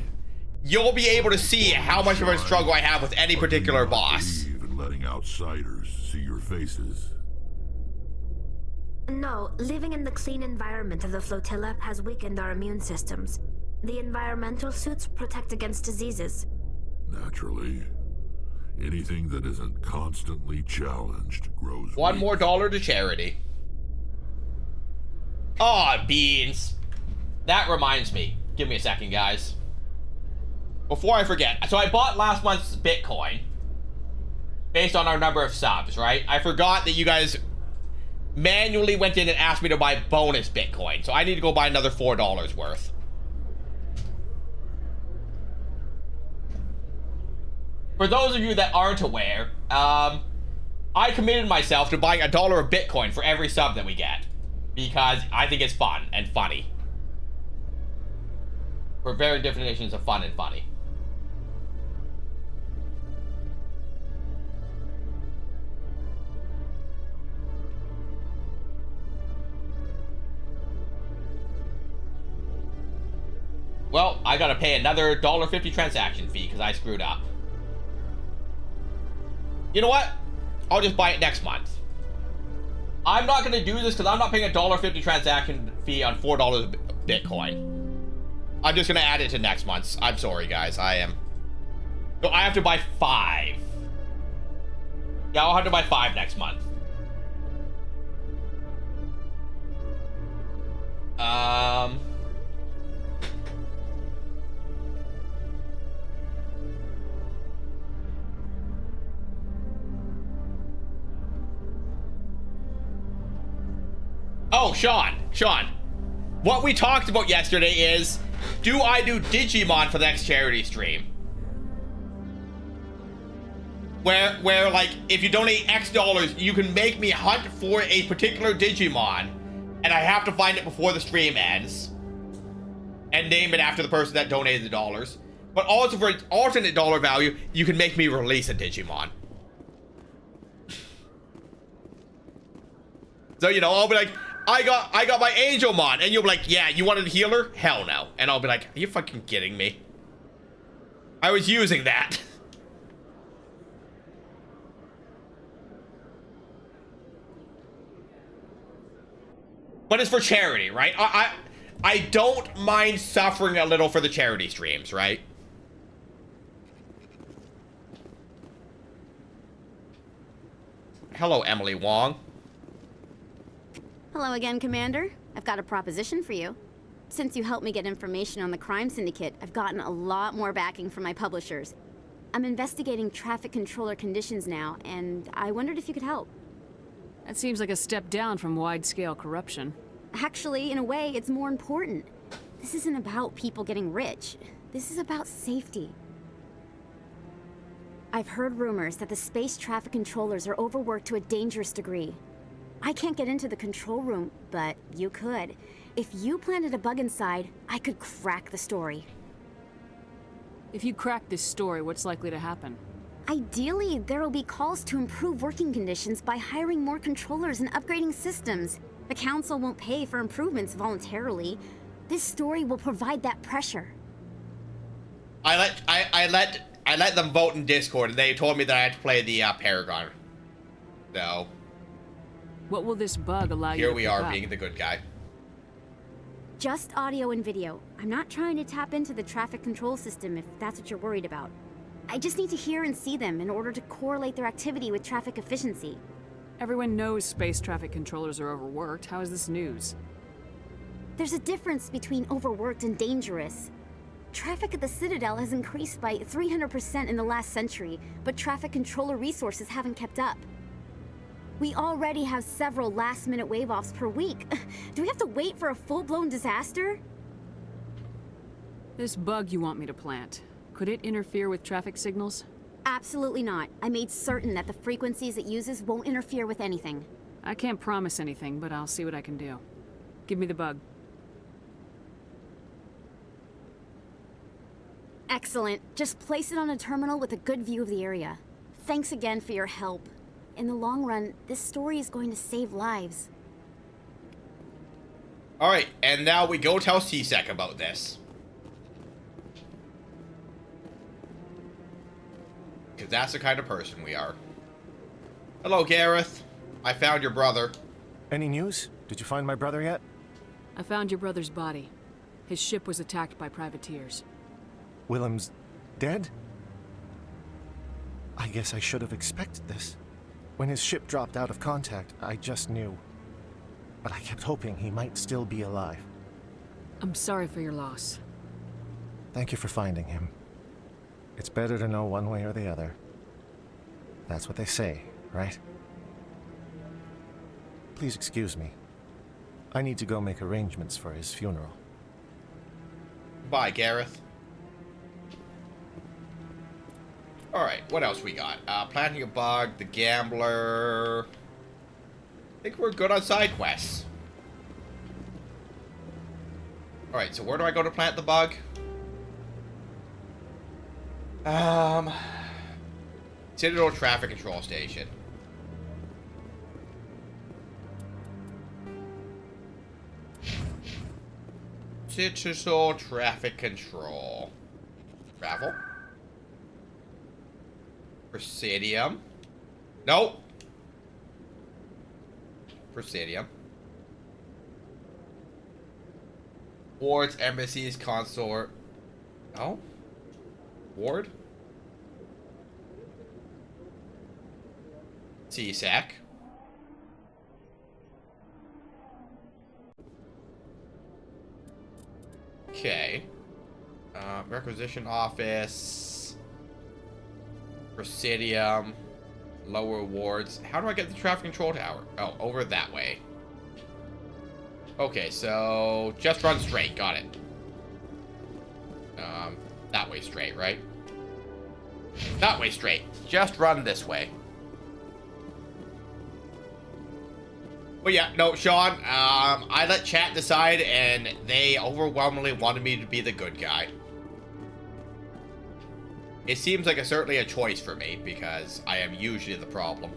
you'll be able to see how much of a struggle I have with any particular boss. Even letting outsiders see your faces. No, living in the clean environment of the flotilla has weakened our immune systems. The environmental suits protect against diseases. Naturally. Anything that isn't constantly challenged grows $1 weak. more to charity. Aw, beans. That reminds me. Give me a second, guys. Before I forget. So I bought last month's Bitcoin based on our number of subs, right? I forgot that you guys manually went in and asked me to buy bonus Bitcoin. So I need to go buy another $4 worth. For those of you that aren't aware, I committed myself to buying $1 of Bitcoin for every sub that we get. Because I think it's fun and funny. For very different definitions of fun and funny. Well, I gotta pay another $1.50 transaction fee because I screwed up. You know what? I'll just buy it next month. I'm not gonna do this because I'm not paying a $1.50 transaction fee on $4 Bitcoin. I'm just gonna add it to next month's. I'm sorry, guys. I am. So I have to buy 5. Yeah, I'll have to buy 5 next month. Oh, Sean. What we talked about yesterday is, do I do Digimon for the next charity stream? Where like, if you donate X dollars, you can make me hunt for a particular Digimon, and I have to find it before the stream ends, and name it after the person that donated the dollars. But also for an alternate dollar value, you can make me release a Digimon. So, you know, I'll be like, I got my Angelmon, and you'll be like, yeah, you wanted a healer? Hell no. And I'll be like, are you fucking kidding me? I was using that. But it's for charity, right? I don't mind suffering a little for the charity streams, right? Hello, Emily Wong. Hello again, Commander. I've got a proposition for you. Since you helped me get information on the crime syndicate, I've gotten a lot more backing from my publishers. I'm investigating traffic controller conditions now, and I wondered if you could help. That seems like a step down from wide-scale corruption. Actually, in a way, it's more important. This isn't about people getting rich. This is about safety. I've heard rumors that the space traffic controllers are overworked to a dangerous degree. I can't get into the control room, but you could. If you planted a bug inside, I could crack the story. If you crack this story, what's likely to happen? Ideally, there will be calls to improve working conditions by hiring more controllers and upgrading systems. The council won't pay for improvements voluntarily. This story will provide that pressure. I let them vote in Discord, and they told me that I had to play the Paragon. So what will this bug allow you to here we are, pick up? being the good guy. Just audio and video. I'm not trying to tap into the traffic control system if that's what you're worried about. I just need to hear and see them in order to correlate their activity with traffic efficiency. Everyone knows space traffic controllers are overworked. How is this news? There's a difference between overworked and dangerous. Traffic at the Citadel has increased by 300% in the last century, but traffic controller resources haven't kept up. We already have several last-minute wave-offs per week. Do we have to wait for a full-blown disaster? This bug you want me to plant, could it interfere with traffic signals? Absolutely not. I made certain that the frequencies it uses won't interfere with anything. I can't promise anything, but I'll see what I can do. Give me the bug. Excellent. Just place it on a terminal with a good view of the area. Thanks again for your help. In the long run, this story is going to save lives. Alright, and now we go tell C-Sec about this. Because that's the kind of person we are. Hello, Gareth. I found your brother. Any news? Did you find my brother yet? I found your brother's body. His ship was attacked by privateers. Willem's dead? I guess I should have expected this. When his ship dropped out of contact, I just knew. But I kept hoping he might still be alive. I'm sorry for your loss. Thank you for finding him. It's better to know one way or the other. That's what they say, right? Please excuse me. I need to go make arrangements for his funeral. Bye, Gareth. Alright, what else we got? Planting a bug, the gambler. I think we're good on side quests. Alright, so where do I go to plant the bug? Citadel Traffic Control Station. Citadel Traffic Control. Travel. Presidium. Nope. Presidium. Wards, embassies, consort. No? Ward? C-Sec. Okay. Requisition office. Presidium. Lower wards. How do I get the traffic control tower? Oh, over that way. Okay, so just run straight. Got it. That way straight, right? That way straight. Just run this way. But yeah, no, Sean, I let chat decide, and they overwhelmingly wanted me to be the good guy. It seems like certainly a choice for me, because I am usually the problem.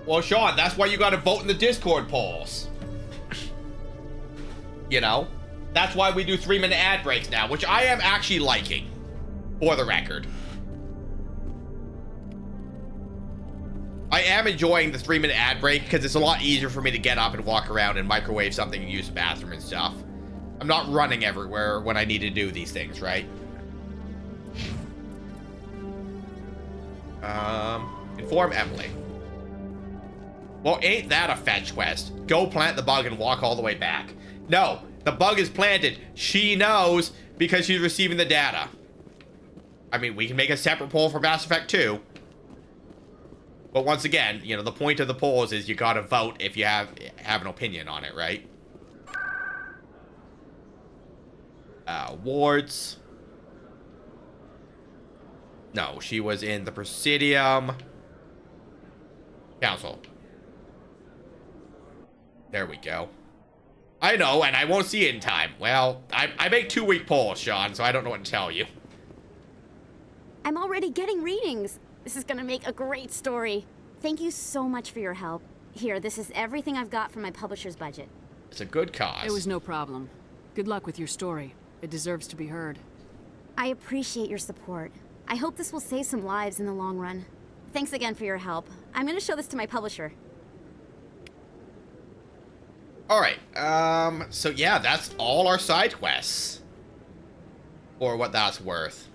Well, Sean, that's why you gotta vote in the Discord polls. You know? That's why we do 3-minute ad breaks now, which I am actually liking, for the record. I am enjoying the 3-minute ad break because it's a lot easier for me to get up and walk around and microwave something and use the bathroom and stuff. I'm not running everywhere when I need to do these things, right? Inform Emily. Well, ain't that a fetch quest? Go plant the bug and walk all the way back. No, the bug is planted. She knows because she's receiving the data. I mean, we can make a separate poll for Mass Effect 2. But once again, you know, the point of the polls is you gotta vote if you have an opinion on it, right? Wards. No, she was in the Presidium Council. There we go. I know, and I won't see it in time. Well, I make 2-week polls, Sean, so I don't know what to tell you. I'm already getting readings. This is gonna make a great story. Thank you so much for your help. Here, this is everything I've got from my publisher's budget. It's a good cause. It was no problem. Good luck with your story. It deserves to be heard. I appreciate your support. I hope this will save some lives in the long run. Thanks again for your help. I'm gonna show this to my publisher. Alright, so yeah, that's all our side quests. Or what that's worth.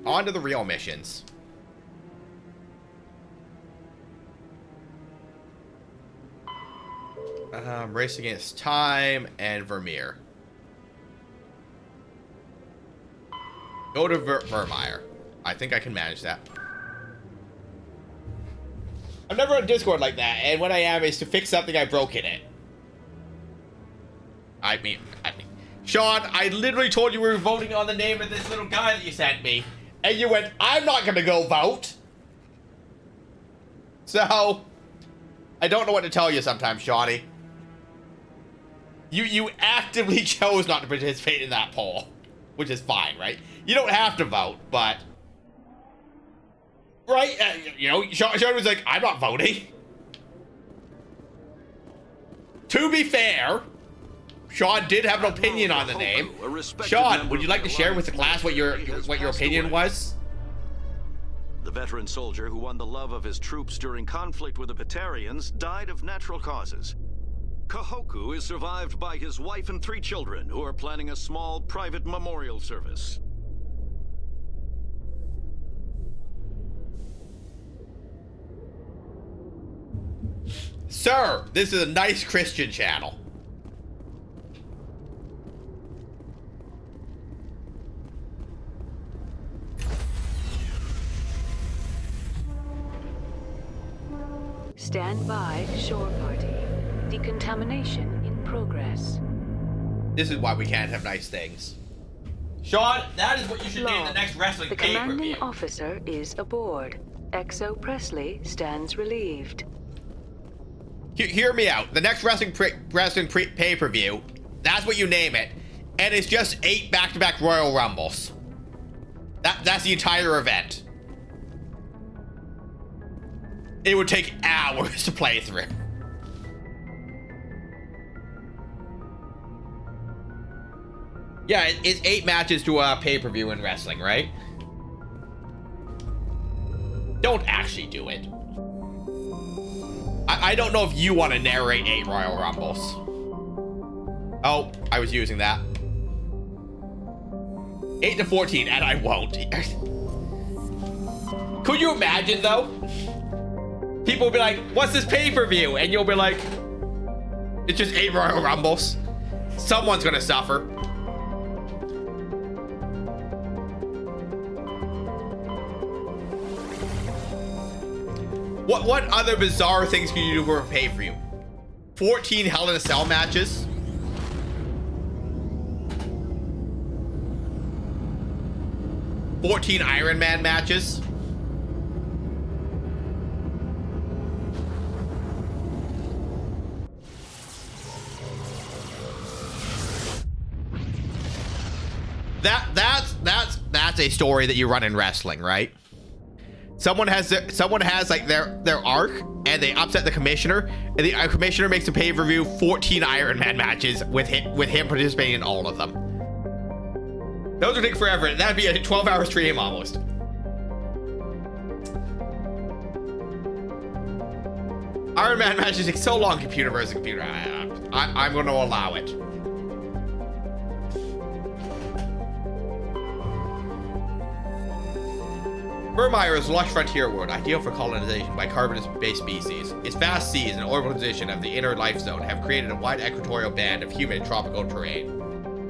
On to the real missions. Race Against Time and Vermeer. Go to Vermeer. I think I can manage that. I'm never on Discord like that, and when I am, it's to fix something I broke in it. I mean, Sean, I literally told you we were voting on the name of this little guy that you sent me, and you went, I'm not gonna go vote. So, I don't know what to tell you sometimes, Shawnee. You actively chose not to participate in that poll, which is fine, right? You don't have to vote, but... Right? You know, Sean was like, I'm not voting. To be fair, Sean did have an opinion on the name. Sean, would you like to share with the class what your opinion was? The veteran soldier who won the love of his troops during conflict with the Batarians died of natural causes. Kahoku is survived by his wife and 3 children who are planning a small private memorial service. Sir, this is a nice Christian channel. Stand by, shore party. Decontamination in progress. This is why we can't have nice things. Sean, that is what you should name the next wrestling The pay-per-view. commanding officer is aboard. XO Presley stands relieved. Hear me out. The next wrestling pay-per-view, that's what you name it, and it's just 8 back-to-back Royal Rumbles. That's the entire event. It would take hours to play through. Yeah, it's 8 matches to a pay-per-view in wrestling, right? Don't actually do it. I don't know if you want to narrate 8 Royal Rumbles. Oh, I was using that. 8 to 14, and I won't. Could you imagine, though? People will be like, what's this pay-per-view? And you'll be like, it's just 8 Royal Rumbles. Someone's gonna suffer. What other bizarre things can you do for a pay-per-view? 14 Hell in a Cell matches. $14 Iron Man matches. That's a story that you run in wrestling, right? Someone has like their arc, and they upset the commissioner, and the commissioner makes a pay-per-view 14 Iron Man matches with him participating in all of them. Those would take forever. That'd be a 12-hour stream almost. Iron Man matches take so long, computer versus computer. I'm going to allow it. Vermeer is a lush frontier world, ideal for colonization by carbonous-based species. Its vast seas and orbital position of the inner life zone have created a wide equatorial band of humid tropical terrain.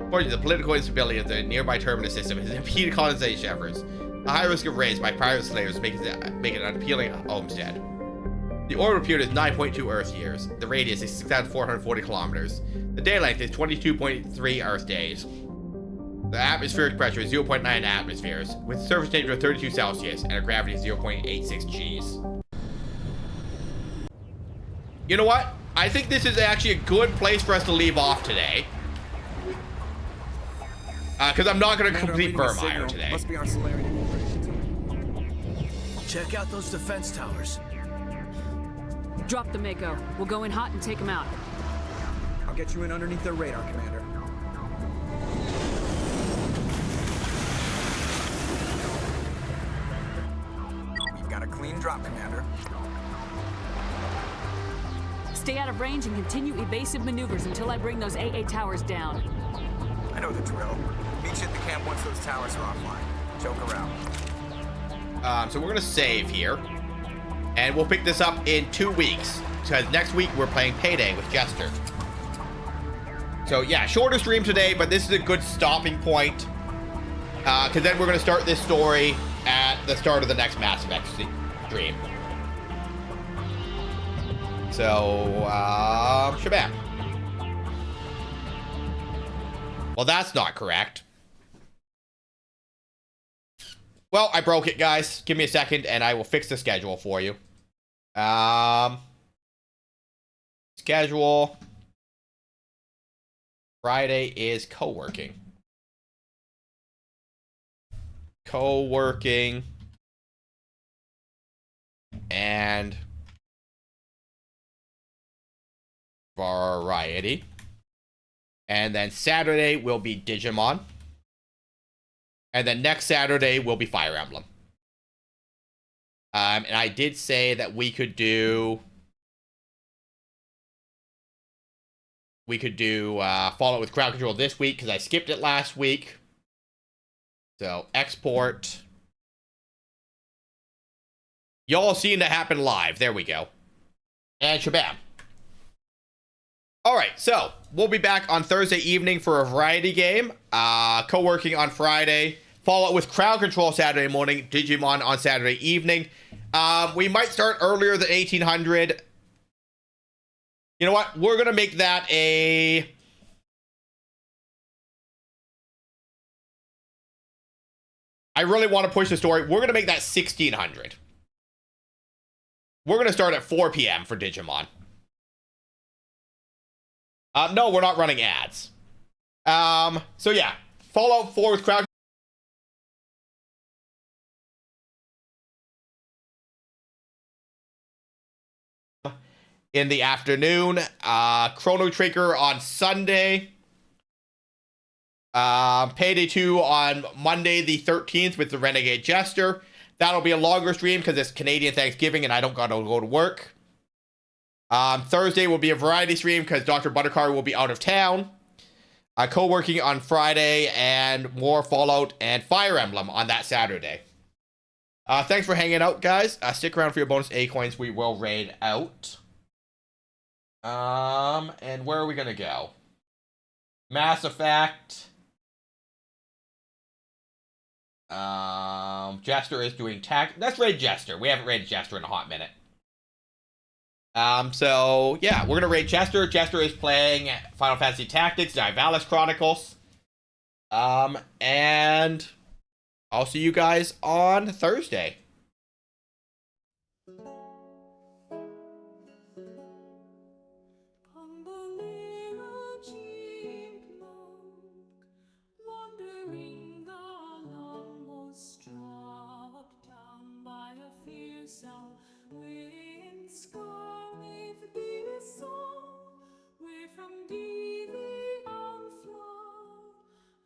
According to the political instability of the nearby terminus system has impeded colonization efforts. The high risk of raids by private slavers make it an unappealing homestead. The orbital period is 9.2 Earth years. The radius is 6,440 kilometers. The day length is 22.3 Earth days. The atmospheric pressure is 0.9 atmospheres, with a surface temperature of 32 Celsius and a gravity of 0.86 Gs. You know what? I think this is actually a good place for us to leave off today. Because I'm not going to complete Vermeer today. Must be our Solarian team. Check out those defense towers. Drop the Mako. We'll go in hot and take them out. I'll get you in underneath their radar, Commander. We've got a clean drop, Commander. Stay out of range and continue evasive maneuvers until I bring those AA towers down. I know the drill. Meet you at the camp once those towers are offline. Joke around. So we're gonna save here, and we'll pick this up in 2 weeks because next week we're playing Payday with Jester. So yeah, shorter stream today, but this is a good stopping point because then we're gonna start this story at the start of the next Mass Effect stream. So shabam. Well, that's not correct. Well, I broke it, guys. Give me a second, and I will fix the schedule for you. Schedule. Friday is co-working. Co-working. And variety. And then Saturday will be Digimon. And then next Saturday will be Fire Emblem. And I did say that we could do Fallout with Crowd Control this week because I skipped it last week. So export. Y'all seen that happen live. There we go. And shabam. All right, so we'll be back on Thursday evening for a variety game. Co-working on Friday. Fallout with Crowd Control Saturday morning. Digimon on Saturday evening. We might start earlier than 1800. You know what? We're going to make that a... I really want to push the story. We're going to make that 1600. We're going to start at 4 p.m. for Digimon. No, we're not running ads. So yeah, Fallout 4 with Crowd. In the afternoon, Chrono Trigger on Sunday. Payday 2 on Monday the 13th with the Renegade Jester. That'll be a longer stream because it's Canadian Thanksgiving and I don't gotta go to work. Thursday will be a variety stream because Dr. Buttercar will be out of town. Co-working on Friday and more Fallout and Fire Emblem on that Saturday. Thanks for hanging out, guys. Stick around for your bonus A coins. We will raid out. And where are we gonna go? Mass Effect. Jester is doing tag. Let's raid Jester. We haven't raided Jester in a hot minute. So yeah, we're gonna rate Chester. Chester is playing Final Fantasy Tactics, Divalis Chronicles. And I'll see you guys on Thursday. Wandering along was struck down by a fierce wind scarlet the song where from thee the onflow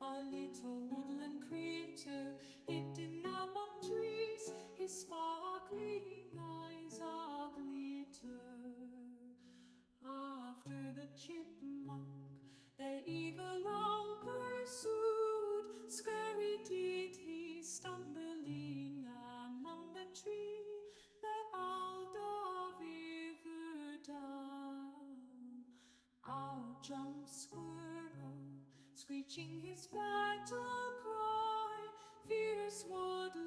a little woodland creature hidden among trees, his sparkling eyes are glitter. After the chipmunk their evil long pursued, scurry did he, stumbling among the tree, that owl dove ever down. Out jumps Squirrel, screeching his battle cry, fierce woodland